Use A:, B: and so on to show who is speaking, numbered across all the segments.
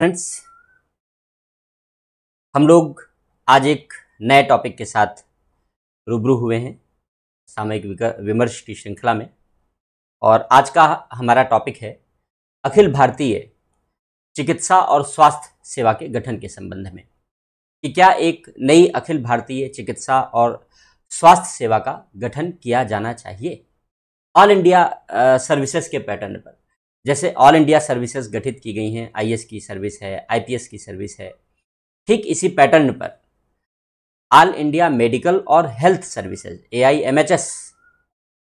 A: Friends, हम लोग आज एक नए टॉपिक के साथ रूबरू हुए हैं सामयिक विमर्श की श्रृंखला में। और आज का हमारा टॉपिक है अखिल भारतीय चिकित्सा और स्वास्थ्य सेवा के गठन के संबंध में कि क्या एक नई अखिल भारतीय चिकित्सा और स्वास्थ्य सेवा का गठन किया जाना चाहिए ऑल इंडिया सर्विसेज के पैटर्न पर। जैसे ऑल इंडिया सर्विसेज गठित की गई हैं, आईएएस की सर्विस है, आईपीएस की सर्विस है, ठीक इसी पैटर्न पर ऑल इंडिया मेडिकल और हेल्थ सर्विसेज AIMHS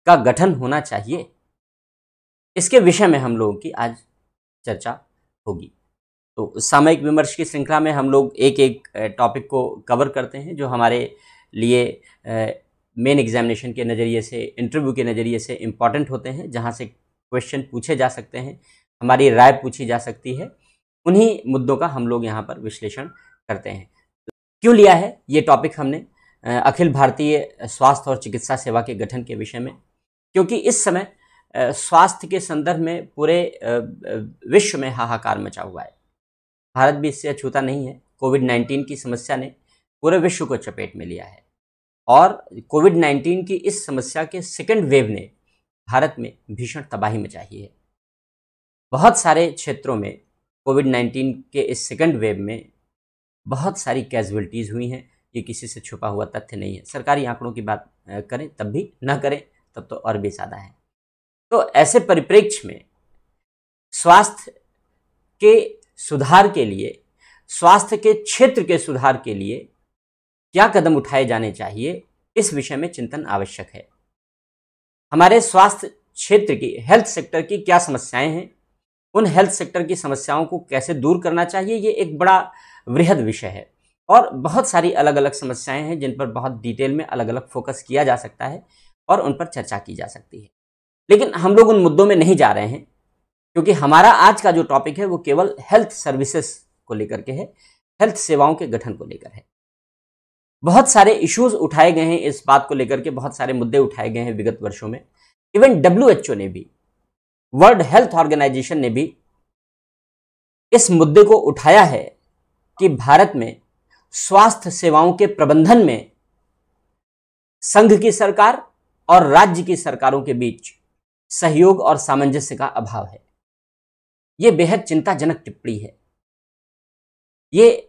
A: का गठन होना चाहिए। इसके विषय में हम लोगों की आज चर्चा होगी। तो सामयिक विमर्श की श्रृंखला में हम लोग एक एक टॉपिक को कवर करते हैं जो हमारे लिए मेन एग्जामिनेशन के नज़रिए से, इंटरव्यू के नज़रिए से इम्पॉर्टेंट होते हैं, जहां से क्वेश्चन पूछे जा सकते हैं, हमारी राय पूछी जा सकती है। उन्हीं मुद्दों का हम लोग यहाँ पर विश्लेषण करते हैं। क्यों लिया है ये टॉपिक हमने अखिल भारतीय स्वास्थ्य और चिकित्सा सेवा के गठन के विषय में? क्योंकि इस समय स्वास्थ्य के संदर्भ में पूरे विश्व में हाहाकार मचा हुआ है। भारत भी इससे अछूता नहीं है। कोविड-19 की समस्या ने पूरे विश्व को चपेट में लिया है और कोविड-19 की इस समस्या के सेकेंड वेव ने भारत में भीषण तबाही मचाई है। बहुत सारे क्षेत्रों में कोविड-19 के इस सेकेंड वेव में बहुत सारी कैजुअलिटीज़ हुई हैं। ये किसी से छुपा हुआ तथ्य नहीं है। सरकारी आंकड़ों की बात करें तब भी, ना करें तब तो और भी ज़्यादा है। तो ऐसे परिप्रेक्ष्य में स्वास्थ्य के सुधार के लिए, स्वास्थ्य के क्षेत्र के सुधार के लिए क्या कदम उठाए जाने चाहिए, इस विषय में चिंतन आवश्यक है। हमारे स्वास्थ्य क्षेत्र की, हेल्थ सेक्टर की क्या समस्याएं हैं, उन हेल्थ सेक्टर की समस्याओं को कैसे दूर करना चाहिए, ये एक बड़ा वृहद विषय है और बहुत सारी अलग अलग समस्याएं हैं जिन पर बहुत डिटेल में अलग अलग फोकस किया जा सकता है और उन पर चर्चा की जा सकती है। लेकिन हम लोग उन मुद्दों में नहीं जा रहे हैं क्योंकि हमारा आज का जो टॉपिक है वो केवल हेल्थ सर्विसेज को लेकर के है, हेल्थ सेवाओं के गठन को लेकर है। बहुत सारे इश्यूज उठाए गए हैं इस बात को लेकर के, बहुत सारे मुद्दे उठाए गए हैं विगत वर्षों में। इवन WHO ने भी, वर्ल्ड हेल्थ ऑर्गेनाइजेशन ने भी इस मुद्दे को उठाया है कि भारत में स्वास्थ्य सेवाओं के प्रबंधन में संघ की सरकार और राज्य की सरकारों के बीच सहयोग और सामंजस्य का अभाव है। यह बेहद चिंताजनक टिप्पणी है। ये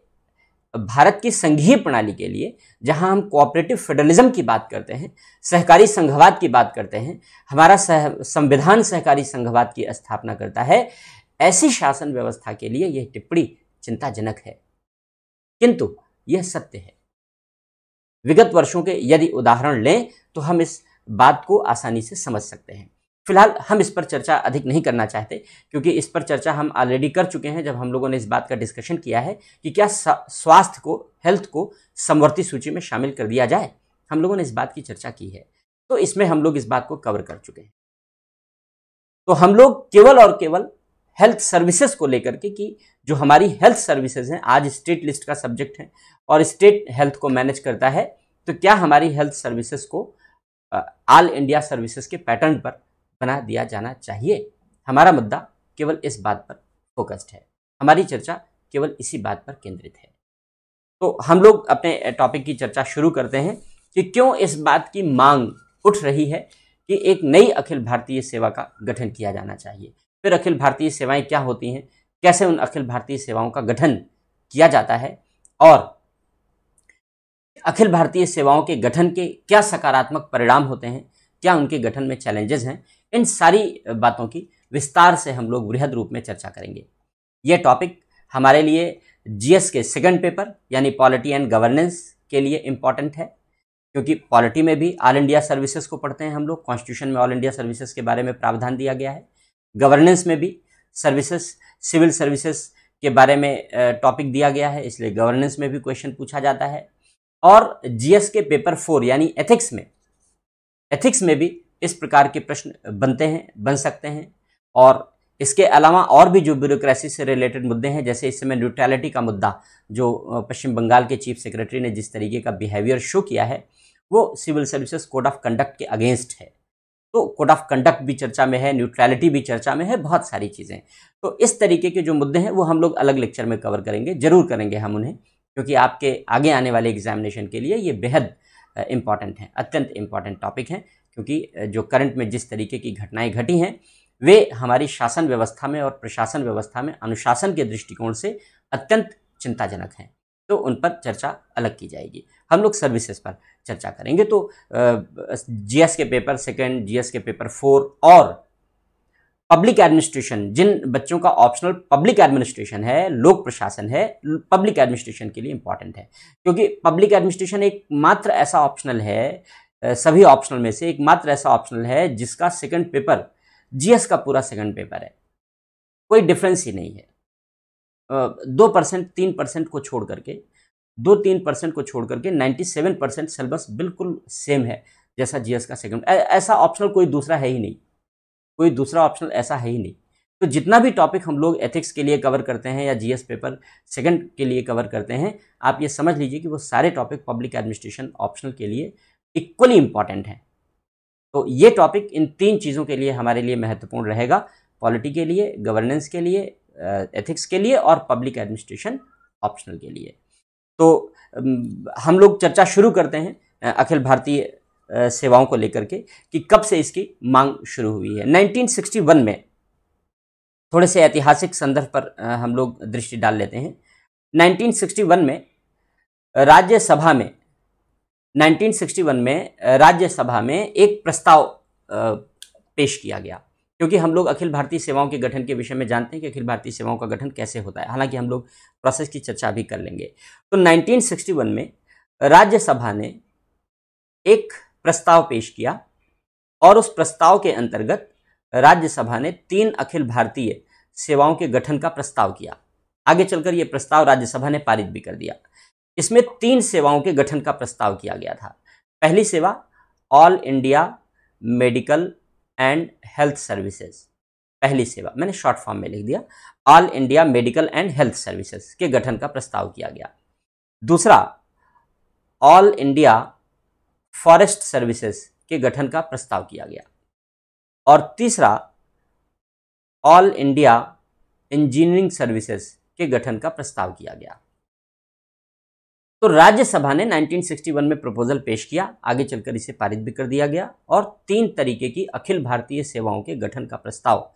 A: भारत की संघीय प्रणाली के लिए, जहां हम कोऑपरेटिव फेडरलिज्म की बात करते हैं, सहकारी संघवाद की बात करते हैं, हमारा संविधान सहकारी संघवाद की स्थापना करता है, ऐसी शासन व्यवस्था के लिए यह टिप्पणी चिंताजनक है। किंतु यह सत्य है। विगत वर्षों के यदि उदाहरण लें तो हम इस बात को आसानी से समझ सकते हैं। फिलहाल हम इस पर चर्चा अधिक नहीं करना चाहते क्योंकि इस पर चर्चा हम ऑलरेडी कर चुके हैं जब हम लोगों ने इस बात का डिस्कशन किया है कि क्या स्वास्थ्य को, हेल्थ को समवर्ती सूची में शामिल कर दिया जाए। हम लोगों ने इस बात की चर्चा की है, तो इसमें हम लोग इस बात को कवर कर चुके हैं। तो हम लोग केवल और केवल हेल्थ सर्विसेज को लेकर के, कि जो हमारी हेल्थ सर्विसेज हैं, आज स्टेट लिस्ट का सब्जेक्ट है और स्टेट हेल्थ को मैनेज करता है, तो क्या हमारी हेल्थ सर्विसेज को ऑल इंडिया सर्विसेज के पैटर्न पर बना दिया जाना चाहिए। हमारा मुद्दा केवल इस बात पर फोकस्ड है, हमारी चर्चा केवल इसी बात पर केंद्रित है। तो हम लोग अपने टॉपिक की चर्चा शुरू करते हैं कि क्यों इस बात की मांग उठ रही है कि एक नई अखिल भारतीय सेवा का गठन किया जाना चाहिए। फिर अखिल भारतीय सेवाएं क्या होती हैं, कैसे उन अखिल भारतीय सेवाओं का गठन किया जाता है और अखिल भारतीय सेवाओं के गठन के क्या सकारात्मक परिणाम होते हैं, क्या उनके गठन में चैलेंजेस हैं, इन सारी बातों की विस्तार से हम लोग वृहद रूप में चर्चा करेंगे। यह टॉपिक हमारे लिए GS के सेकंड पेपर यानी पॉलिटी एंड गवर्नेंस के लिए इम्पॉर्टेंट है क्योंकि पॉलिटी में भी ऑल इंडिया सर्विसेज को पढ़ते हैं हम लोग। कॉन्स्टिट्यूशन में ऑल इंडिया सर्विसेज के बारे में प्रावधान दिया गया है। गवर्नेंस में भी सर्विसेज, सिविल सर्विसेज के बारे में टॉपिक दिया गया है, इसलिए गवर्नेंस में भी क्वेश्चन पूछा जाता है। और GS के पेपर 4 यानी एथिक्स में भी इस प्रकार के प्रश्न बन सकते हैं। और इसके अलावा और भी जो ब्यूरोक्रेसी से रिलेटेड मुद्दे हैं, जैसे इस समय न्यूट्रलिटी का मुद्दा, जो पश्चिम बंगाल के चीफ सेक्रेटरी ने जिस तरीके का बिहेवियर शो किया है, वो civil services code of conduct के अगेंस्ट है। तो कोड ऑफ कंडक्ट भी चर्चा में है, न्यूट्रलिटी भी चर्चा में है, बहुत सारी चीज़ें। तो इस तरीके के जो मुद्दे हैं वो हम लोग अलग लेक्चर में कवर करेंगे, जरूर करेंगे हम उन्हें, क्योंकि आपके आगे आने वाले एग्जामिनेशन के लिए ये बेहद इम्पॉर्टेंट है, अत्यंत इम्पॉर्टेंट टॉपिक हैं, क्योंकि जो करंट में जिस तरीके की घटनाएं घटी हैं वे हमारी शासन व्यवस्था में और प्रशासन व्यवस्था में अनुशासन के दृष्टिकोण से अत्यंत चिंताजनक हैं। तो उन पर चर्चा अलग की जाएगी। हम लोग सर्विसेज पर चर्चा करेंगे। तो जीएस के पेपर 2, जीएस के पेपर 4 और पब्लिक एडमिनिस्ट्रेशन, जिन बच्चों का ऑप्शनल पब्लिक एडमिनिस्ट्रेशन है, लोक प्रशासन है, पब्लिक एडमिनिस्ट्रेशन के लिए इंपॉर्टेंट है, क्योंकि पब्लिक एडमिनिस्ट्रेशन एकमात्र ऐसा ऑप्शनल है, सभी ऑप्शनल में से एकमात्र ऐसा ऑप्शनल है जिसका सेकंड पेपर जीएस का पूरा सेकंड पेपर है, कोई डिफरेंस ही नहीं है। 2%, 3% को छोड़ करके 2-3% को छोड़ करके 97% सिलेबस बिल्कुल सेम है जैसा जीएस का सेकंड। ऐसा ऑप्शनल कोई दूसरा है ही नहीं, कोई दूसरा ऑप्शनल ऐसा है ही नहीं। तो जितना भी टॉपिक हम लोग एथिक्स के लिए कवर करते हैं या जीएस पेपर सेकंड के लिए कवर करते हैं, आप ये समझ लीजिए कि वो सारे टॉपिक पब्लिक एडमिनिस्ट्रेशन ऑप्शनल के लिए इक्वली इंपॉर्टेंट हैं। तो ये टॉपिक इन 3 चीज़ों के लिए हमारे लिए महत्वपूर्ण रहेगा, पॉलिटी के लिए, गवर्नेंस के लिए, एथिक्स के लिए और पब्लिक एडमिनिस्ट्रेशन ऑप्शनल के लिए। तो हम लोग चर्चा शुरू करते हैं अखिल भारतीय सेवाओं को लेकर के कि कब से इसकी मांग शुरू हुई है। 1961 में, थोड़े से ऐतिहासिक संदर्भ पर हम लोग दृष्टि डाल लेते हैं। 1961 में राज्यसभा में 1961 में राज्यसभा में एक प्रस्ताव पेश किया गया, क्योंकि हम लोग अखिल भारतीय सेवाओं के गठन के विषय में जानते हैं कि अखिल भारतीय सेवाओं का गठन कैसे होता है, हालांकि हम लोग प्रोसेस की चर्चा भी कर लेंगे। तो 1961 में राज्यसभा ने एक प्रस्ताव पेश किया और उस प्रस्ताव के अंतर्गत राज्यसभा ने 3 अखिल भारतीय सेवाओं के गठन का प्रस्ताव किया। आगे चलकर यह प्रस्ताव राज्यसभा ने पारित भी कर दिया। इसमें 3 सेवाओं के गठन का प्रस्ताव किया गया था। पहली सेवा all India medical and health services, पहली सेवा मैंने शॉर्ट फॉर्म में लिख दिया, all India medical and health services के गठन का प्रस्ताव किया गया। दूसरा ऑल इंडिया फॉरेस्ट सर्विसेज के गठन का प्रस्ताव किया गया। और तीसरा ऑल इंडिया इंजीनियरिंग सर्विसेज के गठन का प्रस्ताव किया गया। तो राज्यसभा ने 1961 में प्रपोजल पेश किया, आगे चलकर इसे पारित भी कर दिया गया और 3 तरीके की अखिल भारतीय सेवाओं के गठन का प्रस्ताव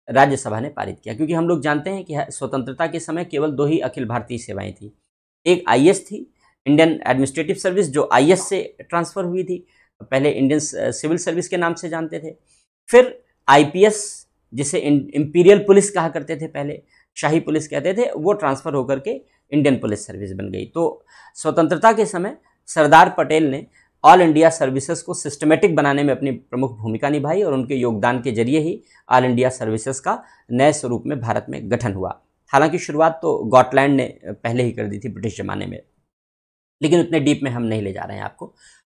A: राज्यसभा ने पारित किया। क्योंकि हम लोग जानते हैं कि स्वतंत्रता के समय केवल 2 ही अखिल भारतीय सेवाएं थी। एक आईएएस थी, इंडियन एडमिनिस्ट्रेटिव सर्विस, जो आईएएस से ट्रांसफर हुई थी, पहले इंडियन सिविल सर्विस के नाम से जानते थे। फिर आईपीएस, जिसे इंपीरियल पुलिस कहा करते थे, पहले शाही पुलिस कहते थे, वो ट्रांसफर होकर के इंडियन पुलिस सर्विस बन गई। तो स्वतंत्रता के समय सरदार पटेल ने ऑल इंडिया सर्विसेज को सिस्टमेटिक बनाने में अपनी प्रमुख भूमिका निभाई और उनके योगदान के जरिए ही ऑल इंडिया सर्विसेज का नए स्वरूप में भारत में गठन हुआ। हालांकि शुरुआत तो गॉटलैंड ने पहले ही कर दी थी ब्रिटिश जमाने में, लेकिन उतने डीप में हम नहीं ले जा रहे हैं आपको।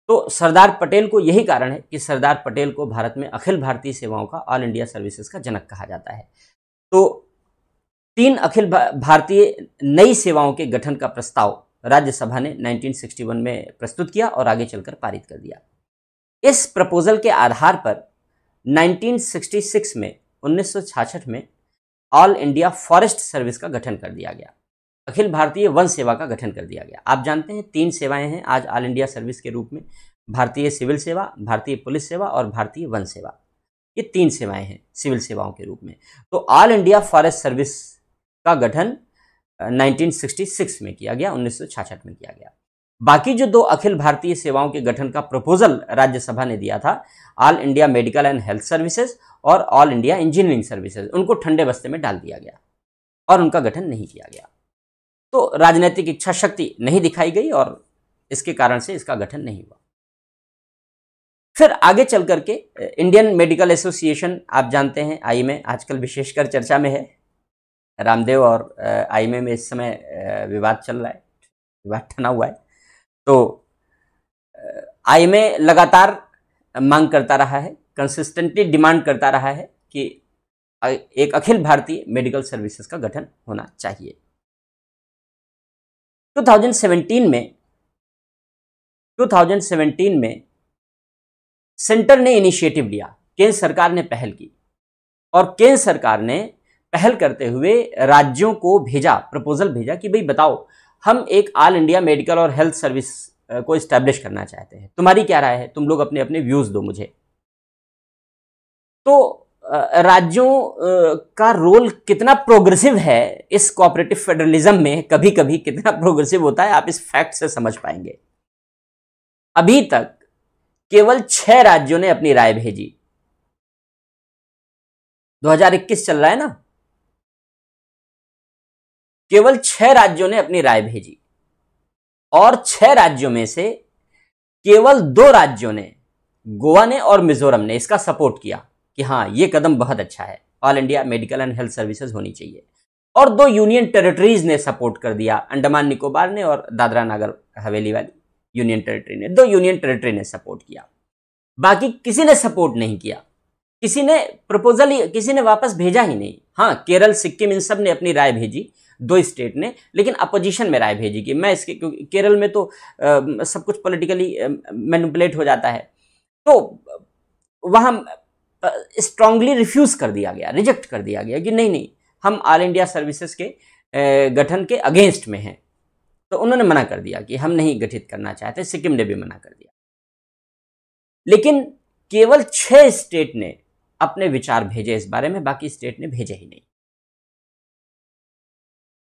A: तो सरदार पटेल को यही कारण है कि सरदार पटेल को भारत में अखिल भारतीय सेवाओं का, ऑल इंडिया सर्विसेज का जनक कहा जाता है। तो 3 अखिल भारतीय नई सेवाओं के गठन का प्रस्ताव राज्यसभा ने 1961 में प्रस्तुत किया और आगे चलकर पारित कर दिया। इस प्रपोजल के आधार पर 1966 में 1966 में ऑल इंडिया फॉरेस्ट सर्विस का गठन कर दिया गया, अखिल भारतीय वन सेवा का गठन कर दिया गया। आप जानते हैं 3 सेवाएं हैं आज ऑल इंडिया सर्विस के रूप में, भारतीय सिविल सेवा, भारतीय पुलिस सेवा और भारतीय वन सेवा। ये 3 सेवाएं हैं सिविल सेवाओं के रूप में। तो ऑल इंडिया फॉरेस्ट सर्विस का गठन 1966 में किया गया, 1966 में किया गया। बाकी जो 2 अखिल भारतीय सेवाओं के गठन का प्रपोजल राज्यसभा ने दिया था, all India medical and health services और ऑल इंडिया इंजीनियरिंग सर्विसेज, उनको ठंडे बस्ते में डाल दिया गया और उनका गठन नहीं किया गया। तो राजनीतिक इच्छा शक्ति नहीं दिखाई गई और इसके कारण से इसका गठन नहीं हुआ। फिर आगे चल करके इंडियन मेडिकल एसोसिएशन, आप जानते हैं आईएमए आजकल विशेषकर चर्चा में है। रामदेव और आईएमए में इस समय विवाद चल रहा है, विवाद ठना हुआ है। तो आईएमए लगातार मांग करता रहा है, कंसिस्टेंटली डिमांड करता रहा है कि एक अखिल भारतीय मेडिकल सर्विसेज का गठन होना चाहिए। 2017 में सेंटर ने इनिशिएटिव लिया, केंद्र सरकार ने पहल की और केंद्र सरकार ने पहल करते हुए राज्यों को भेजा, प्रपोजल भेजा कि भाई बताओ, हम एक ऑल इंडिया मेडिकल और हेल्थ सर्विस को इस्टेब्लिश करना चाहते हैं, तुम्हारी क्या राय है, तुम लोग अपने अपने व्यूज दो मुझे। तो राज्यों का रोल कितना प्रोग्रेसिव है इस कोऑपरेटिव फेडरलिज्म में, कभी कभी कितना प्रोग्रेसिव होता है, आप इस फैक्ट से समझ पाएंगे। अभी तक केवल 6 राज्यों ने अपनी राय भेजी। 2021 चल रहा है ना, केवल 6 राज्यों ने अपनी राय भेजी और 6 राज्यों में से केवल 2 राज्यों ने, गोवा ने और मिजोरम ने, इसका सपोर्ट किया कि हाँ ये कदम बहुत अच्छा है, all India medical and health services होनी चाहिए। और 2 यूनियन टेरिटरीज ने सपोर्ट कर दिया, अंडमान निकोबार ने और दादरा नगर हवेली वाली यूनियन टेरिटरी ने, 2 यूनियन टेरिटरी ने सपोर्ट किया, बाकी किसी ने सपोर्ट नहीं किया, किसी ने प्रपोजल ही, किसी ने वापस भेजा ही नहीं। हाँ, केरल, सिक्किम, इन सब ने अपनी राय भेजी, 2 स्टेट ने, लेकिन अपोजिशन में राय भेजी कि मैं इसके, क्योंकि केरल में तो सब कुछ पॉलिटिकली मैनिपुलेट हो जाता है, तो वहां स्ट्रांगली रिफ्यूज कर दिया गया, रिजेक्ट कर दिया गया कि नहीं नहीं, हम ऑल इंडिया सर्विसेज के गठन के अगेंस्ट में हैं। तो उन्होंने मना कर दिया कि हम नहीं गठित करना चाहते, सिक्किम ने भी मना कर दिया। लेकिन केवल 6 स्टेट ने अपने विचार भेजे इस बारे में, बाकी स्टेट ने भेजे ही नहीं।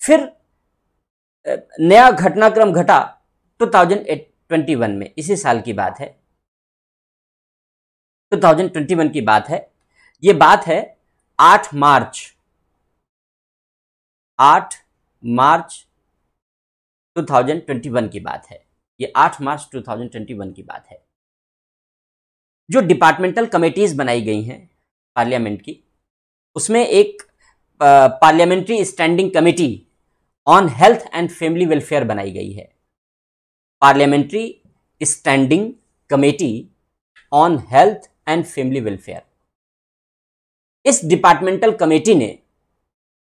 A: फिर नया घटनाक्रम घटा 2021 में, इसी साल की बात है, 2021 की बात है। ये बात है 8 मार्च 2021 की बात है। ये 8 मार्च 2021 की बात है। जो डिपार्टमेंटल कमेटीज बनाई गई हैं पार्लियामेंट की, उसमें एक parliamentary standing committee on health and family welfare बनाई गई है। Parliamentary standing committee on health and family welfare. इस डिपार्टमेंटल कमेटी ने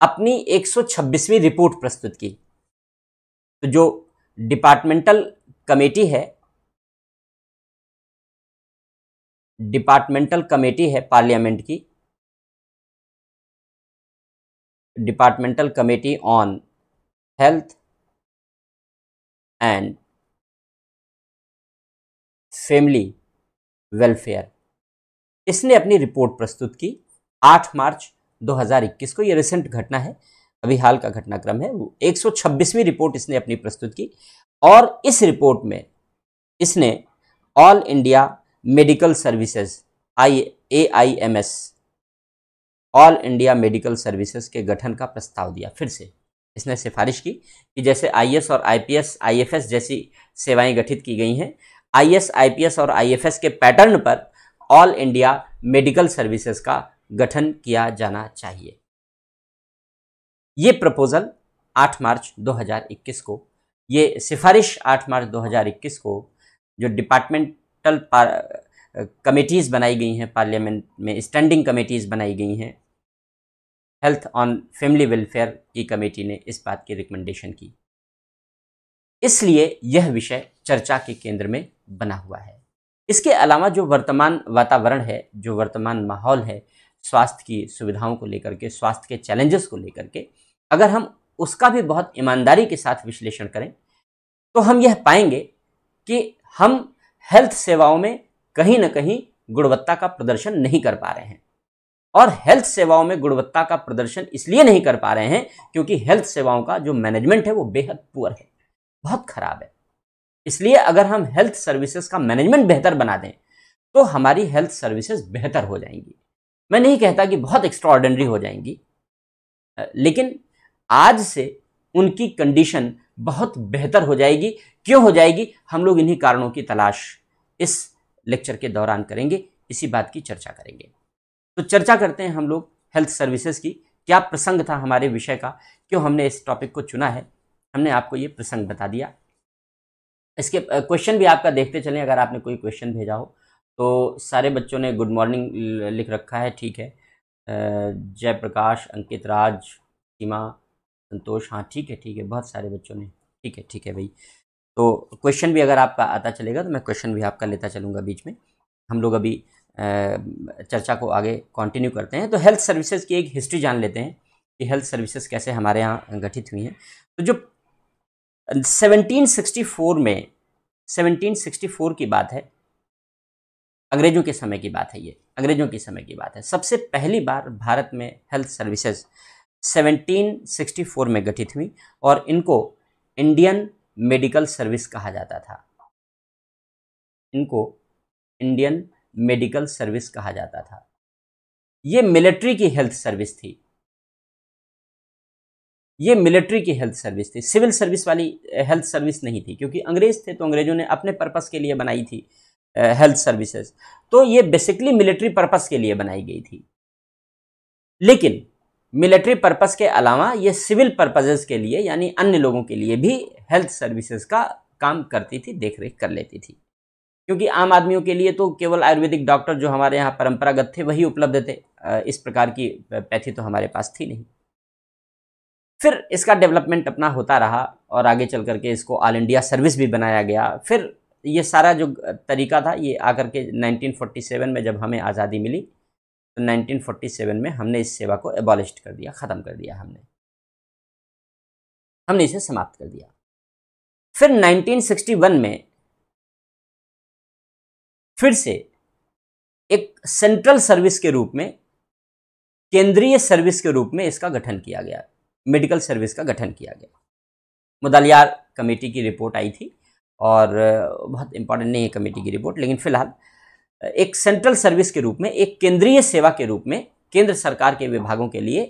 A: अपनी 126वीं रिपोर्ट प्रस्तुत की। तो जो डिपार्टमेंटल कमेटी है, पार्लियामेंट की, departmental committee on health and family welfare, इसने अपनी रिपोर्ट प्रस्तुत की 8 मार्च 2021 को। यह रिसेंट घटना है, अभी हाल का घटनाक्रम है। 126वीं रिपोर्ट इसने अपनी प्रस्तुत की और इस रिपोर्ट में इसने all India medical services AIMS, all India medical services के गठन का प्रस्ताव दिया। फिर से इसने सिफारिश की कि जैसे IAS और IPS IFS जैसी सेवाएं गठित की गई हैं, IAS IPS और IFS के पैटर्न पर ऑल इंडिया मेडिकल सर्विसेज का गठन किया जाना चाहिए। ये प्रपोजल 8 मार्च 2021 को, ये सिफारिश 8 मार्च 2021 को जो डिपार्टमेंटल कमेटीज बनाई गई हैं, पार्लियामेंट में स्टैंडिंग कमेटीज बनाई गई हैं, हेल्थ ऑन फैमिली वेलफेयर की कमेटी ने इस बात की रिकमेंडेशन की। इसलिए यह विषय चर्चा के केंद्र में बना हुआ है। इसके अलावा जो वर्तमान वातावरण है, जो वर्तमान माहौल है, स्वास्थ्य की सुविधाओं को लेकर के, स्वास्थ्य के चैलेंजेस को लेकर के, अगर हम उसका भी बहुत ईमानदारी के साथ विश्लेषण करें तो हम यह पाएंगे कि हम हेल्थ सेवाओं में कहीं ना कहीं गुणवत्ता का प्रदर्शन नहीं कर पा रहे हैं। और हेल्थ सेवाओं में गुणवत्ता का प्रदर्शन इसलिए नहीं कर पा रहे हैं क्योंकि हेल्थ सेवाओं का जो मैनेजमेंट है वो बेहद पुअर है, बहुत खराब है। इसलिए अगर हम हेल्थ सर्विसेज का मैनेजमेंट बेहतर बना दें तो हमारी हेल्थ सर्विसेज बेहतर हो जाएंगी। मैं नहीं कहता कि बहुत एक्स्ट्राऑर्डिनरी हो जाएंगी, लेकिन आज से उनकी कंडीशन बहुत बेहतर हो जाएगी। क्यों हो जाएगी, हम लोग इन्हीं कारणों की तलाश इस लेक्चर के दौरान करेंगे, इसी बात की चर्चा करेंगे। तो चर्चा करते हैं हम लोग हेल्थ सर्विसेज की। क्या प्रसंग था हमारे विषय का, क्यों हमने इस टॉपिक को चुना है, हमने आपको ये प्रसंग बता दिया। इसके क्वेश्चन भी आपका देखते चलें, अगर आपने कोई क्वेश्चन भेजा हो तो। सारे बच्चों ने गुड मॉर्निंग लिख रखा है, ठीक है। जयप्रकाश, अंकित राज, सीमा, संतोष, हाँ ठीक है, बहुत सारे बच्चों ने, ठीक है भाई। तो क्वेश्चन भी अगर आपका आता चलेगा तो मैं क्वेश्चन भी आपका लेता चलूँगा बीच में। हम लोग अभी चर्चा को आगे कंटिन्यू करते हैं। तो हेल्थ सर्विसेज की एक हिस्ट्री जान लेते हैं कि हेल्थ सर्विसेज कैसे हमारे यहाँ गठित हुई हैं। तो जो 1764 की बात है, अंग्रेजों के समय की बात है, ये अंग्रेजों के समय की बात है। सबसे पहली बार भारत में हेल्थ सर्विसेज 1764 में गठित हुई और इनको इंडियन मेडिकल सर्विस कहा जाता था। इनको इंडियन मेडिकल सर्विस कहा जाता था। ये मिलिट्री की हेल्थ सर्विस थी, ये मिलिट्री की हेल्थ सर्विस थी, सिविल सर्विस वाली हेल्थ सर्विस नहीं थी, क्योंकि अंग्रेज थे तो अंग्रेजों ने अपने पर्पस के लिए बनाई थी हेल्थ सर्विसेज। तो ये बेसिकली मिलिट्री पर्पस के लिए बनाई गई थी, लेकिन मिलिट्री पर्पस के अलावा ये सिविल पर्पसेस के लिए यानी अन्य लोगों के लिए भी हेल्थ सर्विसेज का काम करती थी, देख रेख कर लेती थी। क्योंकि आम आदमियों के लिए तो केवल आयुर्वेदिक डॉक्टर जो हमारे यहाँ परंपरागत थे वही उपलब्ध थे, इस प्रकार की पैथी तो हमारे पास थी नहीं। फिर इसका डेवलपमेंट अपना होता रहा और आगे चल करके इसको ऑल इंडिया सर्विस भी बनाया गया। फिर ये सारा जो तरीका था ये आकर के 1947 में जब हमें आज़ादी मिली तो 1947 में हमने इस सेवा को एबॉलिश कर दिया, ख़त्म कर दिया, हमने इसे समाप्त कर दिया। फिर 1961 में फिर से एक सेंट्रल सर्विस के रूप में, केंद्रीय सर्विस के रूप में इसका गठन किया गया, मेडिकल सर्विस का गठन किया गया। मुदलियार कमेटी की रिपोर्ट आई थी और बहुत इंपॉर्टेंट नहीं है कमेटी की रिपोर्ट, लेकिन फिलहाल एक सेंट्रल सर्विस के रूप में, एक केंद्रीय सेवा के रूप में केंद्र सरकार के विभागों के लिए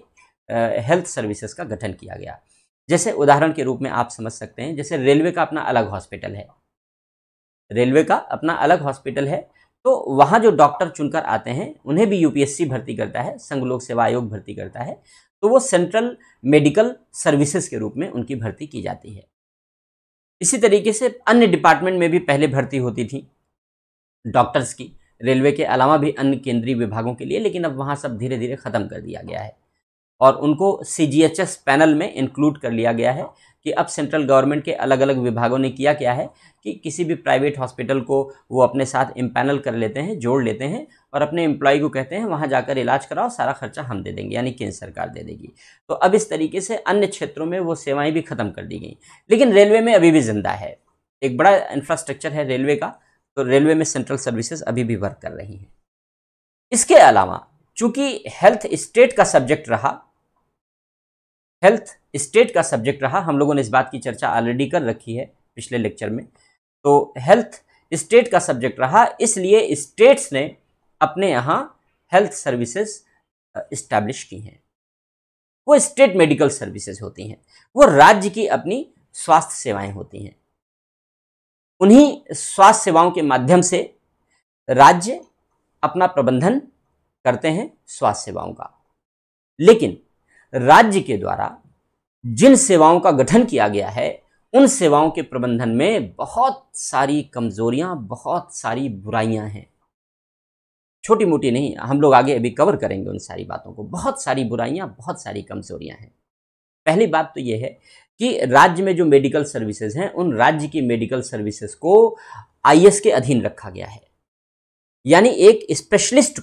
A: हेल्थ सर्विसेज का गठन किया गया। जैसे उदाहरण के रूप में आप समझ सकते हैं, जैसे रेलवे का अपना अलग हॉस्पिटल है, रेलवे का अपना अलग हॉस्पिटल है, तो वहाँ जो डॉक्टर चुनकर आते हैं उन्हें भी यूपीएससी भर्ती करता है, संघ लोक सेवा आयोग भर्ती करता है, तो वो सेंट्रल मेडिकल सर्विसेज के रूप में उनकी भर्ती की जाती है। इसी तरीके से अन्य डिपार्टमेंट में भी पहले भर्ती होती थी डॉक्टर्स की, रेलवे के अलावा भी अन्य केंद्रीय विभागों के लिए, लेकिन अब वहाँ सब धीरे धीरे ख़त्म कर दिया गया है और उनको CGHS पैनल में इंक्लूड कर लिया गया है कि अब सेंट्रल गवर्नमेंट के अलग अलग विभागों ने किया क्या है कि किसी भी प्राइवेट हॉस्पिटल को वो अपने साथ इम्पैनल कर लेते हैं, जोड़ लेते हैं और अपने एम्प्लॉय को कहते हैं वहाँ जाकर इलाज कराओ, सारा खर्चा हम दे देंगे, यानी केंद्र सरकार दे देगी। तो अब इस तरीके से अन्य क्षेत्रों में वो सेवाएं भी खत्म कर दी गई, लेकिन रेलवे में अभी भी जिंदा है, एक बड़ा इंफ्रास्ट्रक्चर है रेलवे का, तो रेलवे में सेंट्रल सर्विसेज अभी भी वर्क कर रही हैं। इसके अलावा चूंकि हेल्थ स्टेट का सब्जेक्ट रहा, हेल्थ स्टेट का सब्जेक्ट रहा, हम लोगों ने इस बात की चर्चा ऑलरेडी कर रखी है पिछले लेक्चर में, तो हेल्थ स्टेट का सब्जेक्ट रहा, इसलिए स्टेट्स ने अपने यहाँ हेल्थ सर्विसेज इस्टेब्लिश की हैं। वो स्टेट मेडिकल सर्विसेज होती हैं, वो राज्य की अपनी स्वास्थ्य सेवाएं होती हैं। उन्हीं स्वास्थ्य सेवाओं के माध्यम से राज्य अपना प्रबंधन करते हैं स्वास्थ्य सेवाओं का। लेकिन राज्य के द्वारा जिन सेवाओं का गठन किया गया है उन सेवाओं के प्रबंधन में बहुत सारी कमजोरियां, बहुत सारी बुराइयां हैं, छोटी मोटी नहीं, हम लोग आगे अभी कवर करेंगे उन सारी बातों को। बहुत सारी बुराइयां, बहुत सारी कमजोरियां हैं। पहली बात तो यह है कि राज्य में जो मेडिकल सर्विसेज हैं उन राज्य की मेडिकल सर्विसेज को IS के अधीन रखा गया है, यानी एक स्पेशलिस्ट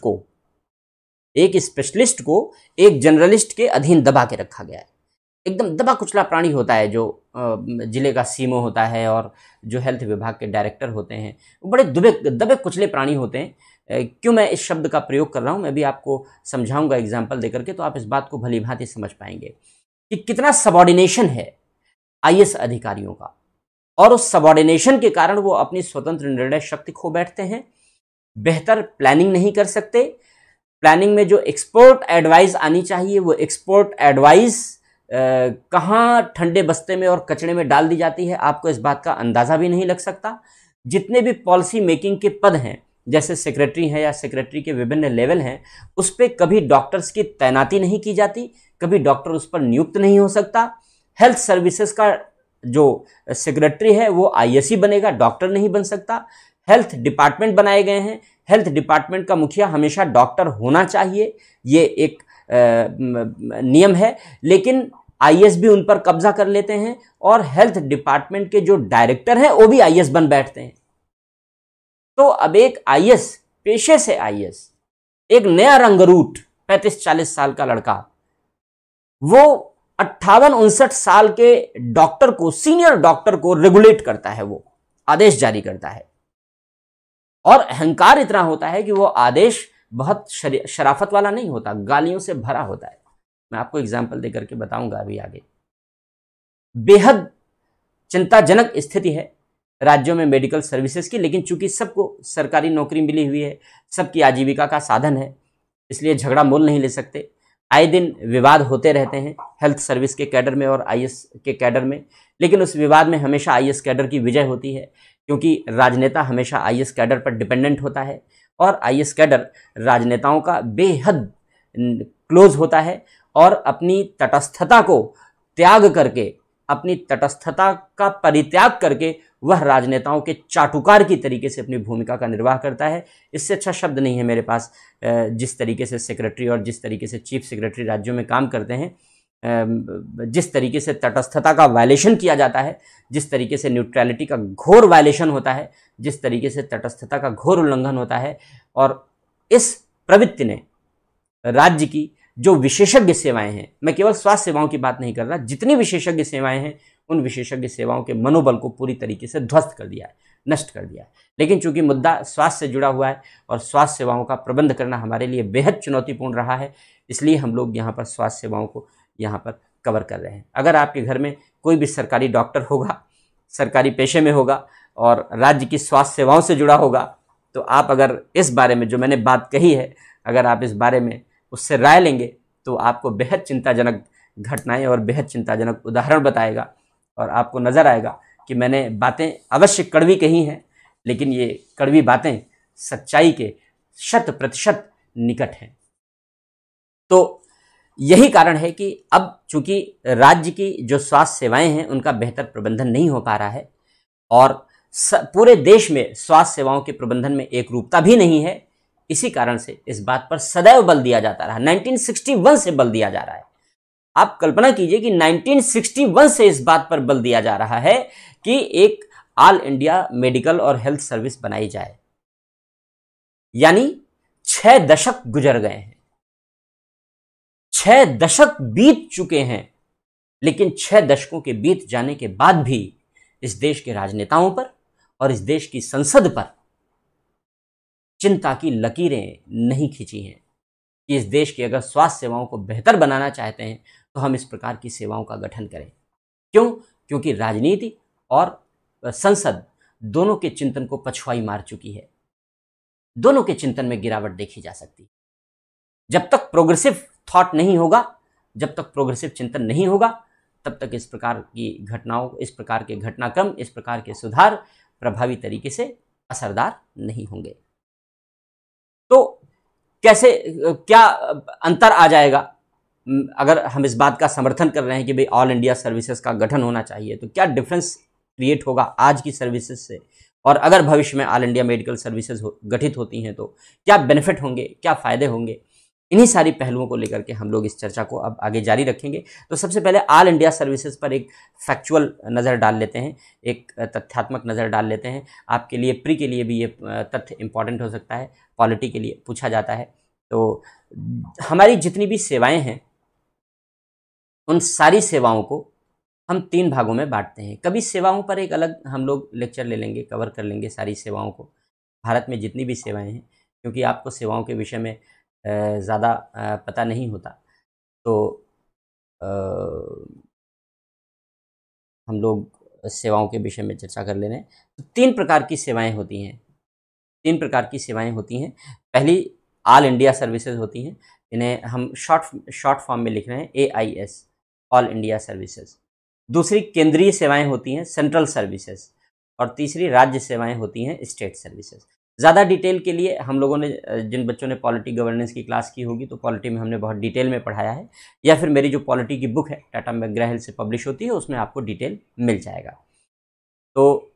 A: को एक जनरलिस्ट के अधीन दबा के रखा गया है। एकदम दबा कुचला प्राणी होता है जो जिले का सीमो होता है और जो हेल्थ विभाग के डायरेक्टर होते हैं वो बड़े दबे कुचले प्राणी होते हैं। क्यों मैं इस शब्द का प्रयोग कर रहा हूँ मैं भी आपको समझाऊंगा एग्जाम्पल देकर के, तो आप इस बात को भली भांति समझ पाएंगे कि कितना सबॉर्डिनेशन है IS अधिकारियों का, और उस सबॉर्डिनेशन के कारण वो अपनी स्वतंत्र निर्णय शक्ति खो बैठते हैं, बेहतर प्लानिंग नहीं कर सकते। प्लानिंग में जो एक्सपर्ट एडवाइस आनी चाहिए वो एक्सपर्ट एडवाइस कहाँ ठंडे बस्ते में और कचड़े में डाल दी जाती है, आपको इस बात का अंदाज़ा भी नहीं लग सकता। जितने भी पॉलिसी मेकिंग के पद हैं, जैसे सेक्रेटरी हैं या सेक्रेटरी के विभिन्न लेवल हैं, उस पर कभी डॉक्टर्स की तैनाती नहीं की जाती, कभी डॉक्टर उस पर नियुक्त नहीं हो सकता। हेल्थ सर्विसेज का जो सेक्रेटरी है वो IS ही बनेगा, डॉक्टर नहीं बन सकता। हेल्थ डिपार्टमेंट बनाए गए हैं, हेल्थ डिपार्टमेंट का मुखिया हमेशा डॉक्टर होना चाहिए, ये एक नियम है, लेकिन IS भी उन पर कब्जा कर लेते हैं और हेल्थ डिपार्टमेंट के जो डायरेक्टर हैं वो भी IS बन बैठते हैं। तो अब एक IS पेशे से आईएएस, एक नया रंगरूट 35-40 साल का लड़का, वो 58-59 साल के डॉक्टर को, सीनियर डॉक्टर को रेगुलेट करता है, वो आदेश जारी करता है। और अहंकार इतना होता है कि वो आदेश बहुत शराफत वाला नहीं होता, गालियों से भरा होता है। मैं आपको एग्जाम्पल देकर के बताऊंगा अभी आगे। बेहद चिंताजनक स्थिति है राज्यों में मेडिकल सर्विसेज की, लेकिन चूंकि सबको सरकारी नौकरी मिली हुई है, सबकी आजीविका का साधन है, इसलिए झगड़ा मोल नहीं ले सकते। आए दिन विवाद होते रहते हैं हेल्थ सर्विस के कैडर में और आईएएस के कैडर में, लेकिन उस विवाद में हमेशा आईएएस कैडर की विजय होती है, क्योंकि राजनेता हमेशा आईएएस कैडर पर डिपेंडेंट होता है और आईएएस कैडर राजनेताओं का बेहद क्लोज होता है और अपनी तटस्थता को त्याग करके, अपनी तटस्थता का परित्याग करके वह राजनेताओं के चाटुकार की तरीके से अपनी भूमिका का निर्वाह करता है। इससे अच्छा शब्द नहीं है मेरे पास। जिस तरीके से सेक्रेटरी और जिस तरीके से चीफ सेक्रेटरी राज्यों में काम करते हैं, जिस तरीके से तटस्थता का वायलेशन किया जाता है, जिस तरीके से न्यूट्रलिटी का घोर वायलेशन होता है, जिस तरीके से तटस्थता का घोर उल्लंघन होता है, और इस प्रवृत्ति ने राज्य की जो विशेषज्ञ सेवाएं हैं, मैं केवल स्वास्थ्य सेवाओं की बात नहीं कर रहा, जितनी विशेषज्ञ सेवाएं हैं उन विशेषज्ञ सेवाओं के मनोबल को पूरी तरीके से ध्वस्त कर दिया है, नष्ट कर दिया है। लेकिन चूंकि मुद्दा स्वास्थ्य से जुड़ा हुआ है और स्वास्थ्य सेवाओं का प्रबंध करना हमारे लिए बेहद चुनौतीपूर्ण रहा है, इसलिए हम लोग यहाँ पर स्वास्थ्य सेवाओं को यहाँ पर कवर कर रहे हैं। अगर आपके घर में कोई भी सरकारी डॉक्टर होगा, सरकारी पेशे में होगा और राज्य की स्वास्थ्य सेवाओं से जुड़ा होगा, तो आप अगर इस बारे में जो मैंने बात कही है, अगर आप इस बारे में उससे राय लेंगे तो आपको बेहद चिंताजनक घटनाएं और बेहद चिंताजनक उदाहरण बताएगा और आपको नजर आएगा कि मैंने बातें अवश्य कड़वी कही हैं, लेकिन ये कड़वी बातें सच्चाई के 100% निकट हैं। तो यही कारण है कि अब चूंकि राज्य की जो स्वास्थ्य सेवाएं हैं उनका बेहतर प्रबंधन नहीं हो पा रहा है और पूरे देश में स्वास्थ्य सेवाओं के प्रबंधन में एक रूपता भी नहीं है, इसी कारण से इस बात पर सदैव बल दिया जाता रहा। 1961 से बल दिया जा रहा है। आप कल्पना कीजिए कि 1961 से इस बात पर बल दिया जा रहा है कि एक ऑल इंडिया मेडिकल और हेल्थ सर्विस बनाई जाए, यानी 6 दशक गुजर गए हैं, 6 दशक बीत चुके हैं, लेकिन 6 दशकों के बीत जाने के बाद भी इस देश के राजनेताओं पर और इस देश की संसद पर चिंता की लकीरें नहीं खींची हैं कि इस देश की अगर स्वास्थ्य सेवाओं को बेहतर बनाना चाहते हैं तो हम इस प्रकार की सेवाओं का गठन करें। क्यों? क्योंकि राजनीति और संसद दोनों के चिंतन को पछुआई मार चुकी है, दोनों के चिंतन में गिरावट देखी जा सकती है। जब तक प्रोग्रेसिव थॉट नहीं होगा, जब तक प्रोग्रेसिव चिंतन नहीं होगा, तब तक इस प्रकार की घटनाओं, इस प्रकार के घटनाक्रम, इस प्रकार के सुधार प्रभावी तरीके से असरदार नहीं होंगे। तो कैसे, क्या अंतर आ जाएगा अगर हम इस बात का समर्थन कर रहे हैं कि भाई ऑल इंडिया सर्विसेज का गठन होना चाहिए, तो क्या डिफरेंस क्रिएट होगा आज की सर्विसेज से, और अगर भविष्य में ऑल इंडिया मेडिकल सर्विसेज गठित होती हैं तो क्या बेनिफिट होंगे, क्या फ़ायदे होंगे। इन्हीं सारी पहलुओं को लेकर के हम लोग इस चर्चा को अब आगे जारी रखेंगे। तो सबसे पहले ऑल इंडिया सर्विसेज पर एक फैक्चुअल नज़र डाल लेते हैं, एक तथ्यात्मक नज़र डाल लेते हैं। आपके लिए प्री के लिए भी ये तथ्य इम्पॉर्टेंट हो सकता है, पॉलिटी के लिए पूछा जाता है। तो हमारी जितनी भी सेवाएं हैं उन सारी सेवाओं को हम 3 भागों में बांटते हैं। कभी सेवाओं पर एक अलग हम लोग लेक्चर ले लेंगे, कवर कर लेंगे सारी सेवाओं को, भारत में जितनी भी सेवाएं हैं, क्योंकि आपको सेवाओं के विषय में ज़्यादा पता नहीं होता, तो हम लोग सेवाओं के विषय में चर्चा कर ले रहे हैं। तो 3 प्रकार की सेवाएं होती हैं, 3 प्रकार की सेवाएं होती हैं। पहली ऑल इंडिया सर्विसेज होती हैं, इन्हें हम शॉर्ट फॉर्म में लिख रहे हैं AIS, ऑल इंडिया सर्विसेज। दूसरी केंद्रीय सेवाएं होती हैं, सेंट्रल सर्विसेज, और तीसरी राज्य सेवाएं होती हैं, स्टेट सर्विसेज। ज़्यादा डिटेल के लिए हम लोगों ने, जिन बच्चों ने पॉलिटी गवर्नेंस की क्लास की होगी तो पॉलिटी में हमने बहुत डिटेल में पढ़ाया है, या फिर मेरी जो पॉलिटी की बुक है टाटा मैकग्रा-हिल से पब्लिश होती है, उसमें आपको डिटेल मिल जाएगा। तो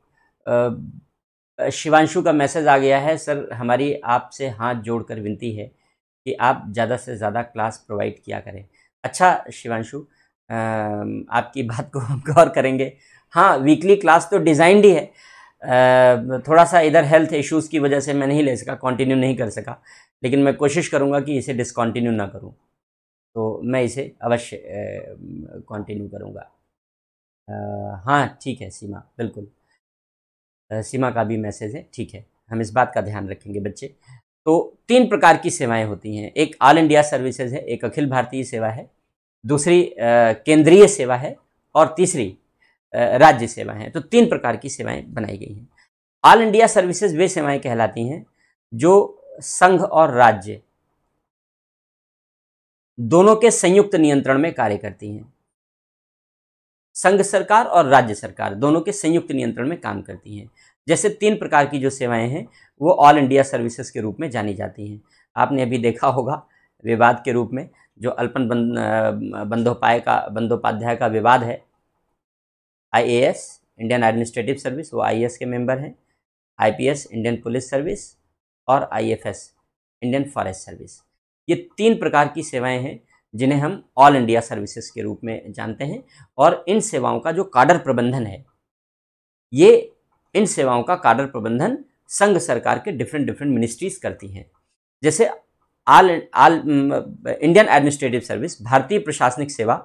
A: शिवांशु का मैसेज आ गया है, सर हमारी आपसे हाथ जोड़कर विनती है कि आप ज़्यादा से ज़्यादा क्लास प्रोवाइड किया करें। अच्छा शिवांशु, आपकी बात को हम गौर करेंगे। हाँ, वीकली क्लास तो डिज़ाइंड ही है, थोड़ा सा इधर हेल्थ इश्यूज़ की वजह से मैं नहीं ले सका, कंटिन्यू नहीं कर सका, लेकिन मैं कोशिश करूँगा कि इसे डिसकंटिन्यू ना करूँ, तो मैं इसे अवश्य कंटिन्यू करूँगा। हाँ ठीक है सीमा, बिल्कुल सीमा का भी मैसेज है, ठीक है, हम इस बात का ध्यान रखेंगे बच्चे। तो 3 प्रकार की सेवाएं होती हैं, एक ऑल इंडिया सर्विसेज है, एक अखिल भारतीय सेवा है, दूसरी केंद्रीय सेवा है और तीसरी राज्य सेवा है। तो 3 प्रकार की सेवाएं बनाई गई हैं। ऑल इंडिया सर्विसेज वे सेवाएं कहलाती हैं जो संघ और राज्य दोनों के संयुक्त नियंत्रण में कार्य करती हैं। संघ सरकार और राज्य सरकार दोनों के संयुक्त नियंत्रण में काम करती हैं। जैसे 3 प्रकार की जो सेवाएं हैं वो ऑल इंडिया सर्विसेज के रूप में जानी जाती हैं। आपने अभी देखा होगा विवाद के रूप में जो अल्पन बंदोपाध्याय का विवाद है, IAS इंडियन एडमिनिस्ट्रेटिव सर्विस, वो IAS के मेंबर हैं, IPS इंडियन पुलिस सर्विस और IFS इंडियन फॉरेस्ट सर्विस। ये 3 प्रकार की सेवाएं हैं जिन्हें हम ऑल इंडिया सर्विसेज के रूप में जानते हैं। और इन सेवाओं का जो काडर प्रबंधन है, ये इन सेवाओं का काडर प्रबंधन संघ सरकार के डिफरेंट मिनिस्ट्रीज करती हैं। जैसे ऑल इंडियन एडमिनिस्ट्रेटिव सर्विस, भारतीय प्रशासनिक सेवा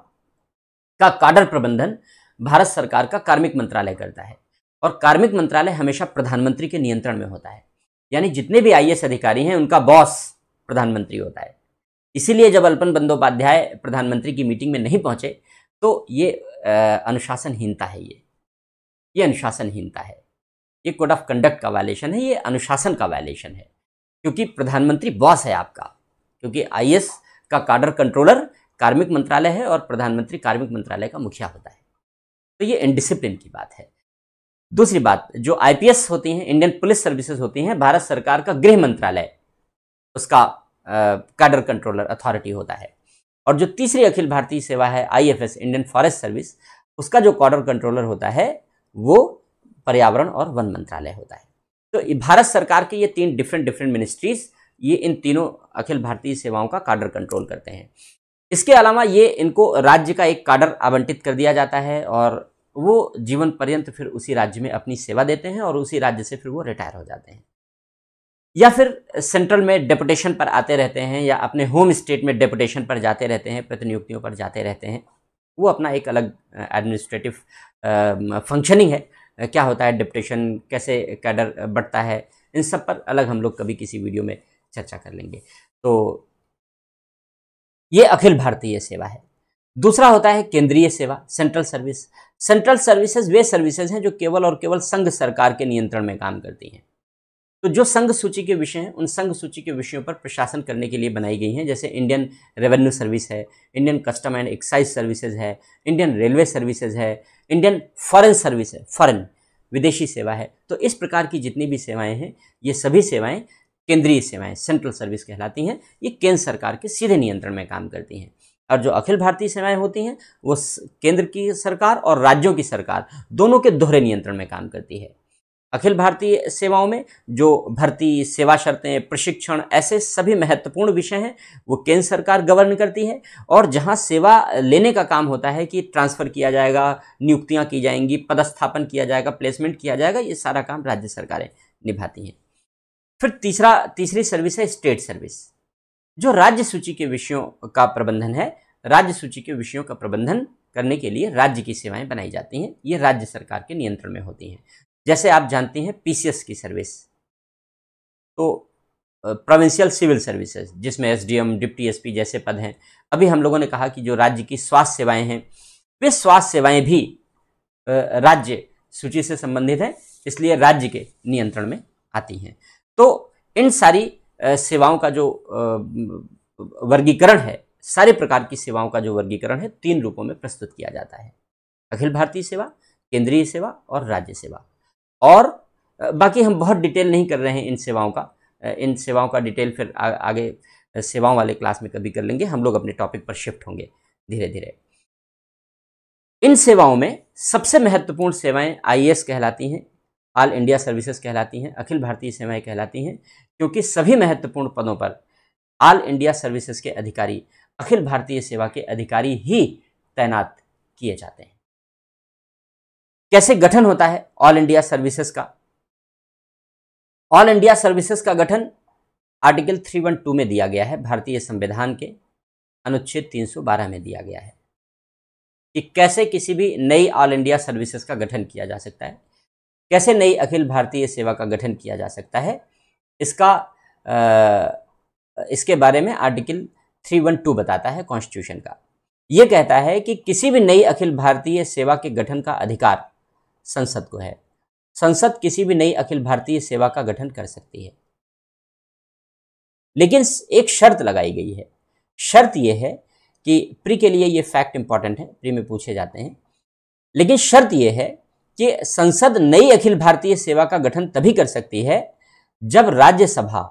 A: का काडर प्रबंधन भारत सरकार का कार्मिक मंत्रालय करता है, और कार्मिक मंत्रालय हमेशा प्रधानमंत्री के नियंत्रण में होता है, यानी जितने भी IAS अधिकारी हैं उनका बॉस प्रधानमंत्री होता है। इसीलिए जब अल्पन बंदोपाध्याय प्रधानमंत्री की मीटिंग में नहीं पहुंचे तो ये अनुशासनहीनता है, ये अनुशासनहीनता है, ये कोड ऑफ कंडक्ट का वायलेशन है, ये अनुशासन का वायलेशन है, क्योंकि प्रधानमंत्री बॉस है आपका, क्योंकि IAS का काडर कंट्रोलर कार्मिक मंत्रालय है और प्रधानमंत्री कार्मिक मंत्रालय का मुखिया होता है। तो ये इनडिसिप्लिन की बात है। दूसरी बात, जो IPS होती हैं, इंडियन पुलिस सर्विसेज होती हैं, भारत सरकार का गृह मंत्रालय उसका काडर कंट्रोलर अथॉरिटी होता है। और जो तीसरी अखिल भारतीय सेवा है IFS इंडियन फॉरेस्ट सर्विस, उसका जो काडर कंट्रोलर होता है वो पर्यावरण और वन मंत्रालय होता है। तो भारत सरकार के ये 3 डिफरेंट मिनिस्ट्रीज, ये इन तीनों अखिल भारतीय सेवाओं का काडर कंट्रोल करते हैं। इसके अलावा ये इनको राज्य का एक काडर आवंटित कर दिया जाता है और वो जीवन पर्यंत फिर उसी राज्य में अपनी सेवा देते हैं और उसी राज्य से फिर वो रिटायर हो जाते हैं, या फिर सेंट्रल में डेपुटेशन पर आते रहते हैं, या अपने होम स्टेट में डेपुटेशन पर जाते रहते हैं, प्रतिनियुक्तियों पर जाते रहते हैं। वो अपना एक अलग एडमिनिस्ट्रेटिव फंक्शनिंग है, क्या होता है डेपुटेशन, कैसे कैडर बढ़ता है, इन सब पर अलग हम लोग कभी किसी वीडियो में चर्चा कर लेंगे। तो ये अखिल भारतीय सेवा है। दूसरा होता है केंद्रीय सेवा, सेंट्रल सर्विस। सेंट्रल सर्विसेज वे सर्विसेज हैं जो केवल और केवल संघ सरकार के नियंत्रण में काम करती हैं। तो जो संघ सूची के विषय हैं, उन संघ सूची के विषयों पर प्रशासन करने के लिए बनाई गई हैं। जैसे इंडियन रेवेन्यू सर्विस है, Indian custom and excise services है, इंडियन रेलवे सर्विसेज है, इंडियन फॉरेन सर्विस है, फॉरेन विदेशी सेवा है। तो इस प्रकार की जितनी भी सेवाएं हैं, ये सभी सेवाएं केंद्रीय सेवाएं, सेंट्रल सर्विस कहलाती हैं। ये केंद्र सरकार के सीधे नियंत्रण में काम करती हैं। और जो अखिल भारतीय सेवाएं होती हैं वो केंद्र की सरकार और राज्यों की सरकार दोनों के दोहरे नियंत्रण में काम करती है। अखिल भारतीय सेवाओं में जो भर्ती, सेवा शर्तें, प्रशिक्षण, ऐसे सभी महत्वपूर्ण विषय हैं वो केंद्र सरकार गवर्न करती है। और जहां सेवा लेने का काम होता है कि ट्रांसफ़र किया जाएगा, नियुक्तियां की जाएंगी, पदस्थापन किया जाएगा, प्लेसमेंट किया जाएगा, ये सारा काम राज्य सरकारें निभाती हैं। फिर तीसरी सर्विस है स्टेट सर्विस, जो राज्य सूची के विषयों का प्रबंधन है। राज्य सूची के विषयों का प्रबंधन करने के लिए राज्य की सेवाएं बनाई जाती हैं, ये राज्य सरकार के नियंत्रण में होती हैं। जैसे आप जानते हैं PCS की सर्विस, तो प्रोविंशियल सिविल सर्विसेज, जिसमें SDM, डिप्टी SP जैसे पद हैं। अभी हम लोगों ने कहा कि जो राज्य की स्वास्थ्य सेवाएं हैं, वे स्वास्थ्य सेवाएं भी राज्य सूची से संबंधित हैं, इसलिए राज्य के नियंत्रण में आती हैं। तो इन सारी सेवाओं का जो वर्गीकरण है, सारे प्रकार की सेवाओं का जो वर्गीकरण है, 3 रूपों में प्रस्तुत किया जाता है: अखिल भारतीय सेवा, केंद्रीय सेवा और राज्य सेवा। और बाकी हम बहुत डिटेल नहीं कर रहे हैं इन सेवाओं का डिटेल फिर आगे सेवाओं वाले क्लास में कभी कर लेंगे। हम लोग अपने टॉपिक पर शिफ्ट होंगे धीरे धीरे। इन सेवाओं में सबसे महत्वपूर्ण सेवाएं IAS कहलाती हैं, ऑल इंडिया सर्विसेज कहलाती हैं, अखिल भारतीय सेवाएं कहलाती हैं, क्योंकि सभी महत्वपूर्ण पदों पर ऑल इंडिया सर्विसेज के अधिकारी अखिल भारतीय सेवा के अधिकारी ही तैनात किए जाते हैं। कैसे गठन होता है ऑल इंडिया सर्विसेज का, ऑल इंडिया सर्विसेज का गठन आर्टिकल 312 में दिया गया है, भारतीय संविधान के अनुच्छेद 312 में दिया गया है कि कैसे किसी भी नई ऑल इंडिया सर्विसेज का गठन किया जा सकता है, कैसे नई अखिल भारतीय सेवा का गठन किया जा सकता है। इसके बारे में आर्टिकल 312 बताता है कॉन्स्टिट्यूशन का। यह कहता है कि किसी भी नई अखिल भारतीय सेवा के गठन का अधिकार संसद को है। संसद किसी भी नई अखिल भारतीय सेवा का गठन कर सकती है, लेकिन एक शर्त लगाई गई है। शर्त यह है कि प्री के लिए ये फैक्ट इंपॉर्टेंट है, प्री में पूछे जाते हैं, लेकिन शर्त यह है कि संसद नई अखिल भारतीय सेवा का गठन तभी कर सकती है जब राज्यसभा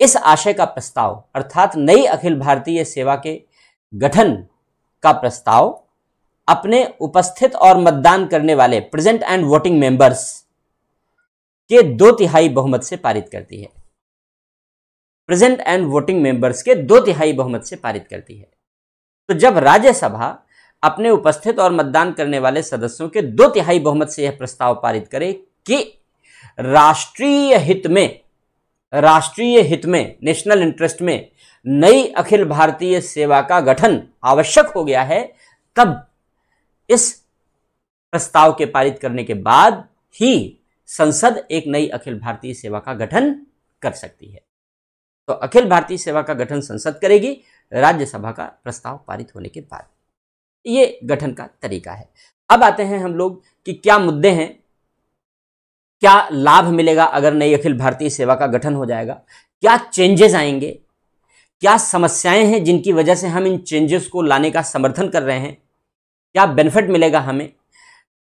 A: इस आशय का प्रस्ताव अर्थात नई अखिल भारतीय सेवा के गठन का प्रस्ताव अपने उपस्थित और मतदान करने वाले प्रेजेंट एंड वोटिंग मेंबर्स के 2/3 बहुमत से पारित करती है। प्रेजेंट एंड वोटिंग मेंबर्स के 2/3 बहुमत से पारित करती है। तो जब राज्यसभा अपने उपस्थित और मतदान करने वाले सदस्यों के 2/3 बहुमत से यह प्रस्ताव पारित करे कि राष्ट्रीय हित में नेशनल इंटरेस्ट में नई अखिल भारतीय सेवा का गठन आवश्यक हो गया है, तब इस प्रस्ताव के पारित करने के बाद ही संसद एक नई अखिल भारतीय सेवा का गठन कर सकती है। तो अखिल भारतीय सेवा का गठन संसद करेगी राज्यसभा का प्रस्ताव पारित होने के बाद। ये गठन का तरीका है। अब आते हैं हम लोग कि क्या मुद्दे हैं, क्या लाभ मिलेगा अगर नई अखिल भारतीय सेवा का गठन हो जाएगा, क्या चेंजेस आएंगे, क्या समस्याएं हैं जिनकी वजह से हम इन चेंजेस को लाने का समर्थन कर रहे हैं, क्या बेनिफिट मिलेगा हमें।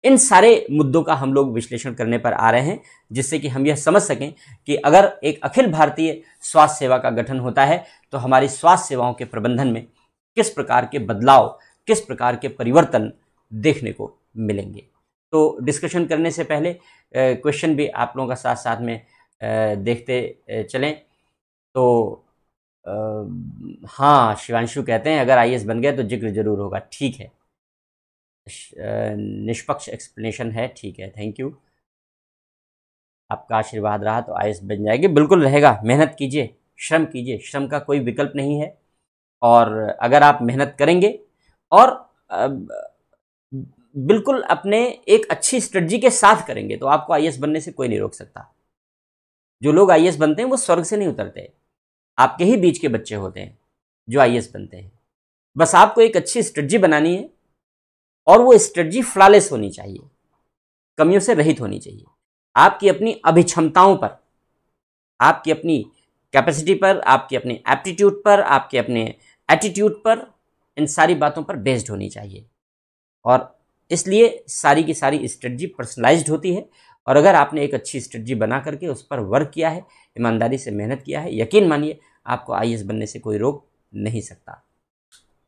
A: इन सारे मुद्दों का हम लोग विश्लेषण करने पर आ रहे हैं, जिससे कि हम यह समझ सकें कि अगर एक अखिल भारतीय स्वास्थ्य सेवा का गठन होता है तो हमारी स्वास्थ्य सेवाओं के प्रबंधन में किस प्रकार के बदलाव, किस प्रकार के परिवर्तन देखने को मिलेंगे। तो डिस्कशन करने से पहले क्वेश्चन भी आप लोगों का साथ साथ में देखते चलें। तो हाँ, शिवांशु कहते हैं अगर आईएएस बन गए तो जिक्र जरूर होगा। ठीक है, निष्पक्ष एक्सप्लेनेशन है, ठीक है, थैंक यू। आपका आशीर्वाद रहा तो आईएएस बन जाएगी, बिल्कुल रहेगा। मेहनत कीजिए, श्रम कीजिए, श्रम का कोई विकल्प नहीं है। और अगर आप मेहनत करेंगे और बिल्कुल अपने एक अच्छी स्ट्रेटजी के साथ करेंगे तो आपको आईएएस बनने से कोई नहीं रोक सकता। जो लोग आईएएस बनते हैं वो स्वर्ग से नहीं उतरते, आपके ही बीच के बच्चे होते हैं जो आईएएस बनते हैं। बस आपको एक अच्छी स्ट्रेटजी बनानी है और वो स्ट्रेटजी फ्लॉलेस होनी चाहिए, कमियों से रहित होनी चाहिए। आपकी अपनी अभिक्षमताओं पर, आपकी अपनी कैपेसिटी पर, आपकी अपनी एप्टीट्यूड पर, आपके अपने एटीट्यूड पर, इन सारी बातों पर बेस्ड होनी चाहिए। और इसलिए सारी की सारी स्ट्रेटजी पर्सनलाइज्ड होती है। और अगर आपने एक अच्छी स्ट्रेटजी बना करके उस पर वर्क किया है, ईमानदारी से मेहनत किया है, यकीन मानिए आपको आईएएस बनने से कोई रोक नहीं सकता।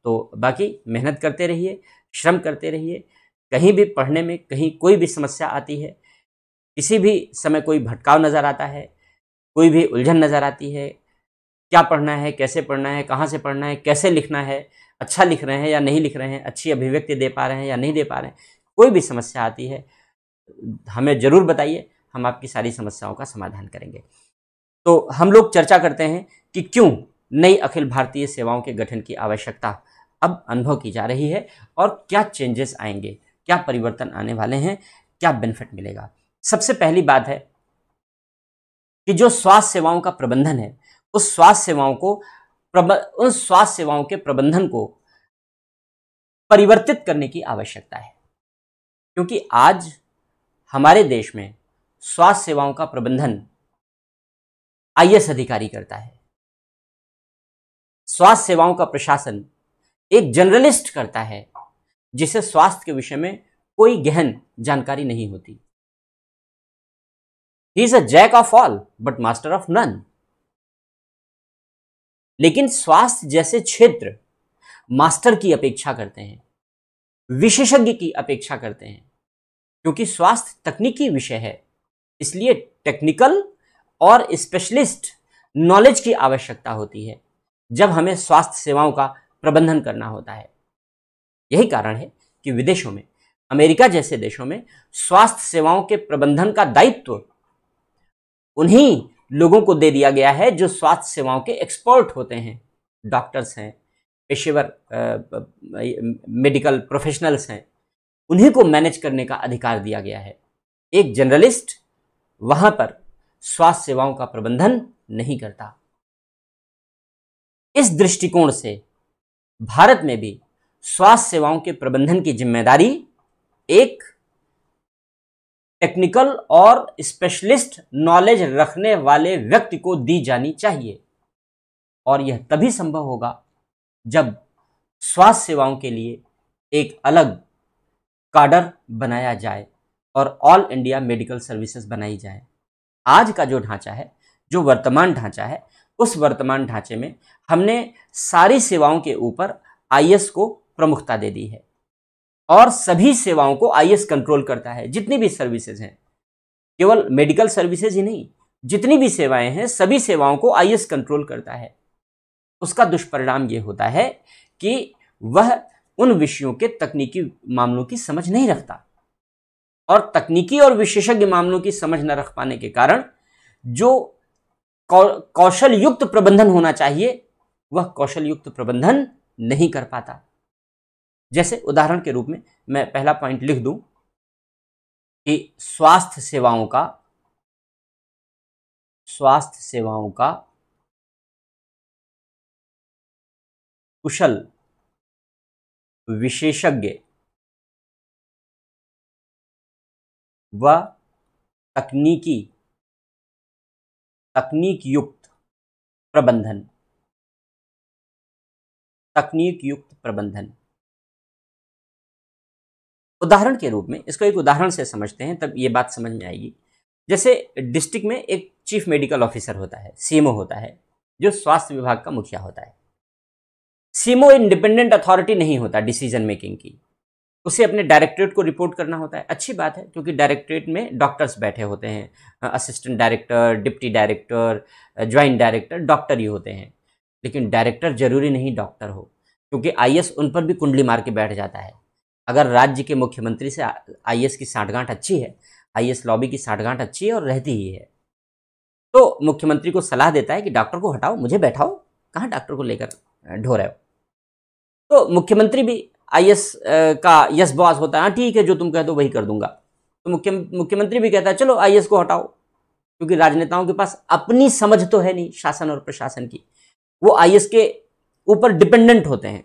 A: तो बाकी मेहनत करते रहिए, श्रम करते रहिए। कहीं भी पढ़ने में कहीं कोई भी समस्या आती है, किसी भी समय कोई भटकाव नज़र आता है, कोई भी उलझन नज़र आती है, क्या पढ़ना है, कैसे पढ़ना है, कहाँ से पढ़ना है, कैसे लिखना है, अच्छा लिख रहे हैं या नहीं लिख रहे हैं, अच्छी अभिव्यक्ति दे पा रहे हैं या नहीं दे पा रहे हैं, कोई भी समस्या आती है हमें ज़रूर बताइए, हम आपकी सारी समस्याओं का समाधान करेंगे। तो हम लोग चर्चा करते हैं कि क्यों नई अखिल भारतीय सेवाओं के गठन की आवश्यकता अब अनुभव की जा रही है और क्या चेंजेस आएंगे, क्या परिवर्तन आने वाले हैं, क्या बेनिफिट मिलेगा। सबसे पहली बात है कि जो स्वास्थ्य सेवाओं का प्रबंधन है, उस स्वास्थ्य सेवाओं के प्रबंधन को परिवर्तित करने की आवश्यकता है। क्योंकि आज हमारे देश में स्वास्थ्य सेवाओं का प्रबंधन आईएएस अधिकारी करता है। स्वास्थ्य सेवाओं का प्रशासन एक जनरलिस्ट करता है, जिसे स्वास्थ्य के विषय में कोई गहन जानकारी नहीं होती। He is a jack of all but master of none. लेकिन स्वास्थ्य जैसे क्षेत्र मास्टर की अपेक्षा करते हैं, विशेषज्ञ की अपेक्षा करते हैं, क्योंकि स्वास्थ्य तकनीकी विषय है, इसलिए टेक्निकल और स्पेशलिस्ट नॉलेज की आवश्यकता होती है जब हमें स्वास्थ्य सेवाओं का प्रबंधन करना होता है। यही कारण है कि विदेशों में, अमेरिका जैसे देशों में स्वास्थ्य सेवाओं के प्रबंधन का दायित्व उन्हीं लोगों को दे दिया गया है जो स्वास्थ्य सेवाओं के एक्सपर्ट होते हैं, डॉक्टर्स हैं, पेशेवर मेडिकल प्रोफेशनल्स हैं, उन्हीं को मैनेज करने का अधिकार दिया गया है। एक जनरलिस्ट वहां पर स्वास्थ्य सेवाओं का प्रबंधन नहीं करता। इस दृष्टिकोण से भारत में भी स्वास्थ्य सेवाओं के प्रबंधन की जिम्मेदारी एक टेक्निकल और स्पेशलिस्ट नॉलेज रखने वाले व्यक्ति को दी जानी चाहिए, और यह तभी संभव होगा जब स्वास्थ्य सेवाओं के लिए एक अलग काडर बनाया जाए और ऑल इंडिया मेडिकल सर्विसेज बनाई जाए। आज का जो ढांचा है, जो वर्तमान ढांचा है, उस वर्तमान ढांचे में हमने सारी सेवाओं के ऊपर आईएएस को प्रमुखता दे दी है, और सभी सेवाओं को आईएएस कंट्रोल करता है। जितनी भी सर्विसेज हैं, केवल मेडिकल सर्विसेज ही नहीं, जितनी भी सेवाएं हैं, सभी सेवाओं को आईएएस कंट्रोल करता है। उसका दुष्परिणाम यह होता है कि वह उन विषयों के तकनीकी मामलों की समझ नहीं रखता, और तकनीकी और विशेषज्ञ मामलों की समझ न रख पाने के कारण जो कौशल युक्त प्रबंधन होना चाहिए, वह कौशल युक्त प्रबंधन नहीं कर पाता। जैसे उदाहरण के रूप में मैं पहला पॉइंट लिख दूं कि स्वास्थ्य सेवाओं का कुशल विशेषज्ञ व तकनीक युक्त प्रबंधन। उदाहरण के रूप में इसको एक उदाहरण से समझते हैं, तब ये बात समझ में आएगी। जैसे डिस्ट्रिक्ट में एक चीफ मेडिकल ऑफिसर होता है, सीएमओ होता है, जो स्वास्थ्य विभाग का मुखिया होता है। सीएमओ इंडिपेंडेंट अथॉरिटी नहीं होता डिसीजन मेकिंग की, उसे अपने डायरेक्टरेट को रिपोर्ट करना होता है। अच्छी बात है, क्योंकि डायरेक्टरेट में डॉक्टर्स बैठे होते हैं, assistant director, deputy director, joint director, doctor ही होते हैं। लेकिन डायरेक्टर जरूरी नहीं डॉक्टर हो, क्योंकि आईएएस उन पर भी कुंडली मार के बैठ जाता है। अगर राज्य के मुख्यमंत्री से आईएएस की साठगांठ अच्छी है, आईएएस लॉबी की साठगांठ अच्छी है और रहती ही है, तो मुख्यमंत्री को सलाह देता है कि डॉक्टर को हटाओ, मुझे बैठाओ, कहाँ डॉक्टर को लेकर ढो रहे हो। तो मुख्यमंत्री भी आईएएस का यस बॉस होता है, हाँ ठीक है, जो तुम कह दो वही कर दूंगा। तो मुख्यमंत्री भी कहता है चलो आईएएस को हटाओ, क्योंकि राजनेताओं के पास अपनी समझ तो है नहीं शासन और प्रशासन की, वो आईएएस के ऊपर डिपेंडेंट होते हैं।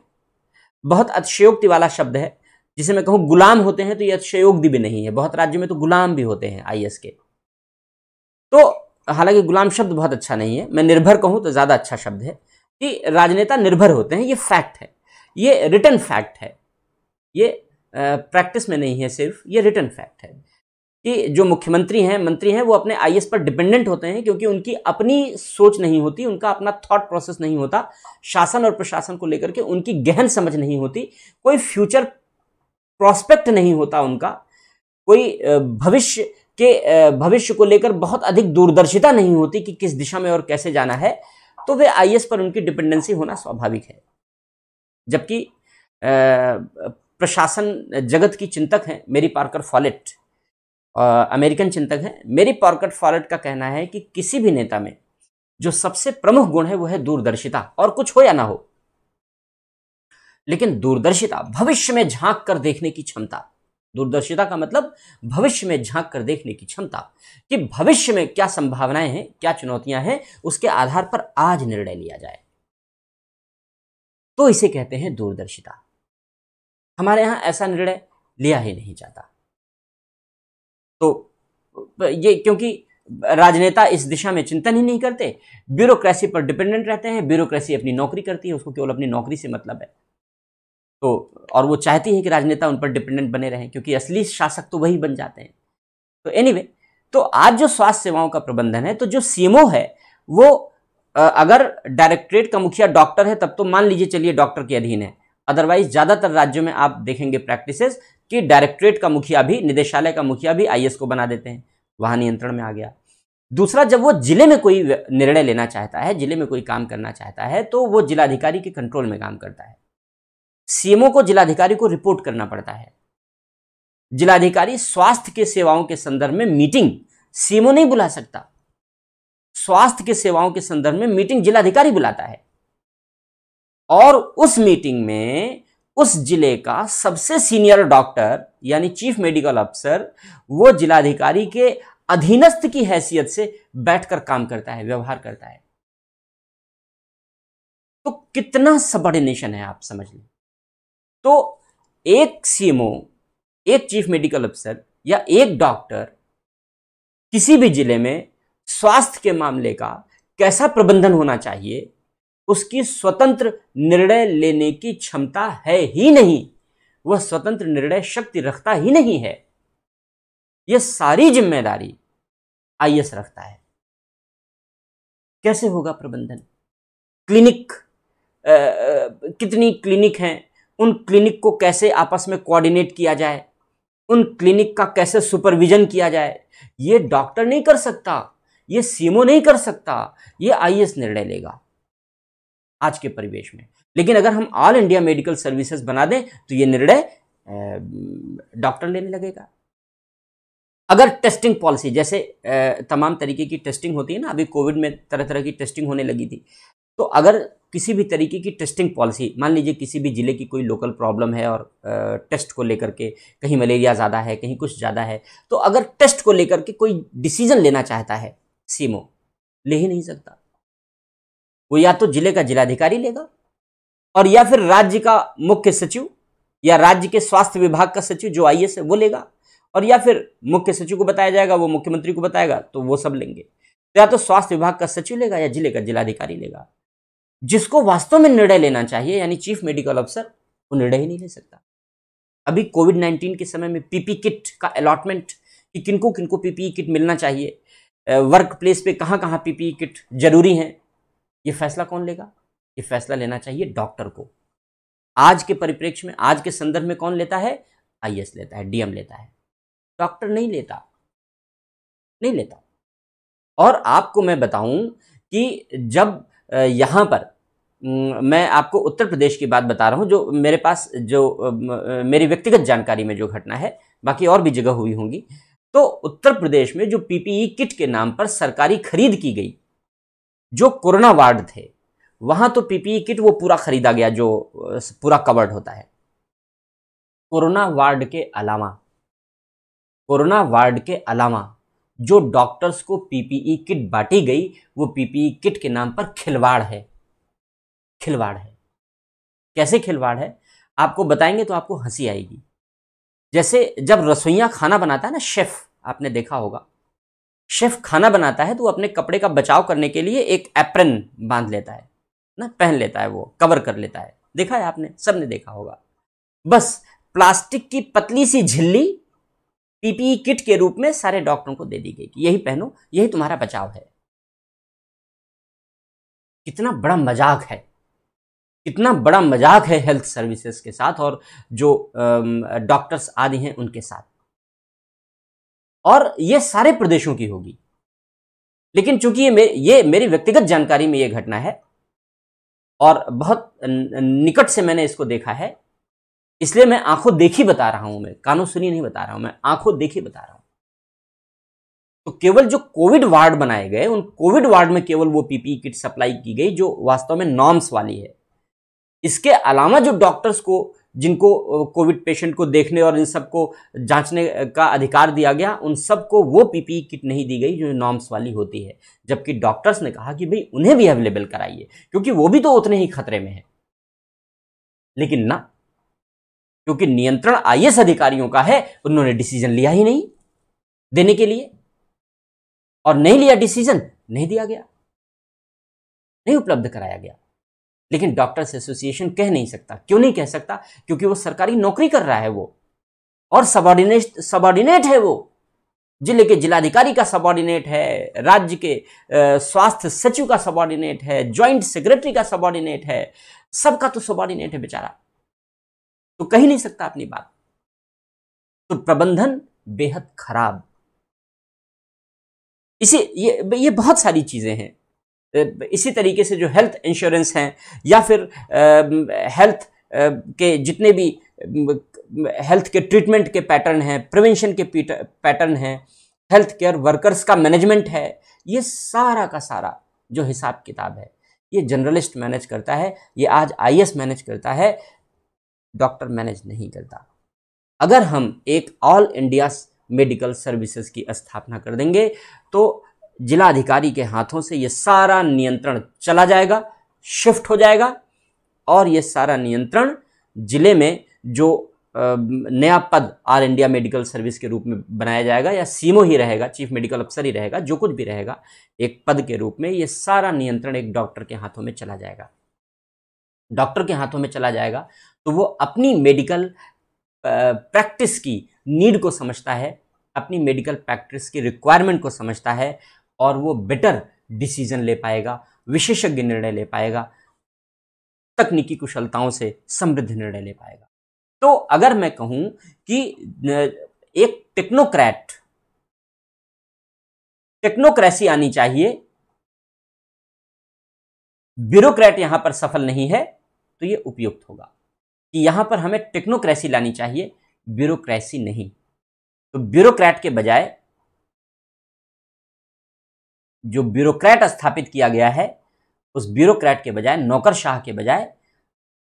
A: बहुत अतिशयोक्ति वाला शब्द है, जिसे मैं कहूं गुलाम होते हैं, तो ये अतिशयोक्ति भी नहीं है। बहुत राज्यों में तो गुलाम भी होते हैं आईएएस के। तो हालांकि गुलाम शब्द बहुत अच्छा नहीं है, मैं निर्भर कहूं तो ज्यादा अच्छा शब्द है कि राजनेता निर्भर होते हैं। ये फैक्ट है, ये रिटन फैक्ट है, ये प्रैक्टिस में नहीं है सिर्फ, ये रिटन फैक्ट है कि जो मुख्यमंत्री हैं, मंत्री हैं, वो अपने आईएएस पर डिपेंडेंट होते हैं, क्योंकि उनकी अपनी सोच नहीं होती, उनका अपना थॉट प्रोसेस नहीं होता, शासन और प्रशासन को लेकर के उनकी गहन समझ नहीं होती, कोई फ्यूचर प्रोस्पेक्ट नहीं होता उनका, कोई भविष्य को लेकर बहुत अधिक दूरदर्शिता नहीं होती कि किस दिशा में और कैसे जाना है, तो वे आईएएस पर उनकी डिपेंडेंसी होना स्वाभाविक है। जबकि प्रशासन जगत की चिंतक हैं मेरी पार्कर फॉलेट, अमेरिकन चिंतक हैं। मेरी पार्कर फॉलेट का कहना है कि किसी भी नेता में जो सबसे प्रमुख गुण है वो है दूरदर्शिता, और कुछ हो या ना हो, लेकिन दूरदर्शिता, भविष्य में झांक कर देखने की क्षमता। दूरदर्शिता का मतलब भविष्य में झांक कर देखने की क्षमता, कि भविष्य में क्या संभावनाएं हैं, क्या चुनौतियां हैं, उसके आधार पर आज निर्णय लिया जाए, तो इसे कहते हैं दूरदर्शिता। हमारे यहां ऐसा निर्णय लिया ही नहीं जाता। तो ये क्योंकि राजनेता इस दिशा में चिंतन ही नहीं करते, ब्यूरोक्रेसी पर डिपेंडेंट रहते हैं। ब्यूरोक्रेसी अपनी नौकरी करती है, उसको केवल अपनी नौकरी से मतलब है, तो और वो चाहती है कि राजनेता उन पर डिपेंडेंट बने रहें, क्योंकि असली शासक तो वही बन जाते हैं। तो एनीवे, तो आज जो स्वास्थ्य सेवाओं का प्रबंधन है, तो जो सीएमओ है वो अगर डायरेक्टरेट का मुखिया डॉक्टर है तब तो मान लीजिए चलिए डॉक्टर के अधीन है। अदरवाइज ज्यादातर राज्यों में आप देखेंगे प्रैक्टिसेस कि डायरेक्टरेट का मुखिया भी, निदेशालय का मुखिया भी आईएएस को बना देते हैं, वहां नियंत्रण में आ गया। दूसरा, जब वो जिले में कोई निर्णय लेना चाहता है, जिले में कोई काम करना चाहता है, तो वो जिलाधिकारी के कंट्रोल में काम करता है। सीएमओ को जिलाधिकारी को रिपोर्ट करना पड़ता है। जिलाधिकारी स्वास्थ्य के सेवाओं के संदर्भ में मीटिंग सीएमओ नहीं बुला सकता, स्वास्थ्य के सेवाओं के संदर्भ में मीटिंग जिलाधिकारी बुलाता है और उस मीटिंग में उस जिले का सबसे सीनियर डॉक्टर यानी चीफ मेडिकल अफसर वो जिलाधिकारी के अधीनस्थ की हैसियत से बैठकर काम करता है, व्यवहार करता है। तो कितना सबऑर्डिनेशन है आप समझ लें। तो एक सीएमओ, एक चीफ मेडिकल अफसर या एक डॉक्टर किसी भी जिले में स्वास्थ्य के मामले का कैसा प्रबंधन होना चाहिए, उसकी स्वतंत्र निर्णय लेने की क्षमता है ही नहीं, वह स्वतंत्र निर्णय शक्ति रखता ही नहीं है। यह सारी जिम्मेदारी आईएएस रखता है। कैसे होगा प्रबंधन? क्लिनिक कितनी क्लिनिक हैं, उन क्लिनिक को कैसे आपस में कोऑर्डिनेट किया जाए, उन क्लिनिक का कैसे सुपरविजन किया जाए, ये डॉक्टर नहीं कर सकता, ये सीएमओ नहीं कर सकता, ये आईएएस निर्णय लेगा आज के परिवेश में। लेकिन अगर हम ऑल इंडिया मेडिकल सर्विसेज बना दें तो ये निर्णय डॉक्टर लेने लगेगा। अगर टेस्टिंग पॉलिसी, जैसे तमाम तरीके की टेस्टिंग होती है ना, अभी कोविड में तरह तरह की टेस्टिंग होने लगी थी, तो अगर किसी भी तरीके की टेस्टिंग पॉलिसी, मान लीजिए किसी भी जिले की कोई लोकल प्रॉब्लम है और टेस्ट को लेकर के कहीं मलेरिया ज़्यादा है, कहीं कुछ ज़्यादा है, तो अगर टेस्ट को लेकर के कोई डिसीजन लेना चाहता है सीएमओ, ले ही नहीं सकता। वो या तो जिले का जिलाधिकारी लेगा और या फिर राज्य का मुख्य सचिव या राज्य के स्वास्थ्य विभाग का सचिव जो आईएएस है वो लेगा, और या फिर मुख्य सचिव को बताया जाएगा, वो मुख्यमंत्री को बताएगा, तो वो सब लेंगे। तो या तो स्वास्थ्य विभाग का सचिव लेगा या जिले का जिलाधिकारी लेगा। जिसको वास्तव में निर्णय लेना चाहिए यानी चीफ मेडिकल अफसर, वो निर्णय ही नहीं ले सकता। अभी कोविड-19 के समय में पीपी किट का अलॉटमेंट कि किनको किनको पीपीई किट मिलना चाहिए, वर्क प्लेस पे कहाँ कहाँ पीपीई किट जरूरी हैं, ये फैसला कौन लेगा? ये फैसला लेना चाहिए डॉक्टर को। आज के परिप्रेक्ष्य में, आज के संदर्भ में कौन लेता है? आईएएस लेता है, डीएम लेता है, डॉक्टर नहीं लेता, नहीं लेता। और आपको मैं बताऊं कि जब यहाँ पर मैं आपको उत्तर प्रदेश की बात बता रहा हूँ, जो मेरे पास, जो मेरी व्यक्तिगत जानकारी में जो घटना है, बाकी और भी जगह हुई होंगी। तो उत्तर प्रदेश में जो पीपीई किट के नाम पर सरकारी खरीद की गई, जो कोरोना वार्ड थे, वहां तो पीपीई किट वो पूरा खरीदा गया जो पूरा कवर्ड होता है। कोरोना वार्ड के अलावा जो डॉक्टर्स को पीपीई किट बांटी गई, वो पीपीई किट के नाम पर खिलवाड़ है। खिलवाड़ है। कैसे खिलवाड़ है आपको बताएंगे तो आपको हंसी आएगी। जैसे जब रसोइया खाना बनाता है ना, शेफ, आपने देखा होगा, शेफ खाना बनाता है तो वो अपने कपड़े का बचाव करने के लिए एक एप्रन बांध लेता है ना, पहन लेता है, वो कवर कर लेता है। देखा है आपने, सबने देखा होगा। बस प्लास्टिक की पतली सी झिल्ली पीपीई किट के रूप में सारे डॉक्टरों को दे दी गई कि यही पहनो, यही तुम्हारा बचाव है। कितना बड़ा मजाक है, कितना बड़ा मजाक है हेल्थ सर्विसेज के साथ और जो डॉक्टर्स आदि हैं उनके साथ। और ये सारे प्रदेशों की होगी, लेकिन चूंकि ये मेरी व्यक्तिगत जानकारी में ये घटना है और बहुत निकट से मैंने इसको देखा है, इसलिए मैं आंखों देखी बता रहा हूं, मैं कानों सुनी नहीं बता रहा हूं, मैं आंखों देखी बता रहा हूं। तो केवल जो कोविड वार्ड बनाए गए, उन कोविड वार्ड में केवल वो पीपीई किट सप्लाई की गई जो वास्तव में नॉर्म्स वाली है। इसके अलावा जो डॉक्टर्स को, जिनको कोविड पेशेंट को देखने और इन सबको जांचने का अधिकार दिया गया, उन सबको वो पीपीई किट नहीं दी गई जो नॉर्म्स वाली होती है। जबकि डॉक्टर्स ने कहा कि भाई उन्हें भी अवेलेबल कराइए, क्योंकि वो भी तो उतने ही खतरे में है। लेकिन ना, क्योंकि नियंत्रण आईएएस अधिकारियों का है, उन्होंने डिसीजन लिया ही नहीं देने के लिए, और नहीं लिया डिसीजन, नहीं दिया गया, नहीं उपलब्ध कराया गया। लेकिन डॉक्टर्स एसोसिएशन कह नहीं सकता। क्यों नहीं कह सकता? क्योंकि वो सरकारी नौकरी कर रहा है वो, और सबऑर्डिनेट है वो, जिले के जिलाधिकारी का सबऑर्डिनेट है, राज्य के स्वास्थ्य सचिव का सबऑर्डिनेट है, ज्वाइंट सेक्रेटरी का सबऑर्डिनेट है, सबका तो सबऑर्डिनेट है बेचारा, तो कह ही नहीं सकता अपनी बात। तो प्रबंधन बेहद खराब। ये बहुत सारी चीजें हैं। इसी तरीके से जो हेल्थ इंश्योरेंस हैं या फिर हेल्थ के जितने भी हेल्थ के ट्रीटमेंट के पैटर्न हैं, प्रिवेंशन के पैटर्न हैं, हेल्थ केयर वर्कर्स का मैनेजमेंट है, ये सारा का सारा जो हिसाब किताब है ये जनरलिस्ट मैनेज करता है, ये आज आईएएस मैनेज करता है, डॉक्टर मैनेज नहीं करता। अगर हम एक ऑल इंडिया मेडिकल सर्विसेज की स्थापना कर देंगे तो जिला अधिकारी के हाथों से ये सारा नियंत्रण चला जाएगा, शिफ्ट हो जाएगा, और ये सारा नियंत्रण जिले में जो नया पद ऑल इंडिया मेडिकल सर्विस के रूप में बनाया जाएगा, या सीएमओ ही रहेगा, चीफ मेडिकल अफसर ही रहेगा, जो कुछ भी रहेगा एक पद के रूप में, ये सारा नियंत्रण एक डॉक्टर के हाथों में चला जाएगा। डॉक्टर के हाथों में चला जाएगा तो वो अपनी मेडिकल प्रैक्टिस की नीड को समझता है, अपनी मेडिकल प्रैक्टिस की रिक्वायरमेंट को समझता है, और वो बेटर डिसीजन ले पाएगा, विशेषज्ञ निर्णय ले पाएगा, तकनीकी कुशलताओं से समृद्ध निर्णय ले पाएगा। तो अगर मैं कहूं कि एक टेक्नोक्रेसी आनी चाहिए, ब्यूरोक्रेट यहां पर सफल नहीं है, तो यह उपयुक्त होगा कि यहां पर हमें टेक्नोक्रेसी लानी चाहिए, ब्यूरोक्रेसी नहीं। तो ब्यूरोक्रेट के बजाय, जो ब्यूरोक्रेट स्थापित किया गया है, उस ब्यूरोक्रेट के बजाय, नौकरशाह के बजाय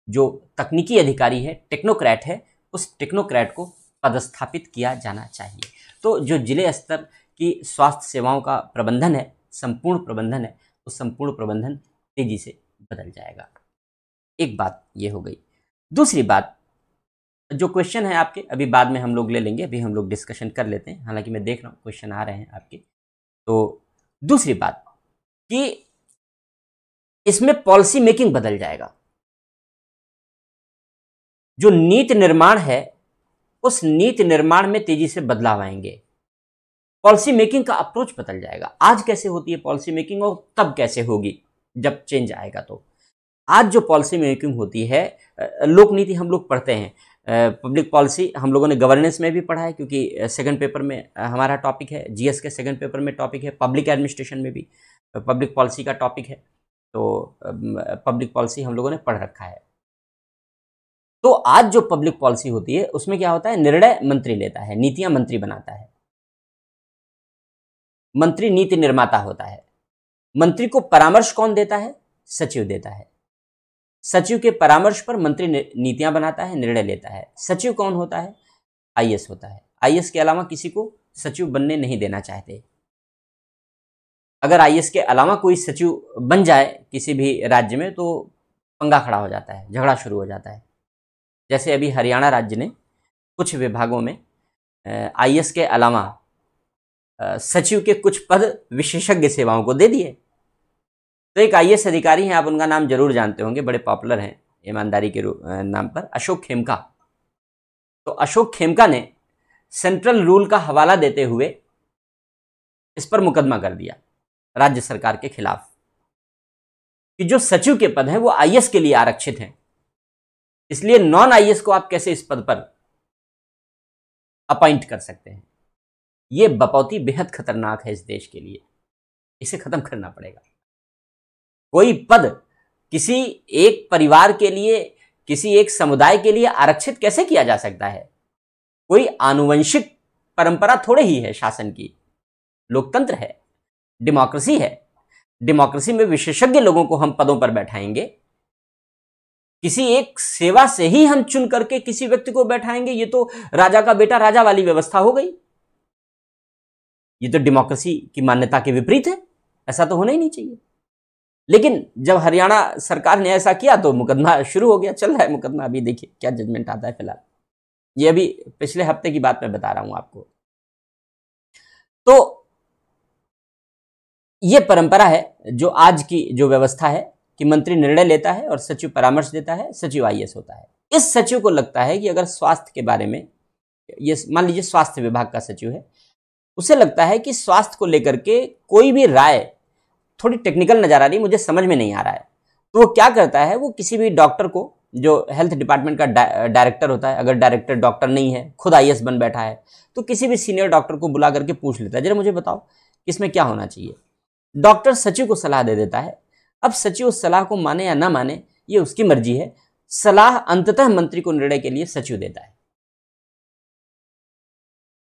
A: जो तकनीकी अधिकारी है, टेक्नोक्रेट है, उस टेक्नोक्रेट को पदस्थापित किया जाना चाहिए। तो जो जिले स्तर की स्वास्थ्य सेवाओं का प्रबंधन है, संपूर्ण प्रबंधन है, उस संपूर्ण प्रबंधन तेजी से बदल जाएगा। एक बात ये हो गई। दूसरी बात, जो क्वेश्चन है आपके, अभी बाद में हम लोग ले लेंगे, अभी हम लोग डिस्कशन कर लेते हैं, हालांकि मैं देख रहा हूँ क्वेश्चन आ रहे हैं आपके। तो दूसरी बात कि इसमें पॉलिसी मेकिंग बदल जाएगा। जो नीति निर्माण है, उस नीति निर्माण में तेजी से बदलाव आएंगे, पॉलिसी मेकिंग का अप्रोच बदल जाएगा। आज कैसे होती है पॉलिसी मेकिंग और तब कैसे होगी जब चेंज आएगा। तो आज जो पॉलिसी मेकिंग होती है, लोक नीति हम लोग पढ़ते हैं, पब्लिक पॉलिसी हम लोगों ने गवर्नेंस में भी पढ़ा है, क्योंकि सेकंड पेपर में हमारा टॉपिक है, जीएस के सेकंड पेपर में टॉपिक है, पब्लिक एडमिनिस्ट्रेशन में भी पब्लिक पॉलिसी का टॉपिक है। तो पब्लिक पॉलिसी हम लोगों ने पढ़ रखा है। तो आज जो पब्लिक पॉलिसी होती है उसमें क्या होता है, निर्णय मंत्री लेता है, नीतियां मंत्री बनाता है, मंत्री नीति निर्माता होता है। मंत्री को परामर्श कौन देता है, सचिव देता है। सचिव के परामर्श पर मंत्री नीतियां बनाता है, निर्णय लेता है। सचिव कौन होता है, आईएएस होता है। आईएएस के अलावा किसी को सचिव बनने नहीं देना चाहते। अगर आईएएस के अलावा कोई सचिव बन जाए किसी भी राज्य में तो पंगा खड़ा हो जाता है, झगड़ा शुरू हो जाता है। जैसे अभी हरियाणा राज्य ने कुछ विभागों में आईएएस के अलावा सचिव के कुछ पद विशेषज्ञ सेवाओं को दे दिए। तो एक आईएएस अधिकारी हैं, आप उनका नाम जरूर जानते होंगे, बड़े पॉपुलर हैं ईमानदारी के नाम पर, अशोक खेमका। तो अशोक खेमका ने सेंट्रल रूल का हवाला देते हुए इस पर मुकदमा कर दिया राज्य सरकार के खिलाफ कि जो सचिव के पद हैं वो आईएएस के लिए आरक्षित हैं, इसलिए नॉन आईएएस को आप कैसे इस पद पर अपॉइंट कर सकते हैं। यह बपौती बेहद खतरनाक है इस देश के लिए, इसे खत्म करना पड़ेगा। कोई पद किसी एक परिवार के लिए, किसी एक समुदाय के लिए आरक्षित कैसे किया जा सकता है। कोई आनुवंशिक परंपरा थोड़े ही है शासन की, लोकतंत्र है, डेमोक्रेसी है। डेमोक्रेसी में विशेषज्ञ लोगों को हम पदों पर बैठाएंगे, किसी एक सेवा से ही हम चुन करके किसी व्यक्ति को बैठाएंगे। ये तो राजा का बेटा राजा वाली व्यवस्था हो गई। ये तो डेमोक्रेसी की मान्यता के विपरीत है, ऐसा तो होना ही नहीं चाहिए। लेकिन जब हरियाणा सरकार ने ऐसा किया तो मुकदमा शुरू हो गया, चल रहा है मुकदमा, अभी देखिए क्या जजमेंट आता है। फिलहाल ये अभी पिछले हफ्ते की बात मैं बता रहा हूं आपको। तो ये परंपरा है जो आज की जो व्यवस्था है कि मंत्री निर्णय लेता है और सचिव परामर्श देता है, सचिव आईएएस होता है। इस सचिव को लगता है कि अगर स्वास्थ्य के बारे में, ये मान लीजिए स्वास्थ्य विभाग का सचिव है, उसे लगता है कि स्वास्थ्य को लेकर के कोई भी राय थोड़ी टेक्निकल नजर आ रही, मुझे समझ में नहीं आ रहा है, तो वो क्या करता है, वो किसी भी डॉक्टर को, जो हेल्थ डिपार्टमेंट का डायरेक्टर होता है, अगर डायरेक्टर डॉक्टर नहीं है, खुद आईएएस बन बैठा है, तो किसी भी सीनियर डॉक्टर को बुला करके पूछ लेता है, जरा मुझे बताओ इसमें क्या होना चाहिए। डॉक्टर सचिव को सलाह दे देता है। अब सचिव उस सलाह को माने या ना माने ये उसकी मर्जी है। सलाह अंततः मंत्री को निर्णय के लिए सचिव देता है।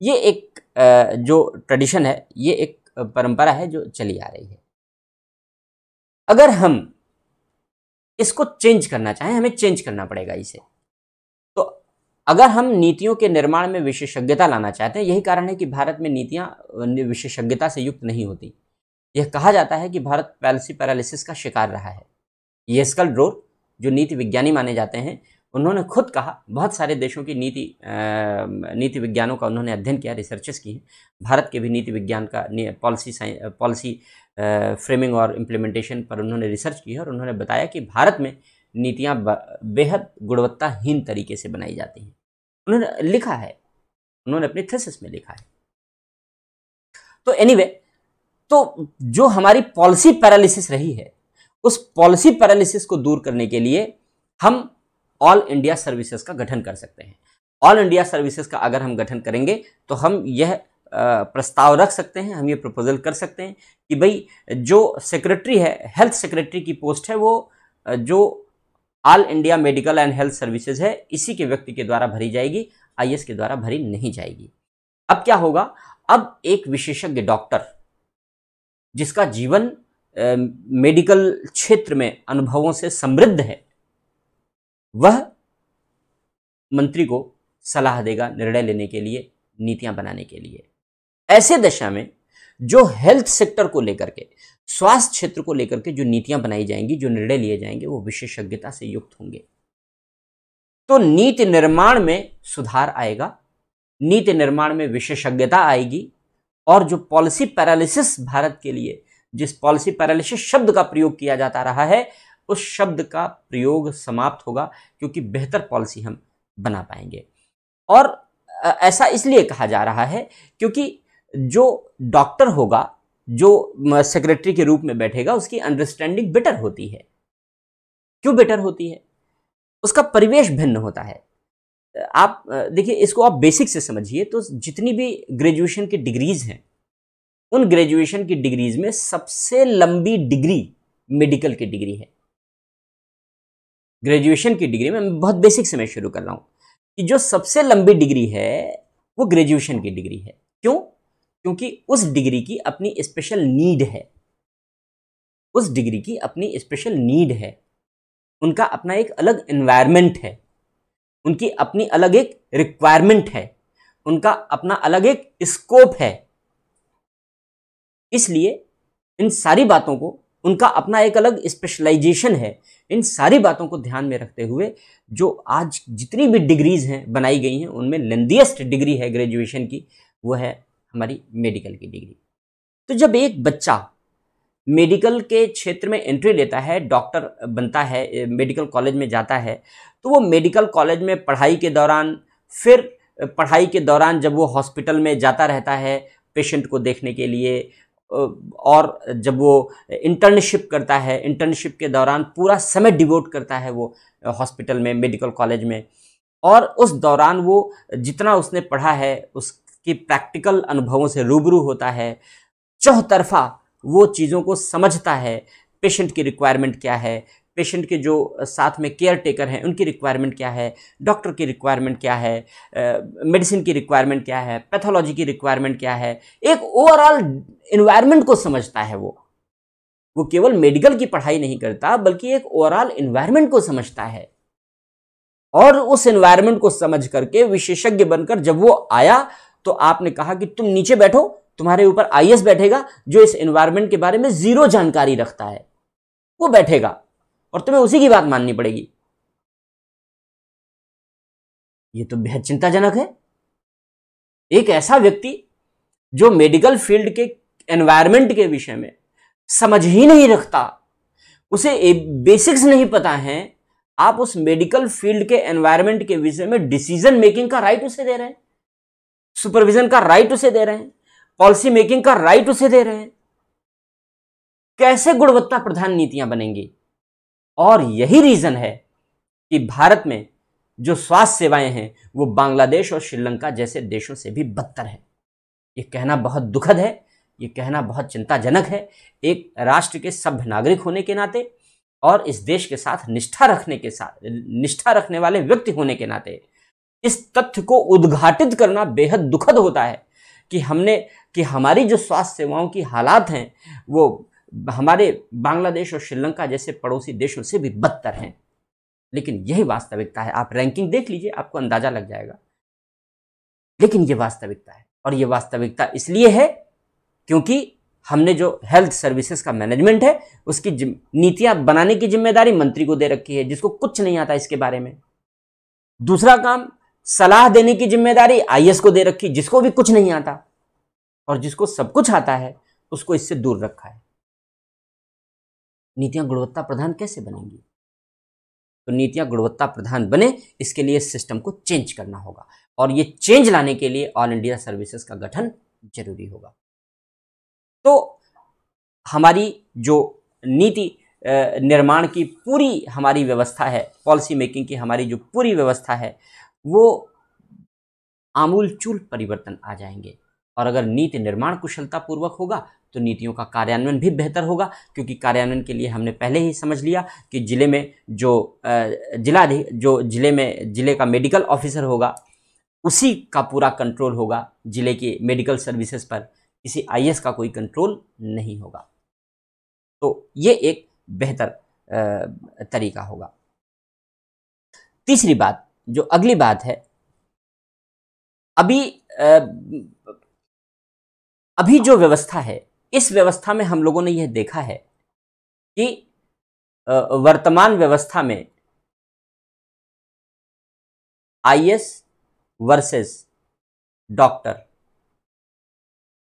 A: ये एक जो ट्रेडिशन है, ये एक परंपरा है जो चली आ रही है। अगर हम इसको चेंज करना चाहें, हमें चेंज करना पड़ेगा इसे। तो अगर हम नीतियों के निर्माण में विशेषज्ञता लाना चाहते हैं, यही कारण है कि भारत में नीतियां विशेषज्ञता से युक्त नहीं होती। यह कहा जाता है कि भारत पॉलिसी पैरालिसिस का शिकार रहा है। येस्कल ड्रोर जो नीति विज्ञानी माने जाते हैं, उन्होंने खुद कहा, बहुत सारे देशों की नीति विज्ञानों का उन्होंने अध्ययन किया, रिसर्चेस की हैं। भारत के भी नीति विज्ञान का पॉलिसी फ्रेमिंग और इम्प्लीमेंटेशन पर उन्होंने रिसर्च की है, और उन्होंने बताया कि भारत में नीतियां बेहद गुणवत्ताहीन तरीके से बनाई जाती हैं। उन्होंने लिखा है, उन्होंने अपने थीसिस में लिखा है। तो एनीवे, तो जो हमारी पॉलिसी पैरालिसिस रही है, उस पॉलिसी पैरालिसिस को दूर करने के लिए हम ऑल इंडिया सर्विसेज का गठन कर सकते हैं। ऑल इंडिया सर्विसेज का अगर हम गठन करेंगे तो हम यह प्रस्ताव रख सकते हैं, हम ये प्रपोजल कर सकते हैं कि भाई जो सेक्रेटरी है, हेल्थ सेक्रेटरी की पोस्ट है, वो जो all India medical and health services है, इसी के व्यक्ति के द्वारा भरी जाएगी, आईएएस के द्वारा भरी नहीं जाएगी। अब क्या होगा, अब एक विशेषज्ञ डॉक्टर जिसका जीवन मेडिकल क्षेत्र में अनुभवों से समृद्ध है, वह मंत्री को सलाह देगा निर्णय लेने के लिए, नीतियां बनाने के लिए। ऐसे दशा में जो हेल्थ सेक्टर को लेकर के, स्वास्थ्य क्षेत्र को लेकर के जो नीतियां बनाई जाएंगी, जो निर्णय लिए जाएंगे, वो विशेषज्ञता से युक्त होंगे। तो नीति निर्माण में सुधार आएगा, नीति निर्माण में विशेषज्ञता आएगी, और जो पॉलिसी पैरालिसिस भारत के लिए, जिस पॉलिसी पैरालिसिस शब्द का प्रयोग किया जाता रहा है, उस शब्द का प्रयोग समाप्त होगा, क्योंकि बेहतर पॉलिसी हम बना पाएंगे। और ऐसा इसलिए कहा जा रहा है क्योंकि जो डॉक्टर होगा, जो सेक्रेटरी के रूप में बैठेगा, उसकी अंडरस्टैंडिंग बेटर होती है। क्यों बेटर होती है? उसका परिवेश भिन्न होता है। आप देखिए, इसको आप बेसिक से समझिए तो जितनी भी ग्रेजुएशन की डिग्रीज हैं, उन ग्रेजुएशन की डिग्रीज में सबसे लंबी डिग्री मेडिकल की डिग्री है। ग्रेजुएशन की डिग्री में बहुत बेसिक से मैं शुरू कर रहा हूं कि जो सबसे लंबी डिग्री है वो ग्रेजुएशन की डिग्री है। क्यों? क्योंकि उस डिग्री की अपनी स्पेशल नीड है, उस डिग्री की अपनी स्पेशल नीड है, उनका अपना एक अलग एनवायरनमेंट है, उनकी अपनी अलग एक रिक्वायरमेंट है, उनका अपना अलग एक स्कोप है। इसलिए इन सारी बातों को, उनका अपना एक अलग स्पेशलाइजेशन है, इन सारी बातों को ध्यान में रखते हुए जो आज जितनी भी डिग्रीज हैं बनाई गई हैं, उनमें लेंथीएस्ट डिग्री है ग्रेजुएशन की, वो है हमारी मेडिकल की डिग्री। तो जब एक बच्चा मेडिकल के क्षेत्र में एंट्री लेता है, डॉक्टर बनता है, मेडिकल कॉलेज में जाता है, तो वो मेडिकल कॉलेज में पढ़ाई के दौरान, फिर पढ़ाई के दौरान जब वो हॉस्पिटल में जाता रहता है पेशेंट को देखने के लिए, और जब वो इंटर्नशिप करता है, इंटर्नशिप के दौरान पूरा समय डिवोट करता है वो हॉस्पिटल में, मेडिकल कॉलेज में, और उस दौरान वो जितना उसने पढ़ा है उसकी प्रैक्टिकल अनुभवों से रूबरू होता है, चौतरफा वो चीज़ों को समझता है। पेशेंट की रिक्वायरमेंट क्या है, पेशेंट के जो साथ में केयर टेकर हैं उनकी रिक्वायरमेंट क्या है, डॉक्टर की रिक्वायरमेंट क्या है, मेडिसिन की रिक्वायरमेंट क्या है, पैथोलॉजी की रिक्वायरमेंट क्या है, एक ओवरऑल इन्वायरमेंट को समझता है। वो केवल मेडिकल की पढ़ाई नहीं करता, बल्कि एक ओवरऑल इन्वायरमेंट को समझता है, और उस इन्वायरमेंट को समझ करके विशेषज्ञ बनकर जब वो आया तो आपने कहा कि तुम नीचे बैठो, तुम्हारे ऊपर आईएएस बैठेगा जो इस इन्वायरमेंट के बारे में जीरो जानकारी रखता है, वो बैठेगा और तुम्हें उसी की बात माननी पड़ेगी। ये तो बेहद चिंताजनक है। एक ऐसा व्यक्ति जो मेडिकल फील्ड के एनवायरनमेंट के विषय में समझ ही नहीं रखता, उसे बेसिक्स नहीं पता है, आप उस मेडिकल फील्ड के एनवायरनमेंट के विषय में डिसीजन मेकिंग का राइट उसे दे रहे हैं, सुपरविजन का राइट उसे दे रहे हैं, पॉलिसी मेकिंग का राइट उसे दे रहे हैं। कैसे गुणवत्ता प्रधान नीतियां बनेंगी? और यही रीजन है कि भारत में जो स्वास्थ्य सेवाएं हैं वो बांग्लादेश और श्रीलंका जैसे देशों से भी बदतर है। ये कहना बहुत दुखद है, ये कहना बहुत चिंताजनक है। एक राष्ट्र के सभ्य नागरिक होने के नाते और इस देश के साथ निष्ठा रखने वाले व्यक्ति होने के नाते इस तथ्य को उद्घाटित करना बेहद दुखद होता है कि हमारी जो स्वास्थ्य सेवाओं की हालात हैं वो हमारे बांग्लादेश और श्रीलंका जैसे पड़ोसी देशों से भी बदतर हैं। लेकिन यही वास्तविकता है। आप रैंकिंग देख लीजिए, आपको अंदाजा लग जाएगा। लेकिन ये वास्तविकता है, और ये वास्तविकता इसलिए है क्योंकि हमने जो हेल्थ सर्विसेज का मैनेजमेंट है उसकी नीतियां बनाने की जिम्मेदारी मंत्री को दे रखी है, जिसको कुछ नहीं आता इसके बारे में। दूसरा काम, सलाह देने की जिम्मेदारी आईएएस को दे रखी, जिसको भी कुछ नहीं आता, और जिसको सब कुछ आता है उसको इससे दूर रखा है। नीतियां गुणवत्ता प्रधान कैसे बनेंगी? तो नीतियां गुणवत्ता प्रधान बने, इसके लिए सिस्टम को चेंज करना होगा, और ये चेंज लाने के लिए ऑल इंडिया सर्विसेज का गठन जरूरी होगा। तो हमारी जो नीति निर्माण की पूरी हमारी व्यवस्था है, पॉलिसी मेकिंग की हमारी जो पूरी व्यवस्था है, वो आमूलचूल परिवर्तन आ जाएंगे। और अगर नीति निर्माण कुशलता पूर्वक होगा तो नीतियों का कार्यान्वयन भी बेहतर होगा, क्योंकि कार्यान्वयन के लिए हमने पहले ही समझ लिया कि जिले में जो जिले का मेडिकल ऑफिसर होगा उसी का पूरा कंट्रोल होगा। जिले की मेडिकल सर्विसेज पर किसी आईएएस का कोई कंट्रोल नहीं होगा। तो ये एक बेहतर तरीका होगा। तीसरी बात, जो अगली बात है, अभी जो व्यवस्था है, इस व्यवस्था में हम लोगों ने यह देखा है कि वर्तमान व्यवस्था में आईएएस वर्सेस डॉक्टर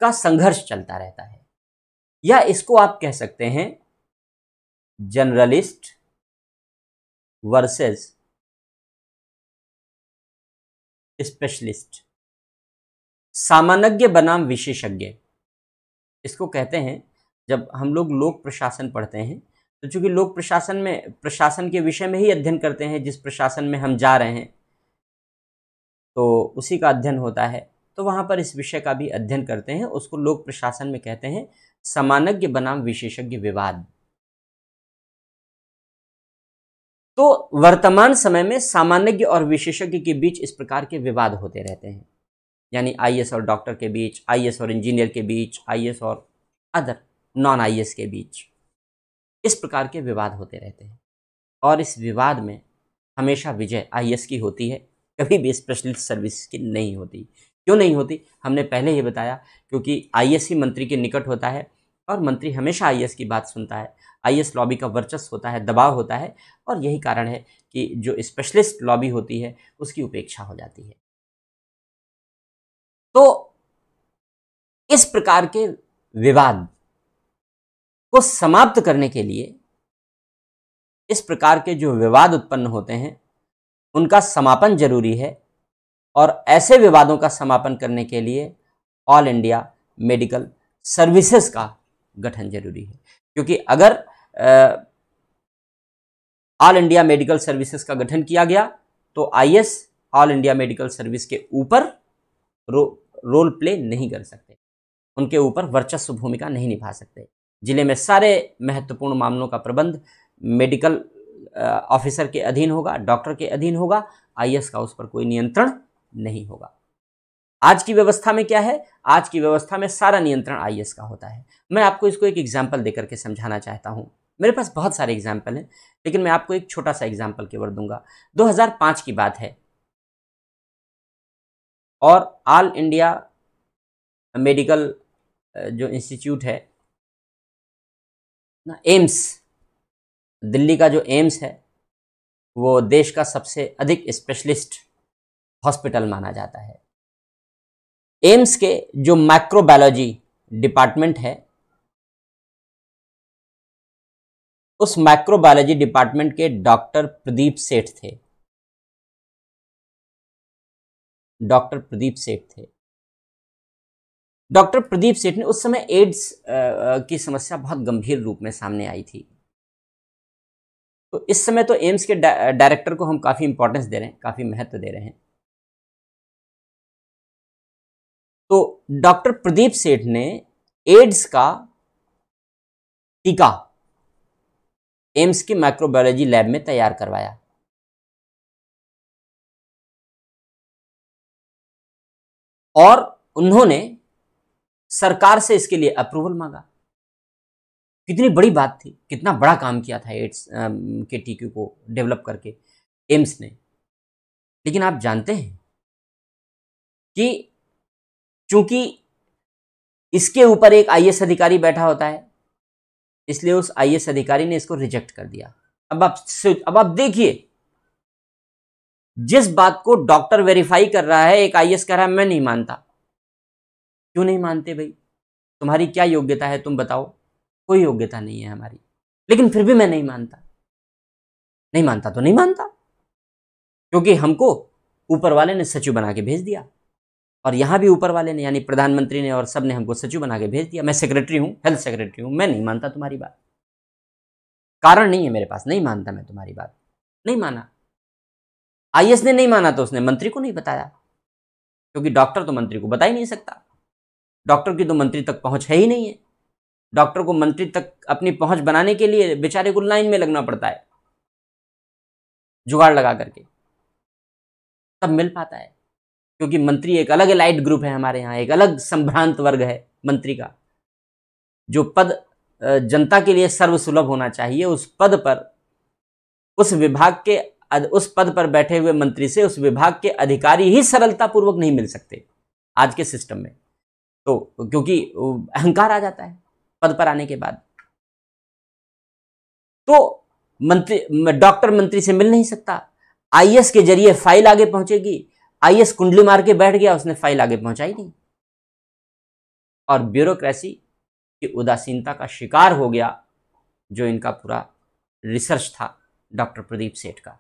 A: का संघर्ष चलता रहता है, या इसको आप कह सकते हैं जनरलिस्ट वर्सेस स्पेशलिस्ट, सामान्यज्ञ बनाम विशेषज्ञ। इसको कहते हैं, जब हम लोग प्रशासन पढ़ते हैं तो चूंकि लोक प्रशासन में प्रशासन के विषय में ही अध्ययन करते हैं, जिस प्रशासन में हम जा रहे हैं तो उसी का अध्ययन होता है, तो वहां पर इस विषय का भी अध्ययन करते हैं। उसको लोक प्रशासन में कहते हैं सामान्यज्ञ बनाम विशेषज्ञ विवाद। तो वर्तमान समय में सामान्यज्ञ और विशेषज्ञ के बीच इस प्रकार के विवाद होते रहते हैं, यानी आईएएस और डॉक्टर के बीच, आईएएस और इंजीनियर के बीच, आईएएस और अदर नॉन आईएएस के बीच, इस प्रकार के विवाद होते रहते हैं। और इस विवाद में हमेशा विजय आईएएस की होती है, कभी भी स्पेशलिस्ट सर्विस की नहीं होती। क्यों नहीं होती? हमने पहले ही बताया, क्योंकि आईएएस ही मंत्री के निकट होता है और मंत्री हमेशा आईएएस की बात सुनता है। आईएएस लॉबी का वर्चस्व होता है, दबाव होता है, और यही कारण है कि जो स्पेशलिस्ट लॉबी होती है उसकी उपेक्षा हो जाती है। तो इस प्रकार के विवाद को समाप्त करने के लिए, इस प्रकार के जो विवाद उत्पन्न होते हैं उनका समापन जरूरी है, और ऐसे विवादों का समापन करने के लिए ऑल इंडिया मेडिकल सर्विसेज का गठन जरूरी है। क्योंकि अगर ऑल इंडिया मेडिकल सर्विसेज का गठन किया गया तो IAS all India medical service के ऊपर रोल प्ले नहीं कर सकते, उनके ऊपर वर्चस्व भूमिका नहीं निभा सकते। जिले में सारे महत्वपूर्ण मामलों का प्रबंध मेडिकल ऑफिसर के अधीन होगा, डॉक्टर के अधीन होगा, आईएएस का उस पर कोई नियंत्रण नहीं होगा। आज की व्यवस्था में क्या है? आज की व्यवस्था में सारा नियंत्रण आईएएस का होता है। मैं आपको इसको एक एग्जाम्पल देकर के समझाना चाहता हूं। मेरे पास बहुत सारे एग्जाम्पल हैं, लेकिन मैं आपको एक छोटा सा एग्जाम्पल केवल दूंगा। 2005 की बात है, और ऑल इंडिया मेडिकल जो इंस्टीट्यूट है ना, एम्स, दिल्ली का जो एम्स है वो देश का सबसे अधिक स्पेशलिस्ट हॉस्पिटल माना जाता है। एम्स के जो माइक्रोबायोलॉजी डिपार्टमेंट है, उस माइक्रोबायोलॉजी डिपार्टमेंट के डॉक्टर प्रदीप सेठ थे। डॉक्टर प्रदीप सेठ थे। डॉक्टर प्रदीप सेठ ने, उस समय एड्स की समस्या बहुत गंभीर रूप में सामने आई थी। तो इस समय तो एम्स के डायरेक्टर को हम काफी इंपॉर्टेंस दे रहे हैं, काफी महत्व दे रहे हैं। तो डॉक्टर प्रदीप सेठ ने एड्स का टीका एम्स की माइक्रोबायोलॉजी लैब में तैयार करवाया। और उन्होंने सरकार से इसके लिए अप्रूवल मांगा। कितनी बड़ी बात थी, कितना बड़ा काम किया था एड्स के टीके को डेवलप करके एम्स ने। लेकिन आप जानते हैं कि चूंकि इसके ऊपर एक आईएएस अधिकारी बैठा होता है, इसलिए उस आईएएस अधिकारी ने इसको रिजेक्ट कर दिया। अब आप देखिए, जिस बात को डॉक्टर वेरीफाई कर रहा है, एक आईएएस कह रहा है मैं नहीं मानता। क्यों नहीं मानते भाई? तुम्हारी क्या योग्यता है, तुम बताओ। कोई योग्यता नहीं है हमारी, लेकिन फिर भी मैं नहीं मानता। नहीं मानता तो नहीं मानता, क्योंकि हमको ऊपर वाले ने सचिव बना के भेज दिया, और यहां भी ऊपर वाले ने यानी प्रधानमंत्री ने और सब ने हमको सचिव बना के भेज दिया। मैं सेक्रेटरी हूं, हेल्थ सेक्रेटरी हूं, मैं नहीं मानता तुम्हारी बात। कारण नहीं है मेरे पास, नहीं मानता मैं तुम्हारी बात, नहीं माना। आईएएस ने नहीं माना तो उसने मंत्री को नहीं बताया, क्योंकि डॉक्टर तो मंत्री को बता ही नहीं सकता। डॉक्टर की तो मंत्री तक पहुंच है ही नहीं है। डॉक्टर को मंत्री तक अपनी पहुंच बनाने के लिए बेचारे को लाइन में लगना पड़ता है, जुगाड़ लगा करके तब मिल पाता है। क्योंकि मंत्री एक अलग एलाइट ग्रुप है हमारे यहाँ, एक अलग संभ्रांत वर्ग है मंत्री का। जो पद जनता के लिए सर्वसुलभ होना चाहिए, उस पद पर, उस पद पर बैठे हुए मंत्री से उस विभाग के अधिकारी ही सरलतापूर्वक नहीं मिल सकते आज के सिस्टम में। तो क्योंकि अहंकार आ जाता है पद पर आने के बाद। तो डॉक्टर मंत्री से मिल नहीं सकता। आईएएस के जरिए फाइल आगे पहुंचेगी। आईएएस कुंडली मार के बैठ गया, उसने फाइल आगे पहुंचाई नहीं, और ब्यूरोक्रेसी की उदासीनता का शिकार हो गया जो इनका पूरा रिसर्च था डॉक्टर प्रदीप सेठ का।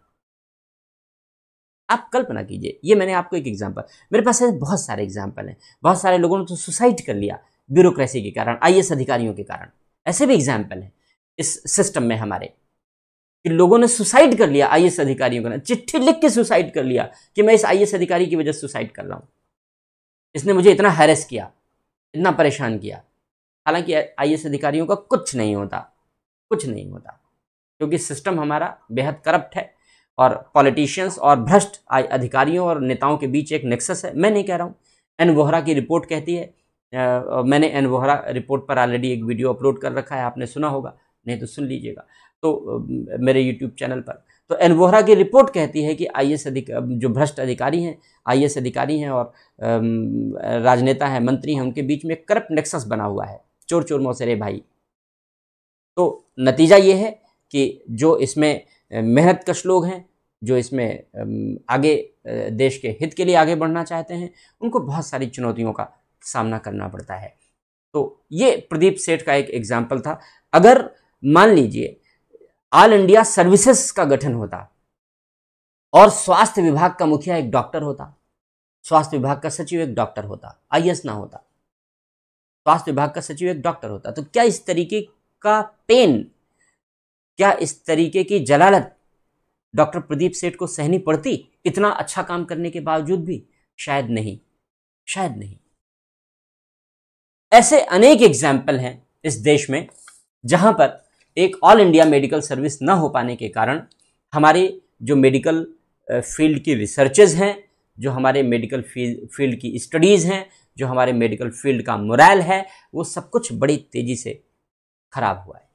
A: आप कल्पना कीजिए, ये मैंने आपको एक एग्जांपल, मेरे पास ऐसे बहुत सारे एग्जांपल हैं। बहुत सारे लोगों ने तो सुसाइड कर लिया ब्यूरोक्रेसी के कारण, आईएएस अधिकारियों के कारण। ऐसे भी एग्जाम्पल हैं इस सिस्टम में हमारे, कि लोगों ने सुसाइड कर लिया आईएएस अधिकारियों का, चिट्ठी लिख के सुसाइड कर लिया कि मैं इस आईएएस अधिकारी की वजह से सुसाइड कर रहा हूं, इसने मुझे इतना हैरेस किया, इतना परेशान किया। हालांकि आईएएस अधिकारियों का कुछ नहीं होता, कुछ नहीं होता, क्योंकि सिस्टम हमारा बेहद करप्ट है, और पॉलिटिशियंस और भ्रष्ट अधिकारियों और नेताओं के बीच एक नेक्सस है। मैं नहीं कह रहा हूं, एन वोहरा की रिपोर्ट कहती है। मैंने एन वोहरा रिपोर्ट पर ऑलरेडी एक वीडियो अपलोड कर रखा है, आपने सुना होगा, नहीं तो सुन लीजिएगा तो मेरे यूट्यूब चैनल पर। तो एन वोहरा की रिपोर्ट कहती है कि आईएएस जो भ्रष्ट अधिकारी हैं, आईएएस अधिकारी हैं और राजनेता हैं, मंत्री हैं, उनके बीच में करप्ट नेक्सस बना हुआ है, चोर चोर मौसेरे भाई। तो नतीजा ये है कि जो इसमें मेहनतकश लोग हैं, जो इसमें आगे देश के हित के लिए आगे बढ़ना चाहते हैं, उनको बहुत सारी चुनौतियों का सामना करना पड़ता है। तो ये प्रदीप सेठ का एक एग्जाम्पल था। अगर मान लीजिए ऑल इंडिया सर्विसेज का गठन होता और स्वास्थ्य विभाग का मुखिया एक डॉक्टर होता, स्वास्थ्य विभाग का सचिव एक डॉक्टर होता, आईएएस ना होता, स्वास्थ्य विभाग का सचिव एक डॉक्टर होता, तो क्या इस तरीके का पेन, क्या इस तरीके की जलालत डॉक्टर प्रदीप सेठ को सहनी पड़ती इतना अच्छा काम करने के बावजूद भी? शायद नहीं, शायद नहीं। ऐसे अनेक एग्जाम्पल हैं इस देश में जहां पर एक ऑल इंडिया मेडिकल सर्विस न हो पाने के कारण हमारे जो मेडिकल फील्ड की रिसर्चेज हैं, जो हमारे मेडिकल फील्ड की स्टडीज़ हैं, जो हमारे मेडिकल फील्ड का मोरल है, वो सब कुछ बड़ी तेज़ी से खराब हुआ है।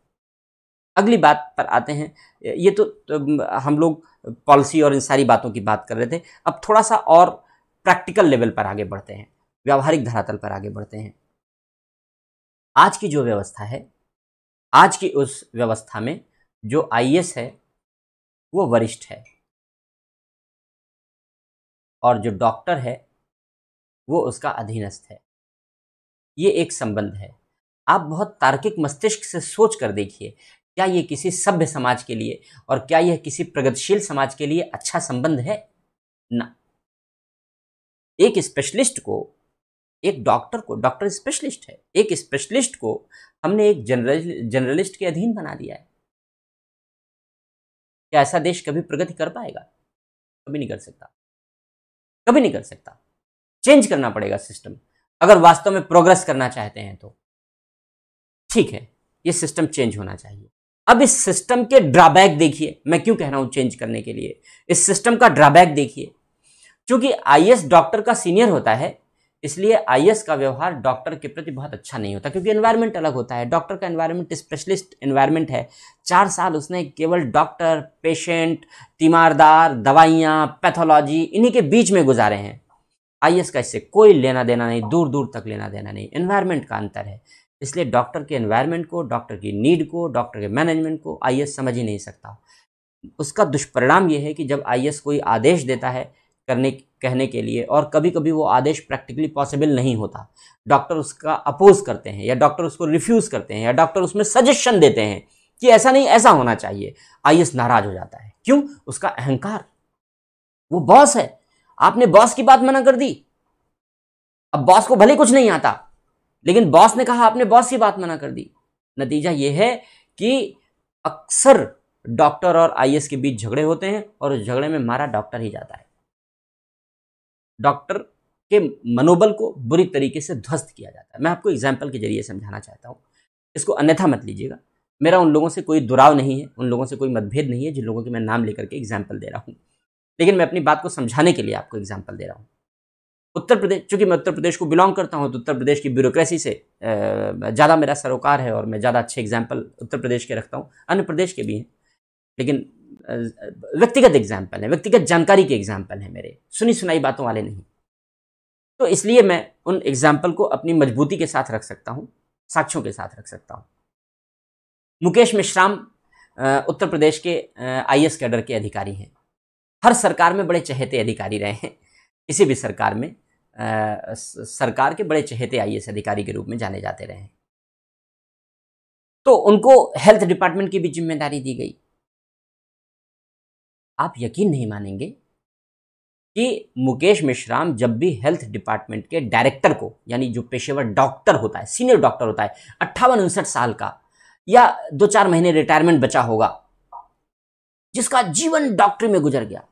A: अगली बात पर आते हैं। ये तो हम लोग पॉलिसी और इन सारी बातों की बात कर रहे थे। अब थोड़ा सा और प्रैक्टिकल लेवल पर आगे बढ़ते हैं, व्यावहारिक धरातल पर आगे बढ़ते हैं। आज की जो व्यवस्था है, आज की उस व्यवस्था में जो आईएएस है वो वरिष्ठ है, और जो डॉक्टर है वो उसका अधीनस्थ है। ये एक संबंध है। आप बहुत तार्किक मस्तिष्क से सोच कर देखिए, क्या ये किसी सभ्य समाज के लिए और क्या यह किसी प्रगतिशील समाज के लिए अच्छा संबंध है? ना। एक स्पेशलिस्ट को, एक डॉक्टर को, डॉक्टर स्पेशलिस्ट है, एक स्पेशलिस्ट को हमने एक जनरलिस्ट के अधीन बना दिया है। क्या ऐसा देश कभी प्रगति कर पाएगा? कभी नहीं कर सकता, कभी नहीं कर सकता। चेंज करना पड़ेगा सिस्टम, अगर वास्तव में प्रोग्रेस करना चाहते हैं तो। ठीक है, ये सिस्टम चेंज होना चाहिए। अब इस सिस्टम के ड्रॉबैक देखिए, मैं क्यों कह रहा हूं चेंज करने के लिए। इस सिस्टम का ड्रॉबैक देखिए, क्योंकि आईएएस डॉक्टर का सीनियर होता है, इसलिए आईएएस का व्यवहार डॉक्टर के प्रति बहुत अच्छा नहीं होता, क्योंकि एनवायरनमेंट अलग होता है। डॉक्टर का एनवायरनमेंट स्पेशलिस्ट एनवायरनमेंट है। 4 साल उसने केवल डॉक्टर, पेशेंट, तीमारदार, दवाइयाँ, पैथोलॉजी, इन्हीं के बीच में गुजारे हैं। आईएएस का इससे कोई लेना देना नहीं, दूर दूर तक लेना देना नहीं। एनवायरनमेंट का अंतर है। इसलिए डॉक्टर के एनवायरनमेंट को, डॉक्टर की नीड को, डॉक्टर के मैनेजमेंट को आईएएस समझ ही नहीं सकता। उसका दुष्परिणाम यह है कि जब आईएएस कोई आदेश देता है कहने के लिए, और कभी कभी वो आदेश प्रैक्टिकली पॉसिबल नहीं होता, डॉक्टर उसका अपोज करते हैं, या डॉक्टर उसको रिफ्यूज करते हैं, या डॉक्टर उसमें सजेशन देते हैं कि ऐसा नहीं, ऐसा होना चाहिए, आईएएस नाराज हो जाता है। क्यों? उसका अहंकार। वो बॉस है, आपने बॉस की बात मना कर दी। अब बॉस को भले कुछ नहीं आता, लेकिन बॉस ने कहा, आपने बॉस की बात मना कर दी। नतीजा यह है कि अक्सर डॉक्टर और आईएएस के बीच झगड़े होते हैं, और उस झगड़े में मारा डॉक्टर ही जाता है। डॉक्टर के मनोबल को बुरी तरीके से ध्वस्त किया जाता है। मैं आपको एग्जाम्पल के जरिए समझाना चाहता हूं, इसको अन्यथा मत लीजिएगा। मेरा उन लोगों से कोई दुराव नहीं है, उन लोगों से कोई मतभेद नहीं है जिन लोगों के मैं नाम लेकर के एग्जाम्पल दे रहा हूं, लेकिन मैं अपनी बात को समझाने के लिए आपको एग्जाम्पल दे रहा हूं। उत्तर प्रदेश, चूंकि मैं उत्तर प्रदेश को बिलोंग करता हूं, तो उत्तर प्रदेश की ब्यूरोक्रेसी से ज़्यादा मेरा सरोकार है, और मैं ज़्यादा अच्छे एग्जाम्पल उत्तर प्रदेश के रखता हूं। अन्य प्रदेश के भी हैं, लेकिन व्यक्तिगत एग्जाम्पल है, व्यक्तिगत जानकारी के एग्जाम्पल है मेरे, सुनी सुनाई बातों वाले नहीं। तो इसलिए मैं उन एग्जाम्पल को अपनी मजबूती के साथ रख सकता हूं, साक्ष्यों के साथ रख सकता हूं। मुकेश मेश्राम उत्तर प्रदेश के आईएएस कैडर के अधिकारी हैं। हर सरकार में बड़े चहेते अधिकारी रहे हैं। किसी भी सरकार में सरकार के बड़े चहेते आईएएस अधिकारी के रूप में जाने जाते रहे हैं। तो उनको हेल्थ डिपार्टमेंट की भी जिम्मेदारी दी गई। आप यकीन नहीं मानेंगे कि मुकेश मेश्राम जब भी हेल्थ डिपार्टमेंट के डायरेक्टर को, यानी जो पेशेवर डॉक्टर होता है, सीनियर डॉक्टर होता है, 58-59 साल का, या 2-4 महीने रिटायरमेंट बचा होगा, जिसका जीवन डॉक्टरी में गुजर गया,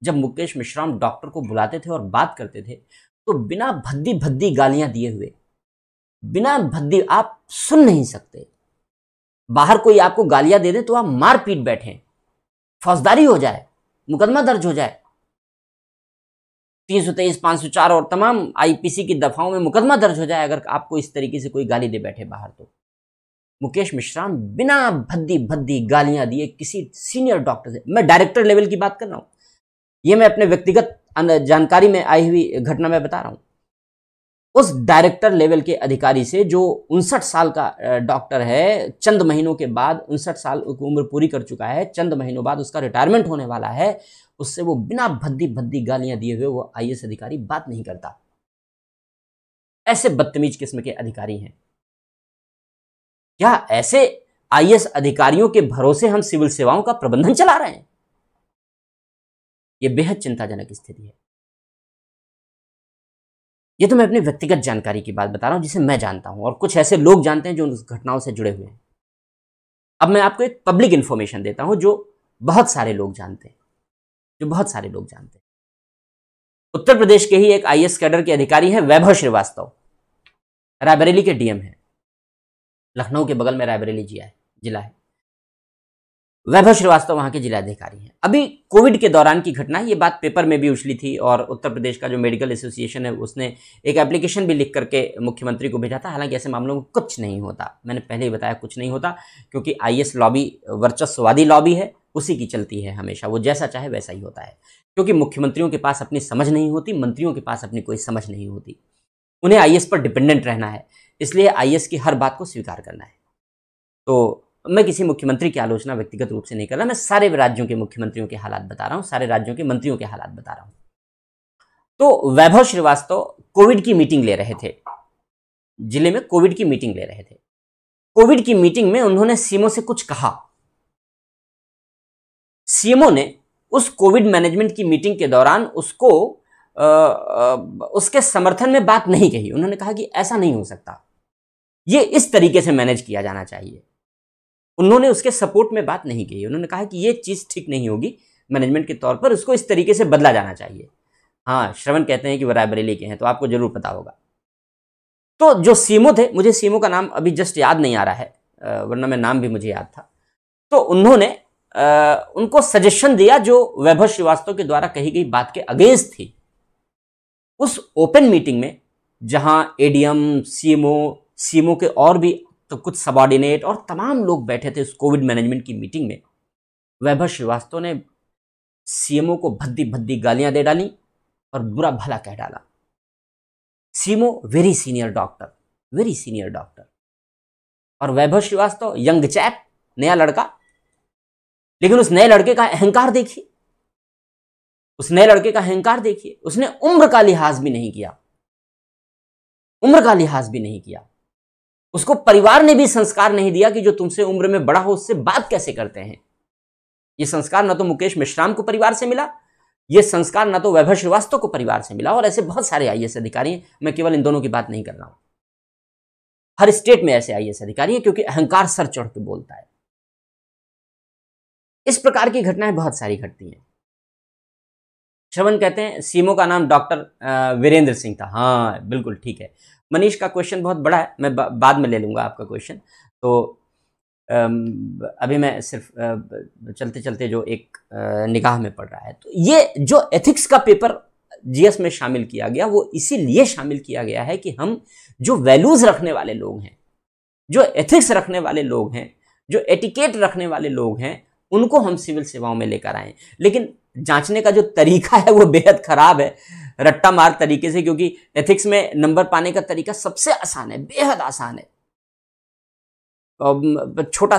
A: जब मुकेश मेश्राम डॉक्टर को बुलाते थे और बात करते थे, तो बिना भद्दी भद्दी गालियां दिए हुए, बिना भद्दी, आप सुन नहीं सकते। बाहर कोई आपको गालियां दे दे तो आप मार पीट बैठे, फौजदारी हो जाए, मुकदमा दर्ज हो जाए, 323, 504 और तमाम आईपीसी की दफाओं में मुकदमा दर्ज हो जाए अगर आपको इस तरीके से कोई गाली दे बैठे बाहर। तो मुकेश मेश्राम बिना भद्दी भद्दी गालियां दिए किसी सीनियर डॉक्टर से, मैं डायरेक्टर लेवल की बात कर रहा हूं, ये मैं अपने व्यक्तिगत जानकारी में आई हुई घटना में बता रहा हूं, उस डायरेक्टर लेवल के अधिकारी से, जो 59 साल का डॉक्टर है, चंद महीनों के बाद, 59 साल की उम्र पूरी कर चुका है, चंद महीनों बाद उसका रिटायरमेंट होने वाला है, उससे वो बिना भद्दी भद्दी गालियां दिए हुए वो आईएएस अधिकारी बात नहीं करता। ऐसे बदतमीज किस्म के अधिकारी हैं। क्या ऐसे आईएएस अधिकारियों के भरोसे हम सिविल सेवाओं का प्रबंधन चला रहे हैं? यह बेहद चिंताजनक स्थिति है। ये तो मैं अपनी व्यक्तिगत जानकारी की बात बता रहा हूं, जिसे मैं जानता हूं, और कुछ ऐसे लोग जानते हैं जो उस घटनाओं से जुड़े हुए हैं। अब मैं आपको एक पब्लिक इंफॉर्मेशन देता हूं जो बहुत सारे लोग जानते हैं, उत्तर प्रदेश के ही एक आईएएस कैडर के अधिकारी हैं वैभव श्रीवास्तव, रायबरेली के डीएम हैं। लखनऊ के बगल में रायबरेली जिला है। वैभव श्रीवास्तव वहां के जिलाधिकारी हैं। अभी कोविड के दौरान की घटना है, ये बात पेपर में भी उछली थी, और उत्तर प्रदेश का जो मेडिकल एसोसिएशन है उसने एक एप्लीकेशन भी लिख करके मुख्यमंत्री को भेजा था। हालांकि ऐसे मामलों में कुछ नहीं होता, मैंने पहले ही बताया कुछ नहीं होता, क्योंकि आईएएस लॉबी वर्चस्ववादी लॉबी है, उसी की चलती है हमेशा, वो जैसा चाहे वैसा ही होता है। क्योंकि मुख्यमंत्रियों के पास अपनी समझ नहीं होती, मंत्रियों के पास अपनी कोई समझ नहीं होती, उन्हें आईएएस पर डिपेंडेंट रहना है, इसलिए आईएएस की हर बात को स्वीकार करना है। तो मैं किसी मुख्यमंत्री की आलोचना व्यक्तिगत रूप से नहीं कर रहा, मैं सारे राज्यों के मुख्यमंत्रियों के हालात बता रहा हूं, सारे राज्यों के मंत्रियों के हालात बता रहा हूं। तो वैभव श्रीवास्तव कोविड की मीटिंग ले रहे थे, जिले में कोविड की मीटिंग ले रहे थे। कोविड की मीटिंग में उन्होंने सीएमओ से कुछ कहा। सीएमओ ने उस कोविड मैनेजमेंट की मीटिंग के दौरान उसको उसके समर्थन में बात नहीं कही। उन्होंने कहा कि ऐसा नहीं हो सकता, ये इस तरीके से मैनेज किया जाना चाहिए। उन्होंने उसके सपोर्ट में बात नहीं की। उन्होंने कहा कि ये चीज़ ठीक नहीं होगी मैनेजमेंट के तौर पर, उसको इस तरीके से बदला जाना चाहिए। हाँ, श्रवण कहते हैं कि वो रायबरेली के हैं, तो आपको जरूर पता होगा। तो जो सीएमओ थे, मुझे सीएमओ का नाम अभी जस्ट याद नहीं आ रहा है, वरना मैं नाम भी मुझे याद था। तो उन्होंने उनको सजेशन दिया जो वैभव श्रीवास्तव के द्वारा कही गई बात के अगेंस्ट थी। उस ओपन मीटिंग में जहां एडीएम, सीएमओ के और भी तो कुछ सबॉर्डिनेट और तमाम लोग बैठे थे उस कोविड मैनेजमेंट की मीटिंग में। वैभव श्रीवास्तव ने सीएमओ को भद्दी भद्दी गालियां दे डाली और बुरा भला कह डाला। सीएमओ वेरी सीनियर डॉक्टर, और वैभव श्रीवास्तव यंग चैप, नया लड़का। लेकिन उस नए लड़के का अहंकार देखिए, उसने उम्र का लिहाज भी नहीं किया, उसको परिवार ने भी संस्कार नहीं दिया कि जो तुमसे उम्र में बड़ा हो उससे बात कैसे करते हैं। यह संस्कार ना तो मुकेश मेश्राम को परिवार से मिला, यह संस्कार ना तो वैभव श्रीवास्तव को परिवार से मिला, और ऐसे बहुत सारे आईएएस अधिकारी हैं। मैं केवल इन दोनों की बात नहीं कर रहा हूं, हर स्टेट में ऐसे आईएएस अधिकारी हैं, क्योंकि अहंकार सर चढ़ के बोलता है। इस प्रकार की घटनाएं बहुत सारी घटती हैं। श्रवण कहते हैं सीएमओ का नाम डॉक्टर वीरेंद्र सिंह था। हाँ बिल्कुल ठीक है। मनीष का क्वेश्चन बहुत बड़ा है, मैं बाद में ले लूंगा आपका क्वेश्चन। तो अभी मैं सिर्फ चलते चलते जो एक निगाह में पड़ रहा है, तो ये जो एथिक्स का पेपर जीएस में शामिल किया गया, वो इसीलिए शामिल किया गया है कि हम जो वैल्यूज रखने वाले लोग हैं, जो एथिक्स रखने वाले लोग हैं, जो एटिकेट रखने वाले लोग हैं, उनको हम सिविल सेवाओं में लेकर आए। लेकिन जांचने का जो तरीका है वो बेहद खराब है, रट्टा मार तरीके से, क्योंकि एथिक्स में नंबर पाने का तरीका सबसे आसान है, बेहद आसान है। छोटा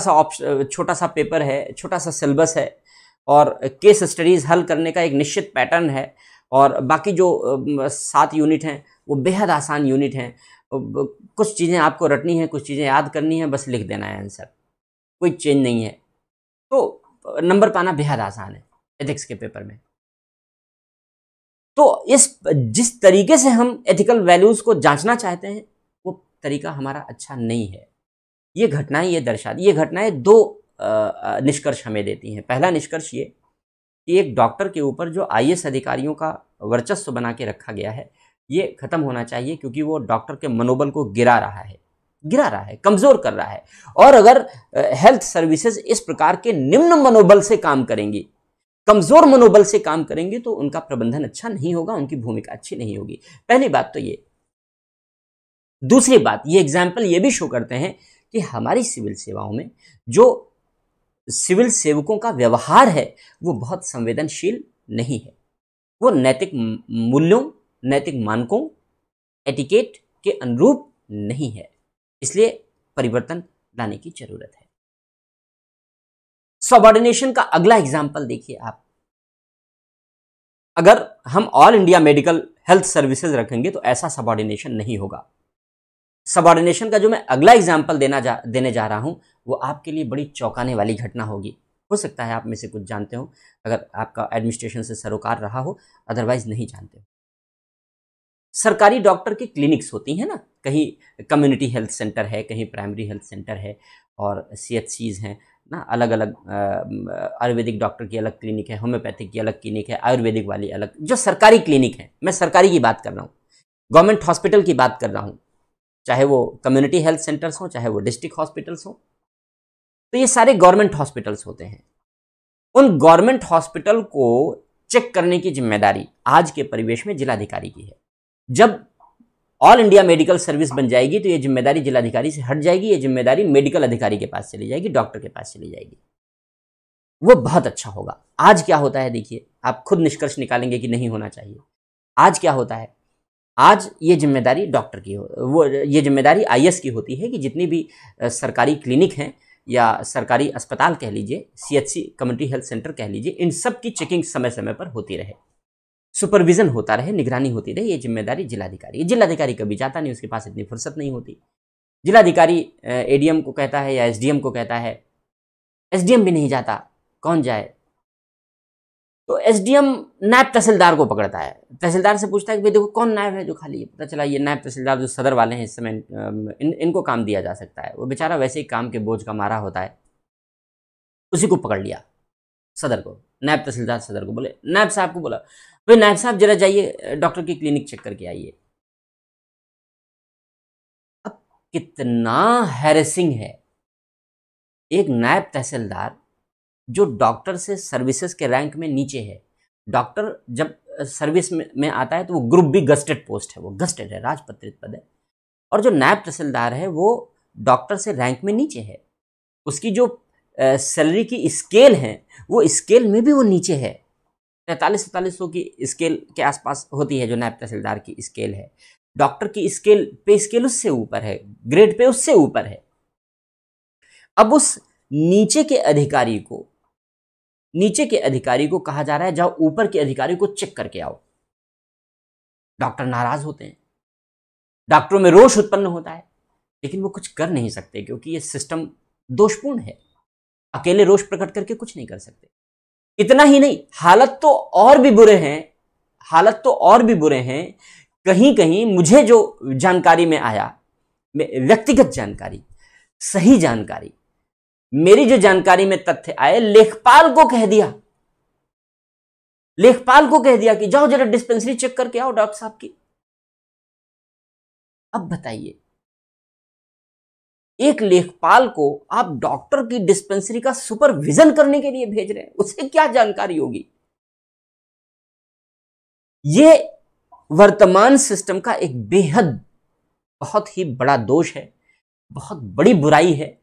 A: सा पेपर है, छोटा सा सिलेबस है, और केस स्टडीज हल करने का एक निश्चित पैटर्न है, और बाकी जो 7 यूनिट हैं वो बेहद आसान यूनिट हैं। कुछ चीज़ें आपको रटनी है, कुछ चीज़ें याद करनी है, बस लिख देना है आंसर, कोई चेंज नहीं है। तो नंबर पाना बेहद आसान है एथिक्स के पेपर में। तो जिस तरीके से हम एथिकल वैल्यूज को जांचना चाहते हैं, वो तरीका हमारा अच्छा नहीं है। ये घटनाएं 2 निष्कर्ष हमें देती हैं। पहला निष्कर्ष ये कि एक डॉक्टर के ऊपर जो आईएएस अधिकारियों का वर्चस्व बना के रखा गया है, ये खत्म होना चाहिए, क्योंकि वो डॉक्टर के मनोबल को गिरा रहा है, कमजोर कर रहा है। और अगर हेल्थ सर्विसेज इस प्रकार के निम्न मनोबल से काम करेंगी, कमजोर मनोबल से काम करेंगे, तो उनका प्रबंधन अच्छा नहीं होगा, उनकी भूमिका अच्छी नहीं होगी। पहली बात तो ये। दूसरी बात, ये एग्जाम्पल ये भी शो करते हैं कि हमारी सिविल सेवाओं में जो सिविल सेवकों का व्यवहार है वो बहुत संवेदनशील नहीं है, वो नैतिक मूल्यों, नैतिक मानकों, एटिकेट के अनुरूप नहीं है। इसलिए परिवर्तन लाने की जरूरत है। सबऑर्डिनेशन का अगला एग्जाम्पल देखिए आप। अगर हम all India medical health services रखेंगे तो ऐसा सबऑर्डिनेशन नहीं होगा। सबऑर्डिनेशन का जो मैं अगला एग्जाम्पल देने जा रहा हूं, वो आपके लिए बड़ी चौंकाने वाली घटना होगी। हो सकता है आप में से कुछ जानते हो, अगर आपका एडमिनिस्ट्रेशन से सरोकार रहा हो, अदरवाइज नहीं जानते हो। सरकारी डॉक्टर की क्लिनिक्स होती हैं ना, कहीं कम्युनिटी हेल्थ सेंटर है, कहीं प्राइमरी हेल्थ सेंटर है, और CHCs हैं ना, अलग अलग आयुर्वेदिक डॉक्टर की अलग क्लिनिक है, होम्योपैथिक की अलग क्लिनिक है, आयुर्वेदिक वाली अलग। जो सरकारी क्लिनिक है, मैं सरकारी की बात कर रहा हूँ, गवर्नमेंट हॉस्पिटल की बात कर रहा हूँ, चाहे वो कम्युनिटी हेल्थ सेंटर्स हों, चाहे वो डिस्ट्रिक्ट हॉस्पिटल्स हों, तो ये सारे गवर्नमेंट हॉस्पिटल्स होते हैं। उन गवर्नमेंट हॉस्पिटल को चेक करने की जिम्मेदारी आज के परिवेश में जिलाधिकारी की है। जब ऑल इंडिया मेडिकल सर्विस बन जाएगी तो ये जिम्मेदारी जिलाधिकारी से हट जाएगी, ये जिम्मेदारी मेडिकल अधिकारी के पास चली जाएगी, डॉक्टर के पास चली जाएगी। वो बहुत अच्छा होगा। आज क्या होता है देखिए, आप खुद निष्कर्ष निकालेंगे कि नहीं होना चाहिए। आज क्या होता है, आज ये जिम्मेदारी डॉक्टर की ये जिम्मेदारी आईएएस की होती है कि जितनी भी सरकारी क्लिनिक हैं या सरकारी अस्पताल कह लीजिए, CHC कम्युनिटी हेल्थ सेंटर कह लीजिए, इन सब की चेकिंग समय समय पर होती रहे, सुपरविजन होता रहे, निगरानी होती रहे। ये जिम्मेदारी जिलाधिकारी। जिलाधिकारी कभी जाता नहीं, उसके पास इतनी फुर्सत नहीं होती। जिलाधिकारी ADM को कहता है या SDM को कहता है, SDM भी नहीं जाता, कौन जाए? तो SDM नायब तहसीलदार को पकड़ता है, तहसीलदार से पूछता है कि भाई देखो कौन नायब है जो खाली है। पता चला ये नायब तहसीलदार जो सदर वाले हैं, इस समय इनको काम दिया जा सकता है। वो बेचारा वैसे ही काम के बोझ का मारा होता है, उसी को पकड़ लिया सदर को। नायब तहसीलदार सदर को बोले, नायब साहब को बोला, भाई नायब साहब जरा जाइए डॉक्टर की क्लिनिक चेक करके आइए। अब कितना हैरेसिंग है, एक नायब तहसीलदार जो डॉक्टर से सर्विसेज के रैंक में नीचे है। डॉक्टर जब सर्विस में आता है तो वो ग्रुप बी गस्टेड पोस्ट है, वो गस्टेड है, राजपत्रित पद है। और जो नायब तहसीलदार है वो डॉक्टर से रैंक में नीचे है, उसकी जो सैलरी की स्केल है वो स्केल में भी वो नीचे है, 43-4700 की स्केल के आसपास होती है जो नायब तहसीलदार की स्केल है। डॉक्टर की स्केल पे स्केल उससे ऊपर है, ग्रेड पे उससे ऊपर है। अब उस नीचे के अधिकारी को कहा जा रहा है जाओ ऊपर के अधिकारी को चेक करके आओ। डॉक्टर नाराज होते हैं, डॉक्टरों में रोष उत्पन्न होता है, लेकिन वो कुछ कर नहीं सकते क्योंकि ये सिस्टम दोषपूर्ण है। अकेले रोष प्रकट करके कुछ नहीं कर सकते। इतना ही नहीं, हालत तो और भी बुरे हैं। कहीं कहीं मुझे जो जानकारी में आया, व्यक्तिगत जानकारी, सही जानकारी, मेरी जो जानकारी में तथ्य आए, लेखपाल को कह दिया कि जाओ जरा डिस्पेंसरी चेक करके आओ डॉक्टर साहब की। अब बताइए, एक लेखपाल को आप डॉक्टर की डिस्पेंसरी का सुपरविजन करने के लिए भेज रहे हैं, उसे क्या जानकारी होगी? ये वर्तमान सिस्टम का एक बहुत ही बड़ा दोष है, बहुत बड़ी बुराई है,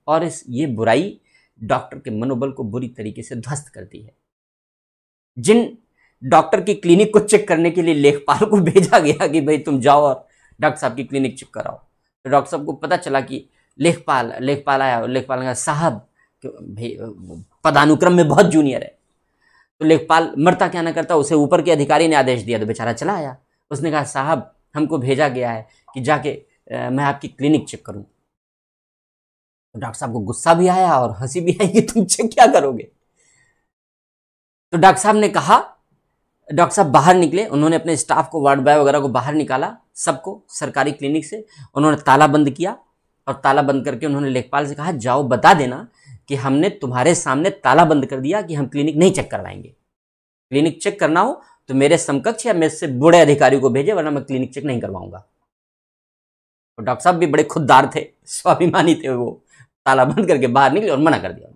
A: और ये बुराई डॉक्टर के मनोबल को बुरी तरीके से ध्वस्त करती है। जिन डॉक्टर की क्लिनिक को चेक करने के लिए लेखपाल को भेजा गया कि भाई तुम जाओ और डॉक्टर साहब की क्लिनिक चेक कराओ, तो डॉक्टर साहब को पता चला कि लेखपाल आया, लेखपाल ने कहा साहब भाई पदानुक्रम में बहुत जूनियर है, तो लेखपाल मरता क्या ना करता, उसे ऊपर के अधिकारी ने आदेश दिया तो बेचारा चला आया। उसने कहा साहब हमको भेजा गया है कि जाके मैं आपकी क्लिनिक चेक करूं। तो डॉक्टर साहब को गुस्सा भी आया और हंसी भी आई कि तुम चेक क्या करोगे। तो डॉक्टर साहब ने कहा, डॉक्टर साहब बाहर निकले, उन्होंने अपने स्टाफ को, वार्ड बॉय वगैरह को बाहर निकाला, सबको सरकारी क्लिनिक से उन्होंने ताला बंद किया, और ताला बंद करके उन्होंने लेखपाल से कहा जाओ बता देना कि हमने तुम्हारे सामने ताला बंद कर दिया कि हम क्लिनिक नहीं चेक करवाएंगे। क्लिनिक चेक करना हो तो मेरे समकक्ष या मेरे से बड़े अधिकारी को भेजे, वरना मैं क्लिनिक चेक नहीं करवाऊंगा। तो डॉक्टर साहब भी बड़े खुददार थे, स्वाभिमानी थे, वो ताला बंद करके बाहर निकले और मना कर दिया।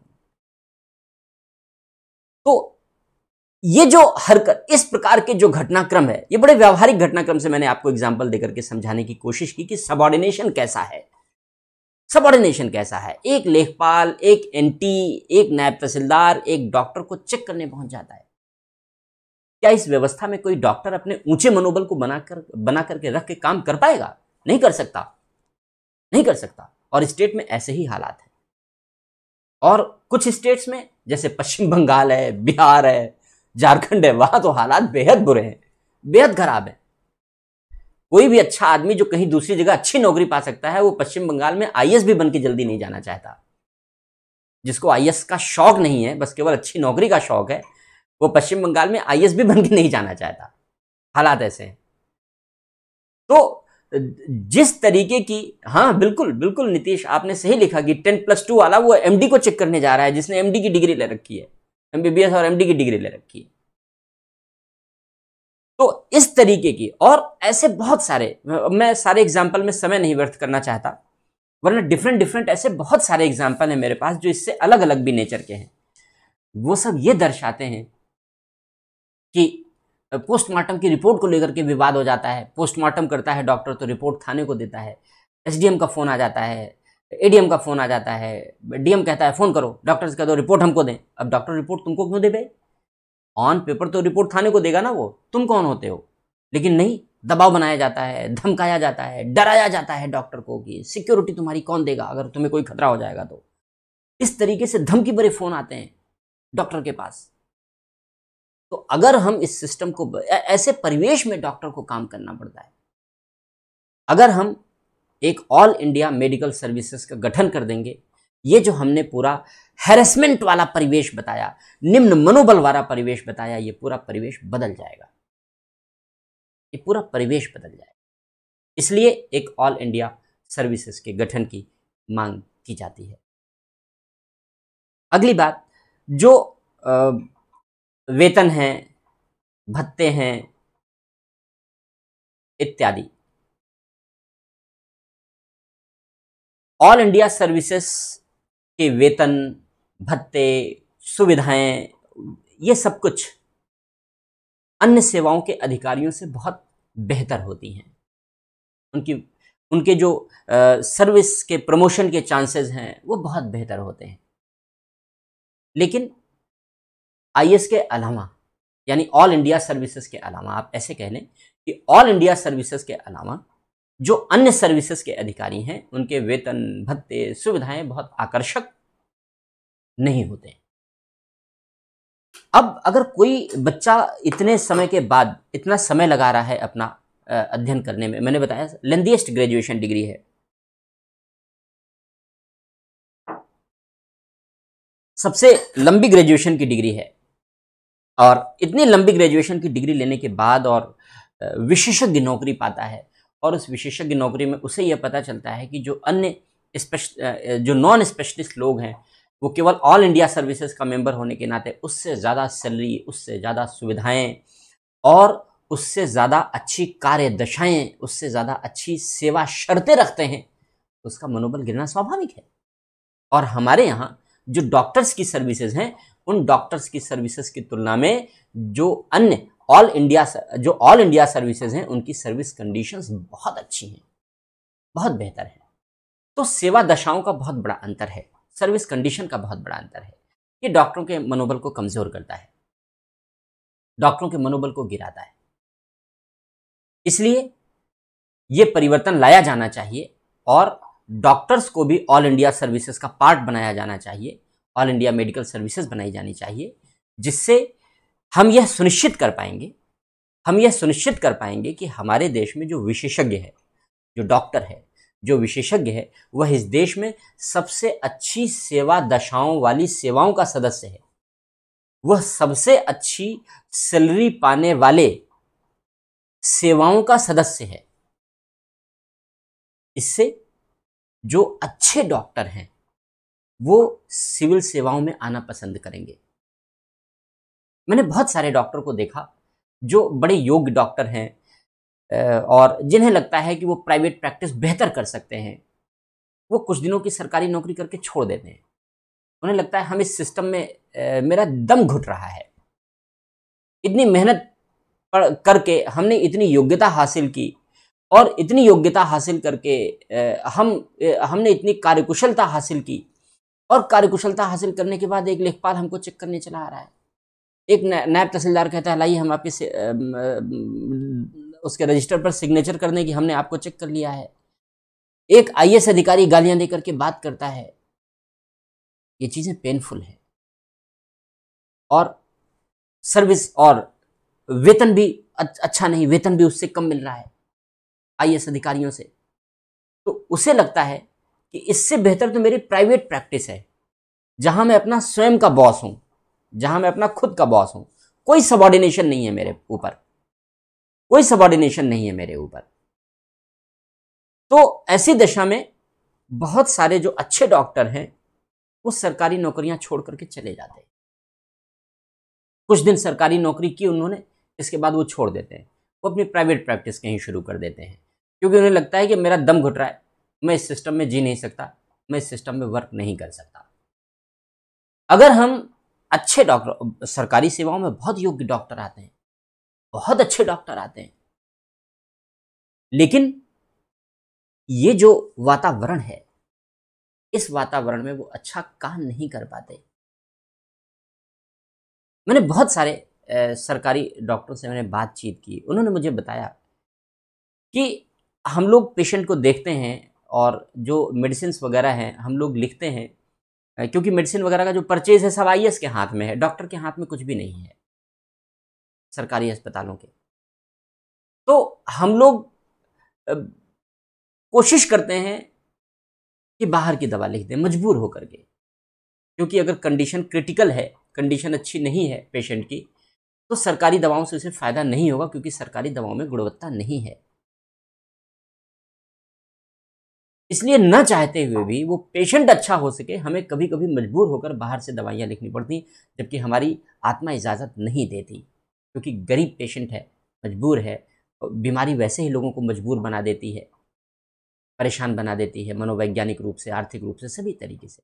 A: तो ये जो हरकत, इस प्रकार के जो घटनाक्रम है, ये बड़े व्यावहारिक घटनाक्रम से मैंने आपको एग्जाम्पल देकर के समझाने की कोशिश की कि सबऑर्डिनेशन कैसा है। एक लेखपाल, एक एनटी, एक नायब तहसीलदार एक डॉक्टर को चेक करने पहुंच जाता है। क्या इस व्यवस्था में कोई डॉक्टर अपने ऊंचे मनोबल को बना करके रख के काम कर पाएगा? नहीं कर सकता। और स्टेट में ऐसे ही हालात हैं। और कुछ स्टेट्स में जैसे पश्चिम बंगाल है, बिहार है, झारखंड है, वहां तो हालात बेहद बुरे हैं, बेहद खराब है। कोई भी अच्छा आदमी जो कहीं दूसरी जगह अच्छी नौकरी पा सकता है, वो पश्चिम बंगाल में आईएएस भी बन के जल्दी नहीं जाना चाहता। जिसको आईएएस का शौक नहीं है, बस केवल अच्छी नौकरी का शौक है, वो पश्चिम बंगाल में आईएएस भी बन के नहीं जाना चाहता। हालात ऐसे हैं। तो जिस तरीके की, हाँ बिल्कुल नीतीश, आपने सही लिखा कि 10+2 वाला वो एमडी को चेक करने जा रहा है, जिसने एमडी की डिग्री ले रखी है, एमबीबीएस और एमडी की डिग्री ले रखी है। तो इस तरीके की और ऐसे बहुत सारे, मैं सारे एग्जाम्पल में समय नहीं व्यर्थ करना चाहता, वरना डिफरेंट ऐसे बहुत सारे एग्जाम्पल हैं मेरे पास जो इससे अलग अलग भी नेचर के हैं। वो सब ये दर्शाते हैं कि पोस्टमार्टम की रिपोर्ट को लेकर के विवाद हो जाता है। पोस्टमार्टम करता है डॉक्टर तो रिपोर्ट थाने को देता है, एसडीएम का फोन आ जाता है, एडीएम का फोन आ जाता है, डीएम कहता है फोन करो, डॉक्टर से कह दो रिपोर्ट हमको दें। अब डॉक्टर रिपोर्ट तुमको क्यों दे भाई? ऑन पेपर तो रिपोर्ट थाने को देगा ना, वो तुम कौन होते हो? लेकिन नहीं, दबाव बनाया जाता है, धमकाया जाता है, डराया जाता है डॉक्टर को कि सिक्योरिटी तुम्हारी कौन देगा अगर तुम्हें कोई खतरा हो जाएगा तो। इस तरीके से धमकी भरे फोन आते हैं डॉक्टर के पास। तो अगर हम इस सिस्टम को, ऐसे परिवेश में डॉक्टर को काम करना पड़ता है। अगर हम एक ऑल इंडिया मेडिकल सर्विसेज का गठन कर देंगे, ये जो हमने पूरा हैरेसमेंट वाला परिवेश बताया, निम्न मनोबल वाला परिवेश बताया, ये पूरा परिवेश बदल जाएगा, ये पूरा परिवेश बदल जाएगा। इसलिए एक ऑल इंडिया सर्विसेज के गठन की मांग की जाती है। अगली बात, जो वेतन है, भत्ते हैं इत्यादि, ऑल इंडिया सर्विसेज के वेतन, भत्ते, सुविधाएं, ये सब कुछ अन्य सेवाओं के अधिकारियों से बहुत बेहतर होती हैं। उनकी उनके जो सर्विस के प्रमोशन के चांसेस हैं वो बहुत बेहतर होते हैं। लेकिन आईएएस के अलावा, यानी ऑल इंडिया सर्विसेज के अलावा, आप ऐसे कह लें कि ऑल इंडिया सर्विसेज के अलावा जो अन्य सर्विसेज के अधिकारी हैं उनके वेतन, भत्ते, सुविधाएं बहुत आकर्षक नहीं होते। अब अगर कोई बच्चा इतने समय के बाद इतना समय लगा रहा है अपना अध्ययन करने में, मैंने बताया लेंथीएस्ट ग्रेजुएशन डिग्री है, सबसे लंबी ग्रेजुएशन की डिग्री है, और इतनी लंबी ग्रेजुएशन की डिग्री लेने के बाद और विशेषज्ञ नौकरी पाता है, और उस विशेषज्ञ नौकरी में उसे यह पता चलता है कि जो अन्य जो नॉन स्पेशलिस्ट लोग हैं वो केवल ऑल इंडिया सर्विसेज का मेंबर होने के नाते उससे ज़्यादा सैलरी, उससे ज़्यादा सुविधाएं और उससे ज़्यादा अच्छी कार्य दशाएं, उससे ज़्यादा अच्छी सेवा शर्तें रखते हैं, तो उसका मनोबल गिरना स्वाभाविक है। और हमारे यहाँ जो डॉक्टर्स की सर्विसेज हैं, उन डॉक्टर्स की सर्विसेज की तुलना में जो अन्य ऑल इंडिया सर्विसेज हैं उनकी सर्विस कंडीशंस बहुत अच्छी हैं, बहुत बेहतर है। तो सेवा दशाओं का बहुत बड़ा अंतर है, सर्विस कंडीशन का बहुत बड़ा अंतर है। ये डॉक्टरों के मनोबल को कमजोर करता है, डॉक्टरों के मनोबल को गिराता है। इसलिए ये परिवर्तन लाया जाना चाहिए और डॉक्टर्स को भी ऑल इंडिया सर्विसेज का पार्ट बनाया जाना चाहिए, ऑल इंडिया मेडिकल सर्विसेज बनाई जानी चाहिए, जिससे हम यह सुनिश्चित कर पाएंगे कि हमारे देश में जो विशेषज्ञ है, जो डॉक्टर है, जो विशेषज्ञ है, वह इस देश में सबसे अच्छी सेवा दशाओं वाली सेवाओं का सदस्य है, वह सबसे अच्छी सैलरी पाने वाले सेवाओं का सदस्य है। इससे जो अच्छे डॉक्टर हैं वो सिविल सेवाओं में आना पसंद करेंगे। मैंने बहुत सारे डॉक्टर को देखा जो बड़े योग्य डॉक्टर हैं और जिन्हें लगता है कि वो प्राइवेट प्रैक्टिस बेहतर कर सकते हैं, वो कुछ दिनों की सरकारी नौकरी करके छोड़ देते हैं। उन्हें लगता है हम इस सिस्टम में मेरा दम घुट रहा है, इतनी मेहनत करके हमने इतनी योग्यता हासिल की और इतनी योग्यता हासिल करके हमने इतनी कार्यकुशलता हासिल की, और कार्यकुशलता हासिल करने के बाद एक लेखपाल हमको चेक करने चला आ रहा है, एक नायब तहसीलदार कहता है लाइए हम आपके उसके रजिस्टर पर सिग्नेचर करने की, हमने आपको चेक कर लिया है। एक आईएएस अधिकारी गालियां देकर के बात करता है। ये चीजें पेनफुल है, और सर्विस और वेतन भी अच्छा नहीं, वेतन भी उससे कम मिल रहा है आईएएस अधिकारियों से। तो उसे लगता है कि इससे बेहतर तो मेरी प्राइवेट प्रैक्टिस है, जहां मैं अपना स्वयं का बॉस हूं, जहां मैं अपना खुद का बॉस हूं, कोई सबॉर्डिनेशन नहीं है मेरे ऊपर, कोई सबॉर्डिनेशन नहीं है मेरे ऊपर। तो ऐसी दशा में बहुत सारे जो अच्छे डॉक्टर हैं वो सरकारी नौकरियां छोड़ करके चले जाते हैं। कुछ दिन सरकारी नौकरी की उन्होंने, इसके बाद वो छोड़ देते हैं, वो अपनी प्राइवेट प्रैक्टिस कहीं शुरू कर देते हैं, क्योंकि उन्हें लगता है कि मेरा दम घुट रहा है, मैं इस सिस्टम में जी नहीं सकता, मैं इस सिस्टम में वर्क नहीं कर सकता। अगर हम अच्छे डॉक्टर, सरकारी सेवाओं में बहुत योग्य डॉक्टर आते हैं, बहुत अच्छे डॉक्टर आते हैं, लेकिन ये जो वातावरण है, इस वातावरण में वो अच्छा काम नहीं कर पाते। मैंने बहुत सारे सरकारी डॉक्टरों से मैंने बातचीत की, उन्होंने मुझे बताया कि हम लोग पेशेंट को देखते हैं और जो मेडिसिन वगैरह हैं हम लोग लिखते हैं, क्योंकि मेडिसिन वगैरह का जो परचेज है सब आईएएस के हाथ में है, डॉक्टर के हाथ में कुछ भी नहीं है सरकारी अस्पतालों के। तो हम लोग कोशिश करते हैं कि बाहर की दवा लिख दें मजबूर होकर के, क्योंकि अगर कंडीशन क्रिटिकल है, कंडीशन अच्छी नहीं है पेशेंट की, तो सरकारी दवाओं से उसे फायदा नहीं होगा, क्योंकि सरकारी दवाओं में गुणवत्ता नहीं है। इसलिए न चाहते हुए भी वो पेशेंट अच्छा हो सके, हमें कभी कभी मजबूर होकर बाहर से दवाइयाँ लिखनी पड़ती, जबकि हमारी आत्मा इजाज़त नहीं देती, क्योंकि गरीब पेशेंट है, मजबूर है। बीमारी वैसे ही लोगों को मजबूर बना देती है, परेशान बना देती है, मनोवैज्ञानिक रूप से, आर्थिक रूप से, सभी तरीके से।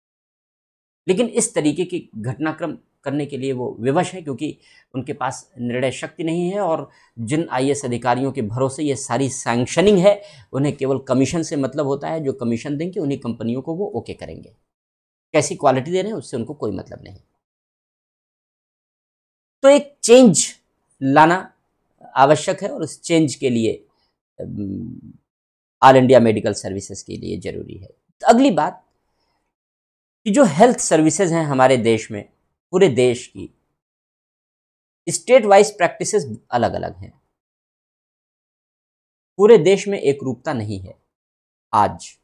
A: लेकिन इस तरीके की घटनाक्रम करने के लिए वो विवश है, क्योंकि उनके पास निर्णय शक्ति नहीं है और जिन आईएएस अधिकारियों के भरोसे ये सारी सैंक्शनिंग है, उन्हें केवल कमीशन से मतलब होता है। जो कमीशन देंगे उन्हीं कंपनियों को वो ओके करेंगे, कैसी क्वालिटी दे रहे हैं उससे उनको कोई मतलब नहीं। तो एक चेंज लाना आवश्यक है और उस चेंज के लिए ऑल इंडिया मेडिकल सर्विसेज के लिए जरूरी है। तो अगली बात कि जो हेल्थ सर्विसेज हैं हमारे देश में, पूरे देश की स्टेट वाइज प्रैक्टिसेस अलग अलग हैं। पूरे देश में एक रूपता नहीं है आज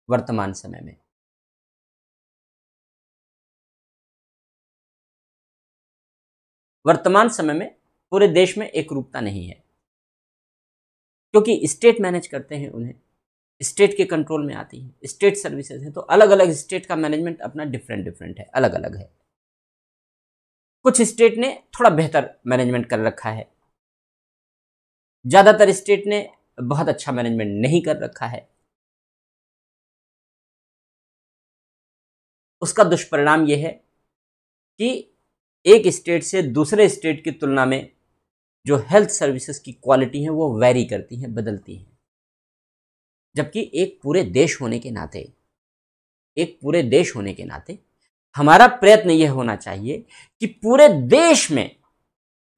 A: वर्तमान समय में। वर्तमान समय में पूरे देश में एक रूपता नहीं है, क्योंकि स्टेट मैनेज करते हैं उन्हें, स्टेट के कंट्रोल में आती है, स्टेट सर्विसेज है, तो अलग अलग स्टेट का मैनेजमेंट अपना डिफरेंट डिफरेंट है, अलग अलग है। कुछ स्टेट ने थोड़ा बेहतर मैनेजमेंट कर रखा है, ज्यादातर स्टेट ने बहुत अच्छा मैनेजमेंट नहीं कर रखा है। उसका दुष्परिणाम यह है कि एक स्टेट से दूसरे स्टेट की तुलना में जो हेल्थ सर्विसेज की क्वालिटी है वो वैरी करती हैं, बदलती हैं। जबकि एक पूरे देश होने के नाते हमारा प्रयत्न यह होना चाहिए कि पूरे देश में,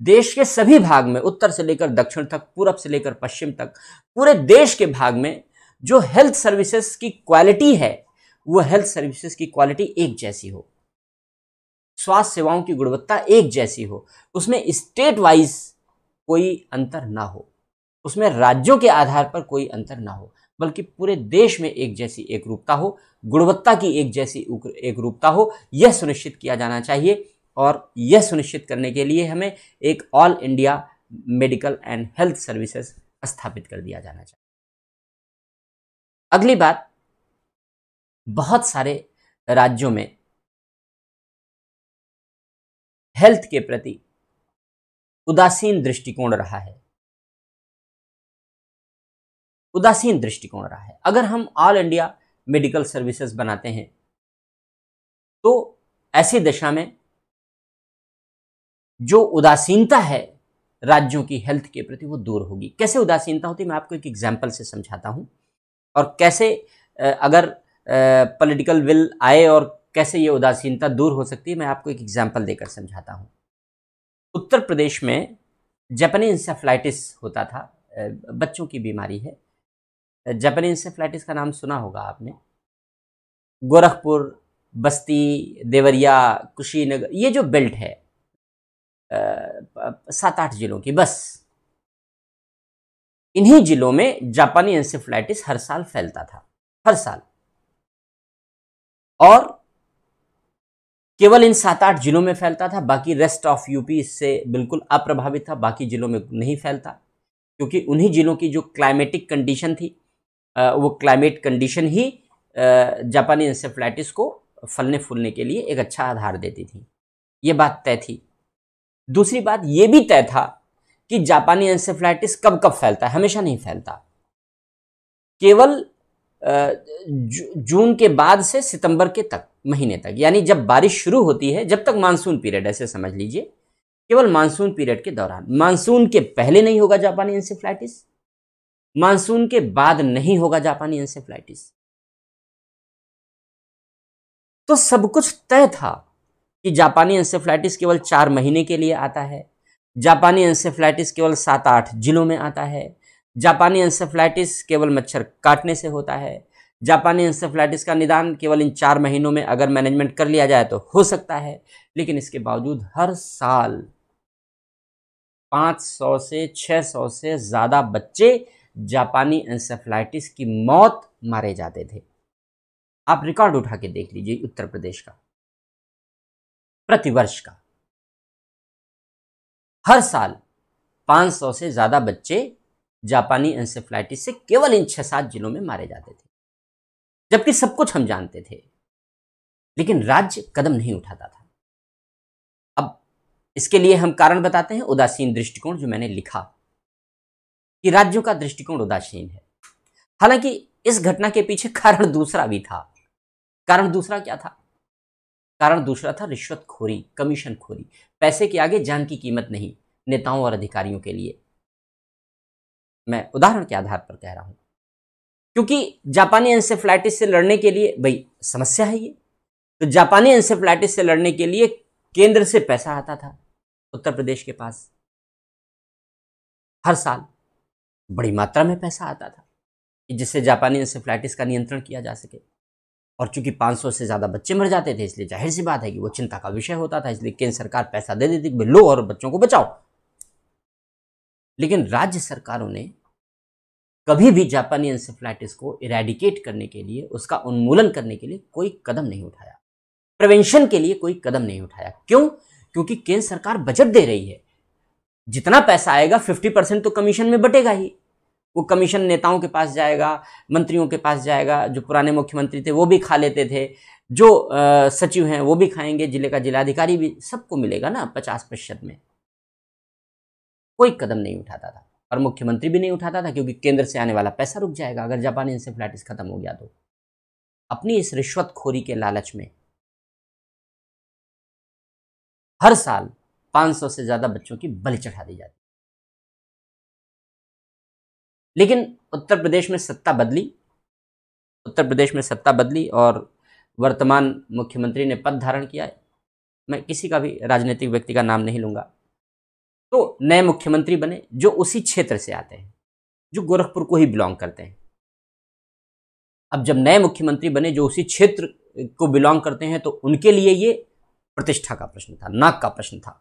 A: देश के सभी भाग में, उत्तर से लेकर दक्षिण तक, पूरब से लेकर पश्चिम तक, पूरे देश के भाग में जो हेल्थ सर्विसेज की क्वालिटी है वो हेल्थ सर्विसेज की क्वालिटी एक जैसी हो, स्वास्थ्य सेवाओं की गुणवत्ता एक जैसी हो, उसमें स्टेट वाइज कोई अंतर ना हो, उसमें राज्यों के आधार पर कोई अंतर ना हो, बल्कि पूरे देश में एक जैसी एकरूपता हो, गुणवत्ता की एक जैसी एकरूपता हो, यह सुनिश्चित किया जाना चाहिए। और यह सुनिश्चित करने के लिए हमें एक all India medical and health services स्थापित कर दिया जाना चाहिए। अगली बात, बहुत सारे राज्यों में हेल्थ के प्रति उदासीन दृष्टिकोण रहा है, उदासीन दृष्टिकोण रहा है। अगर हम ऑल इंडिया मेडिकल सर्विसेज बनाते हैं तो ऐसी दशा में जो उदासीनता है राज्यों की हेल्थ के प्रति वो दूर होगी। कैसे उदासीनता होती है मैं आपको एक एग्जाम्पल से समझाता हूं, और कैसे अगर पॉलिटिकल विल आए और कैसे ये उदासीनता दूर हो सकती है मैं आपको एक एग्जाम्पल देकर समझाता हूं। उत्तर प्रदेश में जापानी इंसेफ्लाइटिस होता था, बच्चों की बीमारी है। जापानी इंसेफ्लाइटिस का नाम सुना होगा आपने। गोरखपुर, बस्ती, देवरिया, कुशीनगर, ये जो बेल्ट है 7-8 जिलों की, बस इन्हीं जिलों में जापानी इंसेफ्लाइटिस हर साल फैलता था, हर साल। और केवल इन 7-8 जिलों में फैलता था, बाकी रेस्ट ऑफ यूपी इससे बिल्कुल अप्रभावित था, बाकी जिलों में नहीं फैलता, क्योंकि उन्हीं जिलों की जो क्लाइमेटिक कंडीशन थी वो क्लाइमेट कंडीशन ही जापानी इंसेफ्लाइटिस को फलने फूलने के लिए एक अच्छा आधार देती थी। ये बात तय थी। दूसरी बात ये भी तय था कि जापानी इंसेफ्लाइटिस कब कब फैलता है, हमेशा नहीं फैलता। केवल जून के बाद से सितंबर के तक महीने तक, यानी जब बारिश शुरू होती है, जब तक मानसून पीरियड, ऐसे समझ लीजिए, केवल मानसून पीरियड के दौरान। मानसून के पहले नहीं होगा जापानी इंसेफ्लाइटिस, मानसून के बाद नहीं होगा जापानी इंसेफ्लाइटिस। तो सब कुछ तय था कि जापानी इंसेफ्लाइटिस केवल 4 महीने के लिए आता है, जापानी इंसेफ्लाइटिस केवल 7-8 जिलों में आता है, जापानी इंसेफ्लाइटिस केवल मच्छर काटने से होता है, जापानी इंसेफ्लाइटिस का निदान केवल इन 4 महीनों में अगर मैनेजमेंट कर लिया जाए तो हो सकता है। लेकिन इसके बावजूद हर साल 500 से 600 से ज्यादा बच्चे जापानी इंसेफ्लाइटिस की मौत मारे जाते थे। आप रिकॉर्ड उठा के देख लीजिए उत्तर प्रदेश का, प्रतिवर्ष का, हर साल 500 से ज्यादा बच्चे जापानी इंसेफ्लाइटिस से केवल इन 6-7 जिलों में मारे जाते थे, जबकि सब कुछ हम जानते थे, लेकिन राज्य कदम नहीं उठाता था। अब इसके लिए हम कारण बताते हैं, उदासीन दृष्टिकोण, जो मैंने लिखा कि राज्यों का दृष्टिकोण उदासीन है। हालांकि इस घटना के पीछे कारण दूसरा भी था। कारण दूसरा क्या था? कारण दूसरा था रिश्वतखोरी, कमीशनखोरी। पैसे के आगे जान की कीमत नहीं नेताओं और अधिकारियों के लिए। मैं उदाहरण के आधार पर कह रहा हूं, क्योंकि जापानी एंसेफ्लाइटिस से लड़ने के लिए भाई समस्या है ये, तो जापानी एंसेफ्लाइटिस से लड़ने के लिए केंद्र से पैसा आता था उत्तर प्रदेश के पास, हर साल बड़ी मात्रा में पैसा आता था जिससे जापानी एंसेफ्लाइटिस का नियंत्रण किया जा सके। और चूंकि 500 से ज्यादा बच्चे मर जाते थे, इसलिए जाहिर सी बात है कि वो चिंता का विषय होता था, इसलिए केंद्र सरकार पैसा दे देती कि लो और बच्चों को बचाओ। लेकिन राज्य सरकारों ने कभी भी जापानी एंसेफ्लाइटिस को इरेडिकेट करने के लिए, उसका उन्मूलन करने के लिए कोई कदम नहीं उठाया, प्रिवेंशन के लिए कोई कदम नहीं उठाया। क्यों? क्योंकि केंद्र सरकार बजट दे रही है, जितना पैसा आएगा 50% तो कमीशन में बटेगा ही। वो कमीशन नेताओं के पास जाएगा, मंत्रियों के पास जाएगा, जो पुराने मुख्यमंत्री थे वो भी खा लेते थे, जो सचिव हैं वो भी खाएंगे, जिले का जिलाधिकारी भी, सबको मिलेगा ना 50% में। कोई कदम नहीं उठाता था और मुख्यमंत्री भी नहीं उठाता था, क्योंकि केंद्र से आने वाला पैसा रुक जाएगा अगर जापानी एंसेफ्लाइटिस खत्म हो गया तो। अपनी इस रिश्वतखोरी के लालच में हर साल 500 से ज्यादा बच्चों की बलि चढ़ा दी जाती। लेकिन उत्तर प्रदेश में सत्ता बदली और वर्तमान मुख्यमंत्री ने पद धारण किया है। मैं किसी का भी राजनीतिक व्यक्ति का नाम नहीं लूंगा। तो नए मुख्यमंत्री बने जो उसी क्षेत्र से आते हैं, जो गोरखपुर को ही बिलोंग करते हैं। अब जब नए मुख्यमंत्री बने जो उसी क्षेत्र को बिलोंग करते हैं, तो उनके लिए ये प्रतिष्ठा का प्रश्न था, नाक का प्रश्न था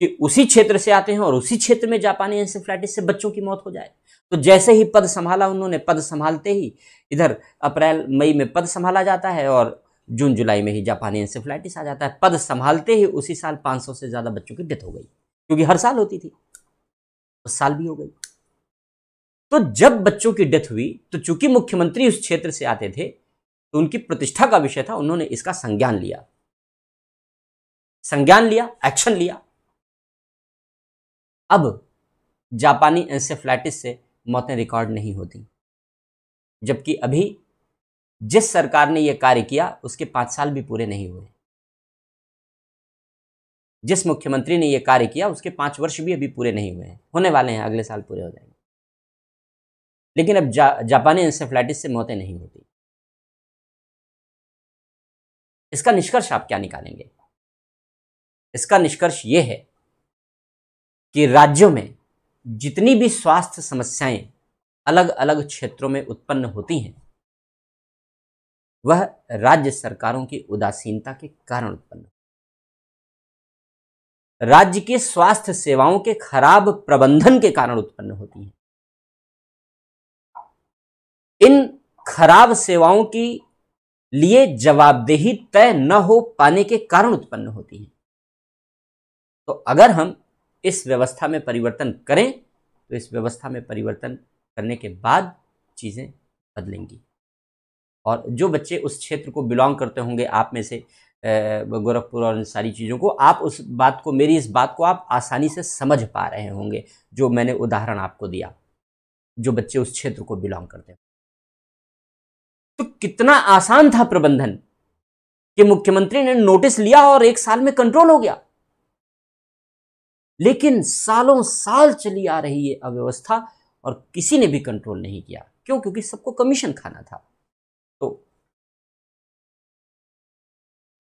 A: कि उसी क्षेत्र से आते हैं और उसी क्षेत्र में जापानी एंसेफ्लाइटिस से बच्चों की मौत हो जाए। तो जैसे ही पद संभाला उन्होंने, पद संभालते ही इधर अप्रैल मई में पद संभाला जाता है और जून जुलाई में ही जापानी एंसेफ्लाइटिस आ जाता है। पद संभालते ही उसी साल 500 से ज्यादा बच्चों की डेथ हो गई, क्योंकि हर साल होती थी, उस साल भी हो गई। तो जब बच्चों की डेथ हुई, तो चूंकि मुख्यमंत्री उस क्षेत्र से आते थे, तो उनकी प्रतिष्ठा का विषय था, उन्होंने इसका संज्ञान लिया, एक्शन लिया। अब जापानी एंसेफ्लाइटिस से मौतें रिकॉर्ड नहीं होती, जबकि अभी जिस सरकार ने यह कार्य किया उसके 5 साल भी पूरे नहीं हुए। जिस मुख्यमंत्री ने यह कार्य किया उसके 5 वर्ष भी अभी पूरे नहीं हुए हैं, होने वाले हैं, अगले साल पूरे हो जाएंगे। लेकिन अब जापानी एंसेफ्लाइटिस से मौतें नहीं होती। इसका निष्कर्ष आप क्या निकालेंगे? इसका निष्कर्ष यह है कि राज्यों में जितनी भी स्वास्थ्य समस्याएं अलग अलग क्षेत्रों में उत्पन्न होती हैं, वह राज्य सरकारों की उदासीनता के कारण उत्पन्न, राज्य के स्वास्थ्य सेवाओं के खराब प्रबंधन के कारण उत्पन्न होती हैं। इन खराब सेवाओं की लिए जवाबदेही तय न हो पाने के कारण उत्पन्न होती है। तो अगर हम इस व्यवस्था में परिवर्तन करें, तो इस व्यवस्था में परिवर्तन करने के बाद चीजें बदलेंगी। और जो बच्चे उस क्षेत्र को बिलोंग करते होंगे, आप में से गोरखपुर और इन सारी चीज़ों को, आप उस बात को, मेरी इस बात को आप आसानी से समझ पा रहे होंगे, जो मैंने उदाहरण आपको दिया, जो बच्चे उस क्षेत्र को बिलोंग करते हैं। तो कितना आसान था प्रबंधन कि मुख्यमंत्री ने नोटिस लिया और 1 साल में कंट्रोल हो गया। लेकिन सालों साल चली आ रही है अव्यवस्था और किसी ने भी कंट्रोल नहीं किया। क्यों? क्योंकि सबको कमीशन खाना था। तो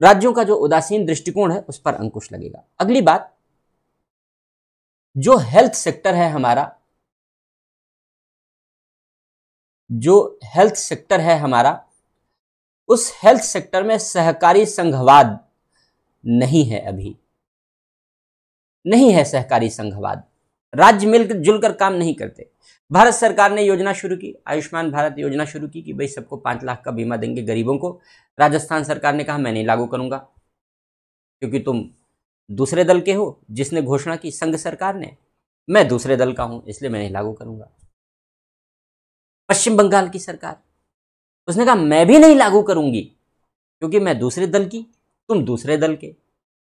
A: राज्यों का जो उदासीन दृष्टिकोण है उस पर अंकुश लगेगा। अगली बात, जो हेल्थ सेक्टर है हमारा, उस हेल्थ सेक्टर में सहकारी संघवाद नहीं है, अभी नहीं है सहकारी संघवाद। राज्य मिलकर जुलकर काम नहीं करते। भारत सरकार ने योजना शुरू की, आयुष्मान भारत योजना शुरू की कि भाई सबको 5 लाख का बीमा देंगे गरीबों को। राजस्थान सरकार ने कहा मैं नहीं लागू करूंगा, क्योंकि तुम दूसरे दल के हो। जिसने घोषणा की संघ सरकार ने, मैं दूसरे दल का हूं, इसलिए मैं नहीं लागू करूंगा। पश्चिम बंगाल की सरकार, उसने कहा मैं भी नहीं लागू करूंगी, क्योंकि मैं दूसरे दल की, तुम दूसरे दल के।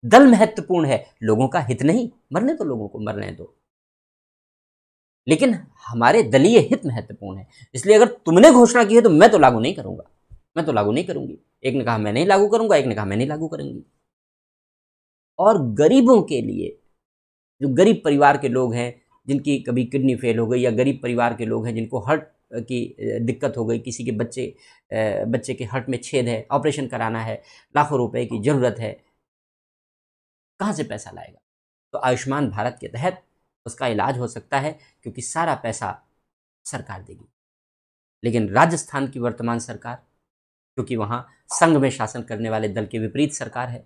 A: दल महत्वपूर्ण है, लोगों का हित नहीं। मरने तो लोगों को मरने दो, लेकिन हमारे दलीय हित महत्वपूर्ण है। इसलिए अगर तुमने घोषणा की है तो मैं तो लागू नहीं करूंगा, मैं तो लागू नहीं करूंगी। एक ने कहा मैं नहीं लागू करूंगा, एक ने कहा मैं नहीं लागू करूंगी। और गरीबों के लिए, जो गरीब परिवार के लोग हैं जिनकी कभी किडनी फेल हो गई, या गरीब परिवार के लोग हैं जिनको हार्ट की दिक्कत हो गई, किसी के बच्चे के हार्ट में छेद है, ऑपरेशन कराना है, लाखों रुपए की ज़रूरत है, कहाँ से पैसा लाएगा? तो आयुष्मान भारत के तहत उसका इलाज हो सकता है, क्योंकि सारा पैसा सरकार देगी। लेकिन राजस्थान की वर्तमान सरकार, क्योंकि वहाँ संघ में शासन करने वाले दल के विपरीत सरकार है,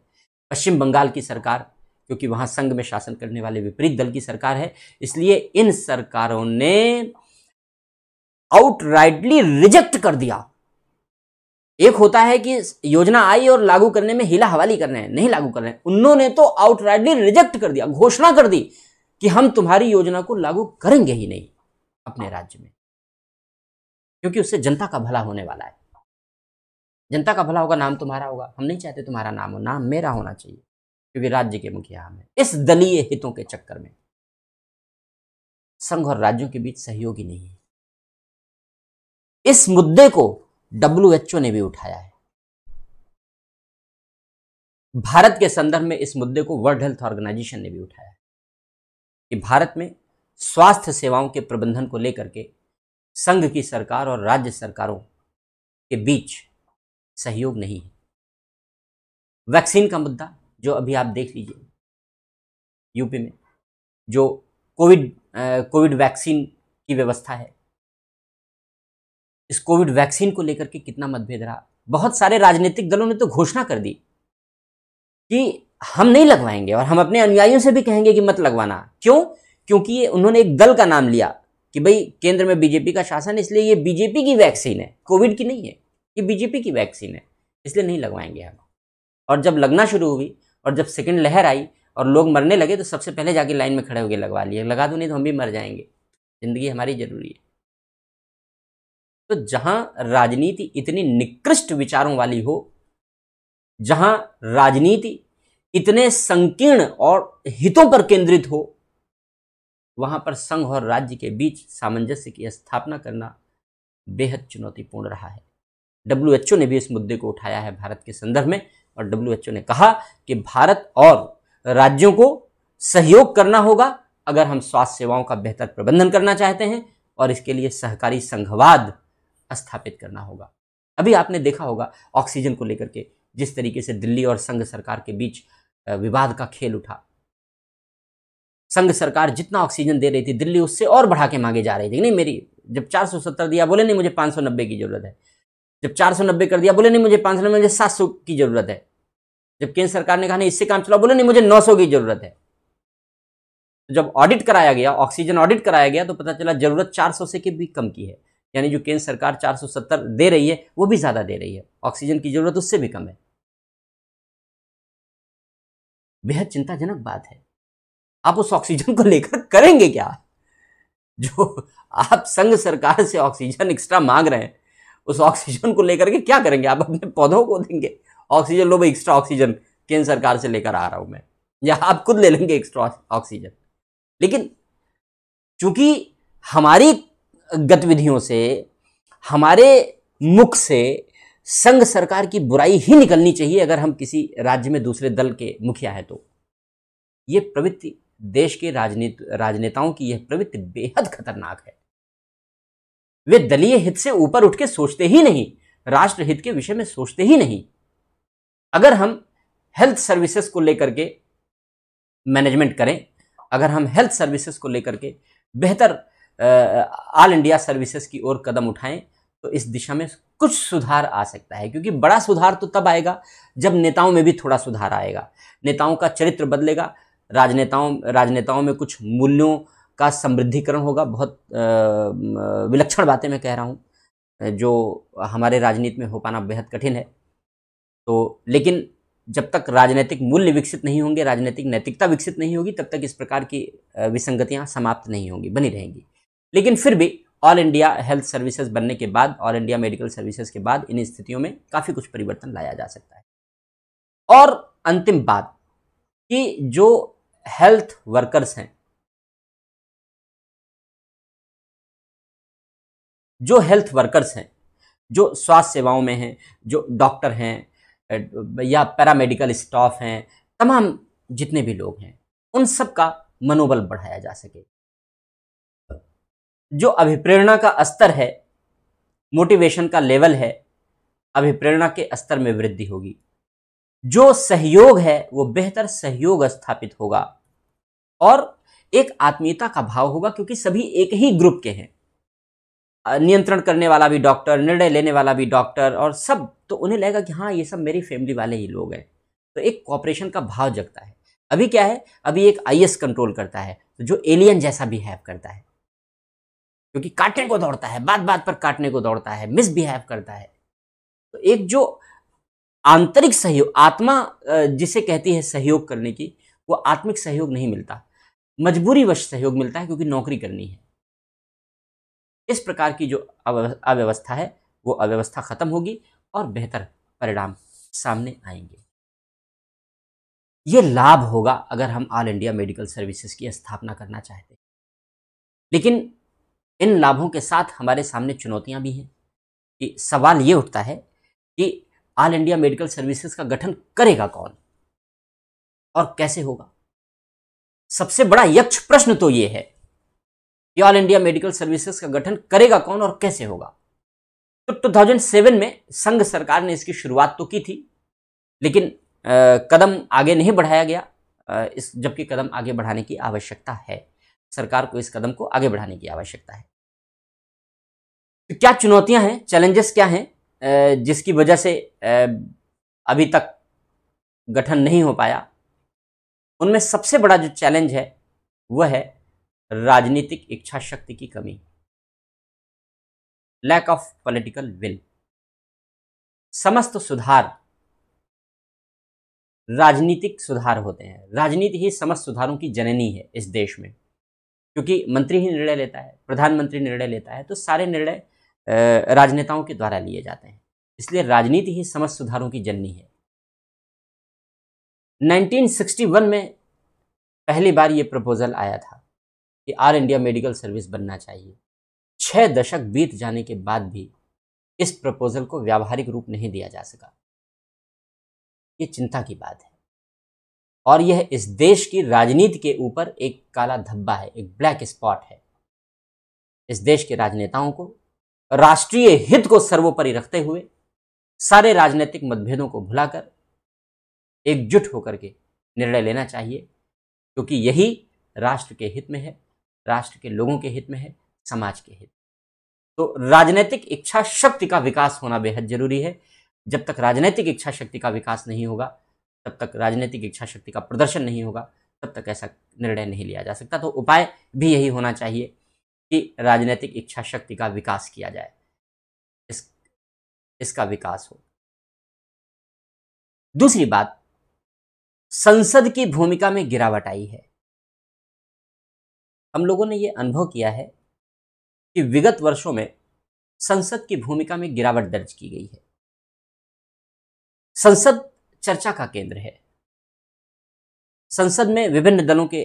A: पश्चिम बंगाल की सरकार, क्योंकि वहाँ संघ में शासन करने वाले विपरीत दल की सरकार है, इसलिए इन सरकारों ने आउटराइटली रिजेक्ट कर दिया। एक होता है कि योजना आई और लागू करने में हीला हवाली कर रहे हैं, नहीं लागू कर रहे हैं, उन्होंने तो आउटराइटली रिजेक्ट कर दिया, घोषणा कर दी कि हम तुम्हारी योजना को लागू करेंगे ही नहीं अपने राज्य में, क्योंकि उससे जनता का भला होने वाला है। जनता का भला होगा, नाम तुम्हारा होगा। हम नहीं चाहते तुम्हारा नाम हो, नाम मेरा होना चाहिए, क्योंकि राज्य के मुखिया हम हैं। इस दलीय हितों के चक्कर में संघ और राज्यों के बीच सहयोग ही नहीं है। इस मुद्दे को WHO ने भी उठाया है। भारत के संदर्भ में इस मुद्दे को वर्ल्ड हेल्थ ऑर्गेनाइजेशन ने भी उठाया है कि भारत में स्वास्थ्य सेवाओं के प्रबंधन को लेकर के संघ की सरकार और राज्य सरकारों के बीच सहयोग नहीं है। वैक्सीन का मुद्दा जो अभी आप देख लीजिए, यूपी में जो कोविड वैक्सीन की व्यवस्था है, इस कोविड वैक्सीन को लेकर के कितना मतभेद रहा। बहुत सारे राजनीतिक दलों ने तो घोषणा कर दी कि हम नहीं लगवाएंगे, और हम अपने अनुयायियों से भी कहेंगे कि मत लगवाना। क्यों? क्योंकि उन्होंने एक दल का नाम लिया कि भाई केंद्र में बीजेपी का शासन, इसलिए ये बीजेपी की वैक्सीन है, कोविड की नहीं है, ये बीजेपी की वैक्सीन है, इसलिए नहीं लगवाएंगे हम। और जब लगना शुरू हुई और जब सेकेंड लहर आई और लोग मरने लगे, तो सबसे पहले जाके लाइन में खड़े होकर लगवा लिए। लगा दो नहीं तो हम भी मर जाएंगे, जिंदगी हमारी जरूरी है। तो जहां राजनीति इतनी निकृष्ट विचारों वाली हो, जहां राजनीति इतने संकीर्ण और हितों पर केंद्रित हो, वहां पर संघ और राज्य के बीच सामंजस्य की स्थापना करना बेहद चुनौतीपूर्ण रहा है। WHO ने भी इस मुद्दे को उठाया है भारत के संदर्भ में, और WHO ने कहा कि भारत और राज्यों को सहयोग करना होगा अगर हम स्वास्थ्य सेवाओं का बेहतर प्रबंधन करना चाहते हैं, और इसके लिए सहकारी संघवाद स्थापित करना होगा। अभी आपने देखा होगा ऑक्सीजन को लेकर के जिस तरीके से दिल्ली और संघ सरकार के बीच विवाद का खेल उठा। संघ सरकार जितना ऑक्सीजन दे रही थी, दिल्ली उससे और बढ़ा के मांगे जा रही थी। नहीं, मेरी जब 470 दिया, बोले नहीं मुझे 590 की जरूरत है। जब 490 कर दिया, बोले नहीं मुझे 590, मुझे 700 की जरूरत है। जब केंद्र सरकार ने कहा नहीं इससे काम चलाओ, बोले नहीं मुझे 900 की जरूरत है। जब ऑडिट कराया गया, ऑक्सीजन ऑडिट कराया गया, तो पता चला जरूरत 400 से भी कम की है। यानी जो केंद्र सरकार 470 दे रही है वो भी ज्यादा दे रही है, ऑक्सीजन की जरूरत उससे भी कम है। बेहद चिंताजनक बात है। आप उस ऑक्सीजन को लेकर करेंगे क्या? जो आप संघ सरकार से ऑक्सीजन एक्स्ट्रा मांग रहे हैं, उस ऑक्सीजन को लेकर के क्या करेंगे? आप अपने पौधों को देंगे ऑक्सीजन? लो भाई एक्स्ट्रा ऑक्सीजन केंद्र सरकार से लेकर आ रहा हूं मैं, या आप खुद ले लेंगे एक्स्ट्रा ऑक्सीजन। लेकिन चूंकि हमारी गतिविधियों से, हमारे मुख से संघ सरकार की बुराई ही निकलनी चाहिए अगर हम किसी राज्य में दूसरे दल के मुखिया है, तो ये प्रवृत्ति देश के राजनेताओं की यह प्रवृत्ति बेहद खतरनाक है। वे दलीय हित से ऊपर उठ के सोचते ही नहीं, राष्ट्र हित के विषय में सोचते ही नहीं। अगर हम हेल्थ सर्विसेज को लेकर के मैनेजमेंट करें, अगर हम हेल्थ सर्विसेज को लेकर के बेहतर ऑल इंडिया सर्विसेज की ओर कदम उठाएं, तो इस दिशा में कुछ सुधार आ सकता है। क्योंकि बड़ा सुधार तो तब आएगा जब नेताओं में भी थोड़ा सुधार आएगा, नेताओं का चरित्र बदलेगा, राजनेताओं में कुछ मूल्यों का समृद्धिकरण होगा। बहुत विलक्षण बातें मैं कह रहा हूँ जो हमारे राजनीति में हो पाना बेहद कठिन है। तो लेकिन जब तक राजनीतिक मूल्य विकसित नहीं होंगे, राजनीतिक नैतिकता विकसित नहीं होगी, तब तक इस प्रकार की विसंगतियां समाप्त नहीं होंगी, बनी रहेंगी। लेकिन फिर भी ऑल इंडिया हेल्थ सर्विसेज बनने के बाद, ऑल इंडिया मेडिकल सर्विसेज के बाद इन स्थितियों में काफ़ी कुछ परिवर्तन लाया जा सकता है। और अंतिम बात कि जो हेल्थ वर्कर्स हैं, जो स्वास्थ्य सेवाओं में हैं, जो डॉक्टर हैं या पैरामेडिकल स्टाफ हैं, तमाम जितने भी लोग हैं, उन सब का मनोबल बढ़ाया जा सके। जो अभिप्रेरणा का स्तर है, मोटिवेशन का लेवल है, अभिप्रेरणा के स्तर में वृद्धि होगी। जो सहयोग है वो बेहतर सहयोग स्थापित होगा और एक आत्मीयता का भाव होगा, क्योंकि सभी एक ही ग्रुप के हैं। नियंत्रण करने वाला भी डॉक्टर, निर्णय लेने वाला भी डॉक्टर, और सब, तो उन्हें लगेगा कि हाँ ये सब मेरी फैमिली वाले ही लोग हैं, तो एक कॉपरेशन का भाव जगता है। अभी क्या है, अभी एक आईएएस कंट्रोल करता है तो जो एलियन जैसा बिहेव करता है, क्योंकि काटने को दौड़ता है, बात बात पर काटने को दौड़ता है, मिसबिहेव करता है। तो एक जो आंतरिक सहयोग, आत्मा जिसे कहती है सहयोग करने की, वो आत्मिक सहयोग नहीं मिलता, मजबूरीवश सहयोग मिलता है, क्योंकि नौकरी करनी है। इस प्रकार की जो अव्यवस्था है वो अव्यवस्था खत्म होगी और बेहतर परिणाम सामने आएंगे। ये लाभ होगा अगर हम ऑल इंडिया मेडिकल सर्विसेज की स्थापना करना चाहते हैं। लेकिन इन लाभों के साथ हमारे सामने चुनौतियां भी हैं कि सवाल ये उठता है कि ऑल इंडिया मेडिकल सर्विसेज का गठन करेगा कौन और कैसे होगा। सबसे बड़ा यक्ष प्रश्न तो ये है कि ऑल इंडिया मेडिकल सर्विसेज का गठन करेगा कौन और कैसे होगा। तो 2007 में संघ सरकार ने इसकी शुरुआत तो की थी, लेकिन कदम आगे नहीं बढ़ाया गया, जबकि कदम आगे बढ़ाने की आवश्यकता है। सरकार को इस कदम को आगे बढ़ाने की आवश्यकता है। तो क्या चुनौतियां हैं, चैलेंजेस क्या हैं जिसकी वजह से अभी तक गठन नहीं हो पाया? उनमें सबसे बड़ा जो चैलेंज है वह है राजनीतिक इच्छा शक्ति की कमी, लैक ऑफ पॉलिटिकल विल। समस्त सुधार राजनीतिक सुधार होते हैं। राजनीति ही समस्त सुधारों की जननी है इस देश में, क्योंकि मंत्री ही निर्णय लेता है, प्रधानमंत्री निर्णय लेता है, तो सारे निर्णय राजनेताओं के द्वारा लिए जाते हैं। इसलिए राजनीति ही समस्त सुधारों की जननी है। 1961 में पहली बार ये प्रपोजल आया था कि ऑल इंडिया मेडिकल सर्विस बनना चाहिए। 6 दशक बीत जाने के बाद भी इस प्रपोजल को व्यावहारिक रूप नहीं दिया जा सका। ये चिंता की बात है और यह इस देश की राजनीति के ऊपर एक काला धब्बा है, एक ब्लैक स्पॉट है। इस देश के राजनेताओं को राष्ट्रीय हित को सर्वोपरि रखते हुए सारे राजनीतिक मतभेदों को भुलाकर एकजुट होकर के निर्णय लेना चाहिए, क्योंकि यही राष्ट्र के हित में है, राष्ट्र के लोगों के हित में है, समाज के हित। तो राजनीतिक इच्छा शक्ति का विकास होना बेहद जरूरी है। जब तक राजनीतिक इच्छा शक्ति का विकास नहीं होगा, तब तक राजनीतिक इच्छा शक्ति का प्रदर्शन नहीं होगा, तब तक ऐसा निर्णय नहीं लिया जा सकता। तो उपाय भी यही होना चाहिए कि राजनीतिक इच्छा शक्ति का विकास किया जाए, इसका विकास हो। दूसरी बात, संसद की भूमिका में गिरावट आई है। हम लोगों ने यह अनुभव किया है कि विगत वर्षों में संसद की भूमिका में गिरावट दर्ज की गई है। संसद चर्चा का केंद्र है। संसद में विभिन्न दलों के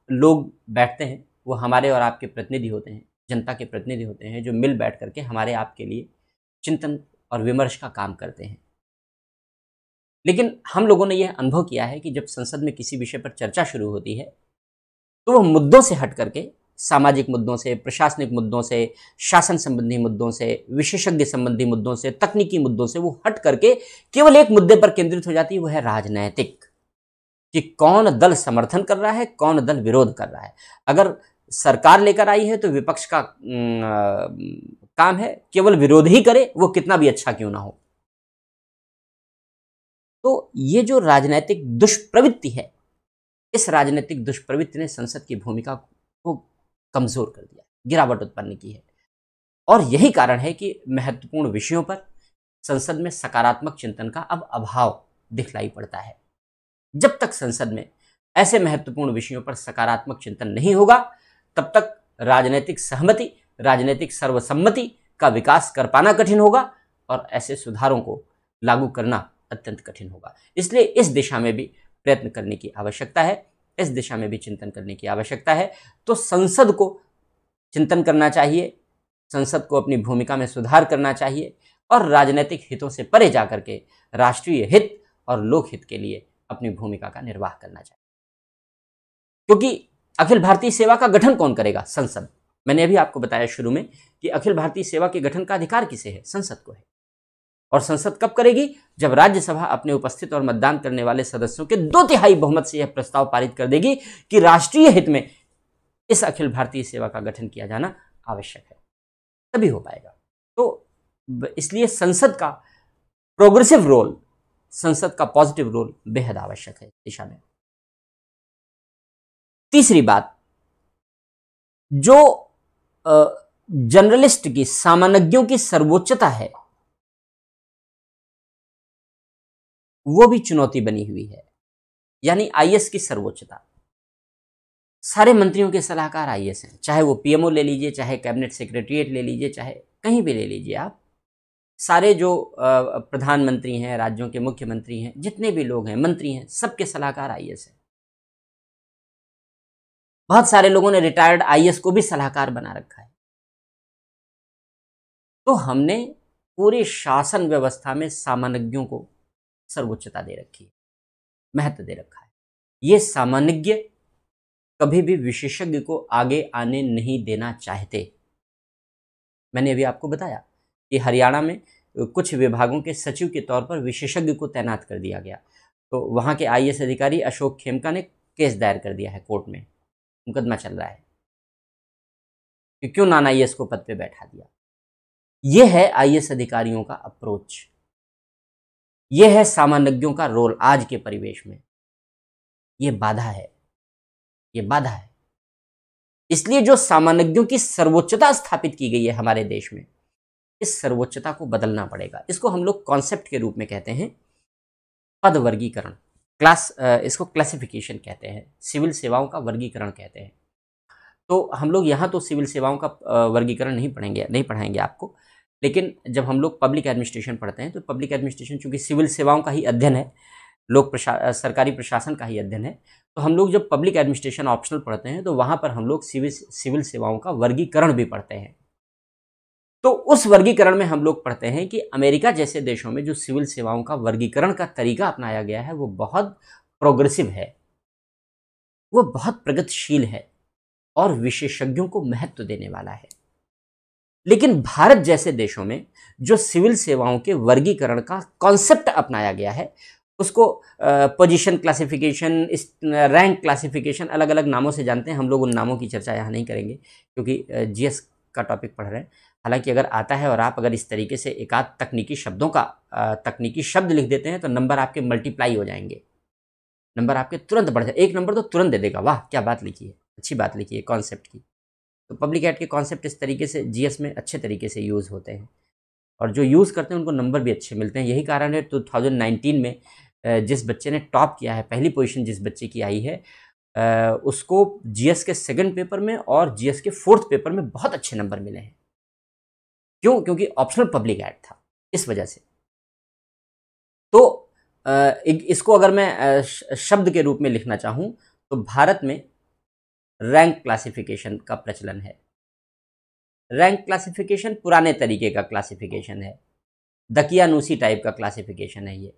A: लोग बैठते हैं, वो हमारे और आपके प्रतिनिधि होते हैं, जनता के प्रतिनिधि होते हैं, जो मिल बैठ करके हमारे आपके लिए चिंतन और विमर्श का काम करते हैं। लेकिन हम लोगों ने यह अनुभव किया है कि जब संसद में किसी विषय पर चर्चा शुरू होती है तो वह मुद्दों से हट करके, सामाजिक मुद्दों से, प्रशासनिक मुद्दों से, शासन संबंधी मुद्दों से, विशेषज्ञ संबंधी मुद्दों से, तकनीकी मुद्दों से वो हट करके केवल एक मुद्दे पर केंद्रित हो जाती है, वो है राजनैतिक, कि कौन दल समर्थन कर रहा है, कौन दल विरोध कर रहा है। अगर सरकार लेकर आई है तो विपक्ष का काम है केवल विरोध ही करे, वो कितना भी अच्छा क्यों ना हो। तो ये जो राजनीतिक दुष्प्रवृत्ति है, इस राजनीतिक दुष्प्रवृत्ति ने संसद की भूमिका को कमजोर कर दिया, गिरावट उत्पन्न की है। और यही कारण है कि महत्वपूर्ण विषयों पर संसद में सकारात्मक चिंतन का अब अभाव दिखलाई पड़ता है। जब तक संसद में ऐसे महत्वपूर्ण विषयों पर सकारात्मक चिंतन नहीं होगा, तब तक राजनीतिक सहमति, राजनीतिक सर्वसम्मति का विकास कर पाना कठिन होगा और ऐसे सुधारों को लागू करना अत्यंत कठिन होगा। इसलिए इस दिशा में भी प्रयत्न करने की आवश्यकता है, इस दिशा में भी चिंतन करने की आवश्यकता है। तो संसद को चिंतन करना चाहिए, संसद को अपनी भूमिका में सुधार करना चाहिए और राजनीतिक हितों से परे जाकर के राष्ट्रीय हित और लोकहित के लिए अपनी भूमिका का निर्वाह करना चाहिए। क्योंकि अखिल भारतीय सेवा का गठन कौन करेगा? संसद। मैंने अभी आपको बताया शुरू में कि अखिल भारतीय सेवा के गठन का अधिकार किसे है? संसद को है। और संसद कब करेगी? जब राज्यसभा अपने उपस्थित और मतदान करने वाले सदस्यों के 2/3 बहुमत से यह प्रस्ताव पारित कर देगी कि राष्ट्रीय हित में इस अखिल भारतीय सेवा का गठन किया जाना आवश्यक है, तभी हो पाएगा। तो इसलिए संसद का प्रोग्रेसिव रोल, संसद का पॉजिटिव रोल बेहद आवश्यक है इस दिशा में। तीसरी बात, जो जर्नलिस्ट की, सामान्यज्ञों की सर्वोच्चता है, वो भी चुनौती बनी हुई है। यानी आईएएस की सर्वोच्चता। सारे मंत्रियों के सलाहकार आईएएस हैं, चाहे वो पीएमओ ले लीजिए, चाहे कैबिनेट सेक्रेटरीट ले लीजिए, चाहे कहीं भी ले लीजिए आप। सारे जो प्रधानमंत्री हैं, राज्यों के मुख्यमंत्री हैं, जितने भी लोग हैं, मंत्री हैं, सबके सलाहकार आईएएस हैं। बहुत सारे लोगों ने रिटायर्ड आईएएस को भी सलाहकार बना रखा है। तो हमने पूरे शासन व्यवस्था में सामान्यज्ञों को सर्वोच्चता दे रखी है, महत्व दे रखा है। ये सामान्यज्ञ कभी भी विशेषज्ञ को आगे आने नहीं देना चाहते। मैंने अभी आपको बताया कि हरियाणा में कुछ विभागों के सचिव के तौर पर विशेषज्ञ को तैनात कर दिया गया। तो वहाँ के आईएएस अधिकारी अशोक खेमका ने केस दायर कर दिया है कोर्ट में, मुकदमा चल रहा है कि क्यों नॉन आईएएस को पद पे बैठा दिया। यह है आईएएस अधिकारियों का अप्रोच, यह है सामान्यज्ञों का रोल आज के परिवेश में। ये बाधा है, ये बाधा है। इसलिए जो सामान्यज्ञों की सर्वोच्चता स्थापित की गई है हमारे देश में, इस सर्वोच्चता को बदलना पड़ेगा। इसको हम लोग कॉन्सेप्ट के रूप में कहते हैं पद वर्गीकरण, इसको क्लासिफिकेशन कहते हैं, सिविल सेवाओं का वर्गीकरण कहते हैं। तो हम लोग यहाँ तो सिविल सेवाओं का वर्गीकरण नहीं पढ़ाएंगे आपको, लेकिन जब हम लोग पब्लिक एडमिनिस्ट्रेशन पढ़ते हैं तो पब्लिक एडमिनिस्ट्रेशन चूंकि सिविल सेवाओं का ही अध्ययन है, सरकारी प्रशासन का ही अध्ययन है, तो हम लोग जब पब्लिक एडमिनिस्ट्रेशन ऑप्शनल पढ़ते हैं तो वहाँ पर हम लोग सिविल सेवाओं का वर्गीकरण भी पढ़ते हैं। तो उस वर्गीकरण में हम लोग पढ़ते हैं कि अमेरिका जैसे देशों में जो सिविल सेवाओं का वर्गीकरण का तरीका अपनाया गया है वो बहुत प्रोग्रेसिव है, वो बहुत प्रगतिशील है और विशेषज्ञों को महत्व देने वाला है। लेकिन भारत जैसे देशों में जो सिविल सेवाओं के वर्गीकरण का कॉन्सेप्ट अपनाया गया है, उसको पोजीशन क्लासिफिकेशन, रैंक क्लासिफिकेशन, अलग अलग नामों से जानते हैं। हम लोग उन नामों की चर्चा यहाँ नहीं करेंगे क्योंकि जीएस का टॉपिक पढ़ रहे हैं। हालांकि अगर आता है और आप अगर इस तरीके से एक आध तकनीकी शब्द लिख देते हैं तो नंबर आपके मल्टीप्लाई हो जाएंगे, नंबर आपके तुरंत बढ़ जाए। 1 नंबर तो तुरंत दे देगा, वाह क्या बात लिखी है, अच्छी बात लिखी है कॉन्सेप्ट की। तो पब्लिक एड के कॉन्सेप्ट इस तरीके से जीएस में अच्छे तरीके से यूज़ होते हैं और जो यूज़ करते हैं उनको नंबर भी अच्छे मिलते हैं। यही कारण है 2019 में जिस बच्चे ने टॉप किया है, पहली पोजीशन जिस बच्चे की आई है, उसको जीएस के 2nd पेपर में और जीएस के 4th पेपर में बहुत अच्छे नंबर मिले हैं। क्यों? क्योंकि ऑप्शनल पब्लिक एड था, इस वजह से। तो इसको अगर मैं शब्द के रूप में लिखना चाहूँ तो भारत में रैंक क्लासिफिकेशन का प्रचलन है। रैंक क्लासिफिकेशन पुराने तरीके का क्लासिफिकेशन है, दकियानूसी टाइप का क्लासिफिकेशन है ये।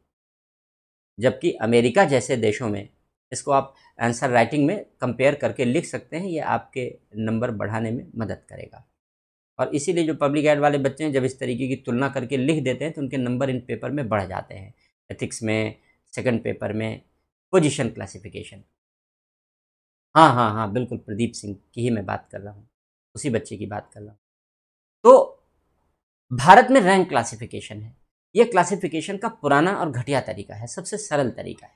A: जबकि अमेरिका जैसे देशों में इसको आप आंसर राइटिंग में कंपेयर करके लिख सकते हैं, ये आपके नंबर बढ़ाने में मदद करेगा। और इसीलिए जो पब्लिक एड वाले बच्चे हैं जब इस तरीके की तुलना करके लिख देते हैं तो उनके नंबर इन पेपर में बढ़ जाते हैं। एथिक्स में, 2nd पेपर में, पोजीशन क्लासिफिकेशन। हाँ, बिल्कुल प्रदीप सिंह की ही मैं बात कर रहा हूँ, उसी बच्चे की बात कर रहा हूँ। तो भारत में रैंक क्लासिफिकेशन है, ये क्लासिफिकेशन का पुराना और घटिया तरीका है, सबसे सरल तरीका है।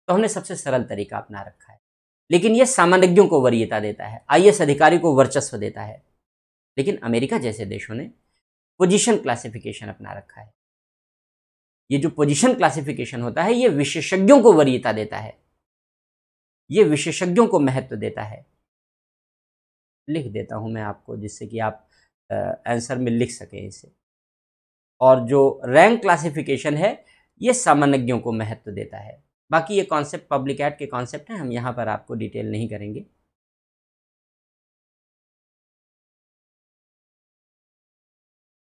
A: तो हमने सबसे सरल तरीका अपना रखा है, लेकिन ये सामान्यज्ञों को वरीयता देता है, आईएएस अधिकारी को वर्चस्व देता है। लेकिन अमेरिका जैसे देशों ने पोजीशन क्लासिफिकेशन अपना रखा है। ये जो पोजीशन क्लासिफिकेशन होता है ये विशेषज्ञों को वरीयता देता है, ये विशेषज्ञों को महत्व देता है। लिख देता हूं मैं आपको जिससे कि आप आंसर में लिख सकें इसे। और जो रैंक क्लासिफिकेशन है ये सामान्यज्ञों को महत्व देता है। बाकी ये कॉन्सेप्ट पब्लिक एड के कॉन्सेप्ट हैं, हम यहाँ पर आपको डिटेल नहीं करेंगे।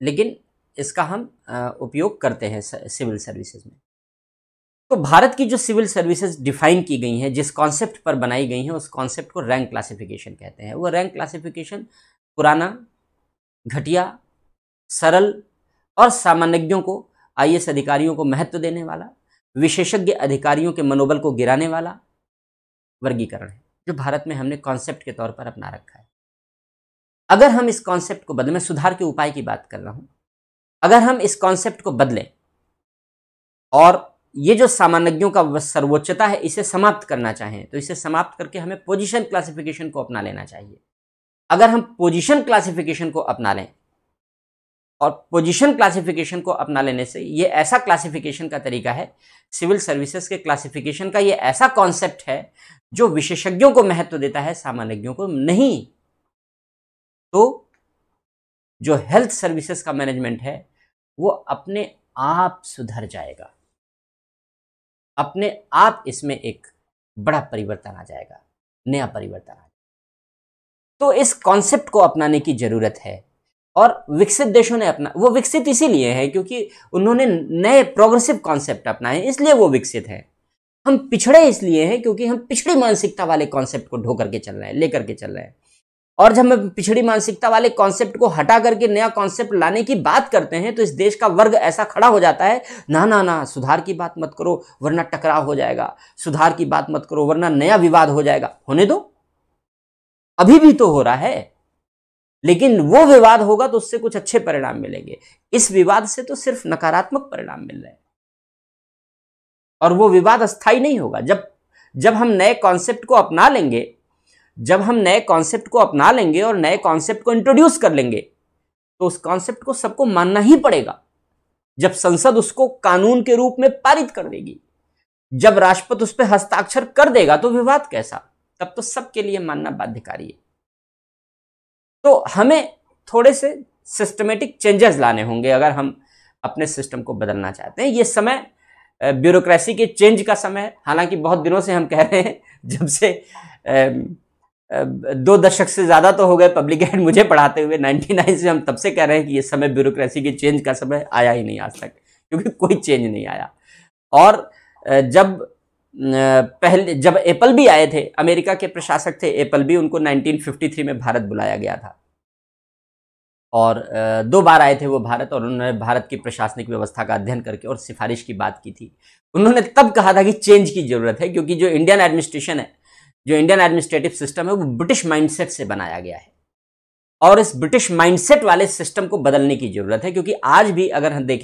A: लेकिन इसका हम उपयोग करते हैं सिविल सर्विसेज में। तो भारत की जो सिविल सर्विसेज डिफाइन की गई हैं, जिस कॉन्सेप्ट पर बनाई गई हैं, उस कॉन्सेप्ट को रैंक क्लासिफिकेशन कहते हैं। वो रैंक क्लासिफिकेशन पुराना, घटिया, सरल और सामान्यज्ञों को, आईएएस अधिकारियों को महत्व देने वाला, विशेषज्ञ अधिकारियों के मनोबल को गिराने वाला वर्गीकरण है, जो भारत में हमने कॉन्सेप्ट के तौर पर अपना रखा है। अगर हम इस कॉन्सेप्ट को बदलें, मैं सुधार के उपाय की बात कर रहा हूं, अगर हम इस कॉन्सेप्ट को बदलें और ये जो सामान्यज्ञों का सर्वोच्चता है इसे समाप्त करना चाहें, तो इसे समाप्त करके हमें पोजीशन क्लासिफिकेशन को अपना लेना चाहिए। अगर हम पोजीशन क्लासिफिकेशन को अपना लें, और पोजीशन क्लासिफिकेशन को अपना लेने से, ये ऐसा क्लासिफिकेशन का तरीका है, सिविल सर्विसेज के क्लासिफिकेशन का ये ऐसा कॉन्सेप्ट है जो विशेषज्ञों को महत्व देता है, सामान्यज्ञों को नहीं। तो जो हेल्थ सर्विसेज का मैनेजमेंट है वो अपने आप सुधर जाएगा, अपने आप इसमें एक बड़ा परिवर्तन आ जाएगा, नया परिवर्तन आ जाएगा। तो इस कॉन्सेप्ट को अपनाने की जरूरत है, और विकसित देशों ने वो विकसित इसीलिए है क्योंकि उन्होंने नए प्रोग्रेसिव कॉन्सेप्ट अपनाए, इसलिए वो विकसित है। हम पिछड़े इसलिए हैं क्योंकि हम पिछड़ी मानसिकता वाले कॉन्सेप्ट को ढो करके चल रहे हैं, लेकर के चल रहे हैं। और जब हम पिछड़ी मानसिकता वाले कॉन्सेप्ट को हटा करके नया कॉन्सेप्ट लाने की बात करते हैं, तो इस देश का वर्ग ऐसा खड़ा हो जाता है, ना ना ना, सुधार की बात मत करो वरना टकराव हो जाएगा, सुधार की बात मत करो वरना नया विवाद हो जाएगा। होने दो, अभी भी तो हो रहा है, लेकिन वो विवाद होगा तो उससे कुछ अच्छे परिणाम मिलेंगे। इस विवाद से तो सिर्फ नकारात्मक परिणाम मिल रहे हैं, और वो विवाद अस्थायी नहीं होगा। जब हम नए कॉन्सेप्ट को अपना लेंगे, जब हम नए कॉन्सेप्ट को अपना लेंगे और नए कॉन्सेप्ट को इंट्रोड्यूस कर लेंगे, तो उस कॉन्सेप्ट को सबको मानना ही पड़ेगा। जब संसद उसको कानून के रूप में पारित कर देगी, जब राष्ट्रपति उस पर हस्ताक्षर कर देगा, तो विवाद कैसा, तब तो सबके लिए मानना बाध्यकारी है। तो हमें थोड़े से सिस्टमेटिक चेंजेस लाने होंगे अगर हम अपने सिस्टम को बदलना चाहते हैं। ये समय ब्यूरोक्रेसी के चेंज का समय है। हालांकि बहुत दिनों से हम कह रहे हैं, जब से 2 दशक से ज़्यादा तो हो गए पब्लिक एड मुझे पढ़ाते हुए, 99 से हम तब से कह रहे हैं कि ये समय ब्यूरोक्रेसी के चेंज का समय आया ही नहीं आज तक, क्योंकि कोई चेंज नहीं आया। और जब एप्पल भी आए थे, अमेरिका के प्रशासक थे एप्पल भी, उनको 1953 में भारत बुलाया गया था, और 2 बार आए थे वो भारत, और उन्होंने भारत की प्रशासनिक व्यवस्था का अध्ययन करके और सिफारिश की बात की थी। उन्होंने तब कहा था कि चेंज की जरूरत है, क्योंकि जो इंडियन एडमिनिस्ट्रेशन है, जो इंडियन एडमिनिस्ट्रेटिव सिस्टम है, वो ब्रिटिश माइंडसेट से बनाया गया है, और इस ब्रिटिश माइंडसेट वाले सिस्टम को बदलने की जरूरत है। क्योंकि आज भी अगर हम देखें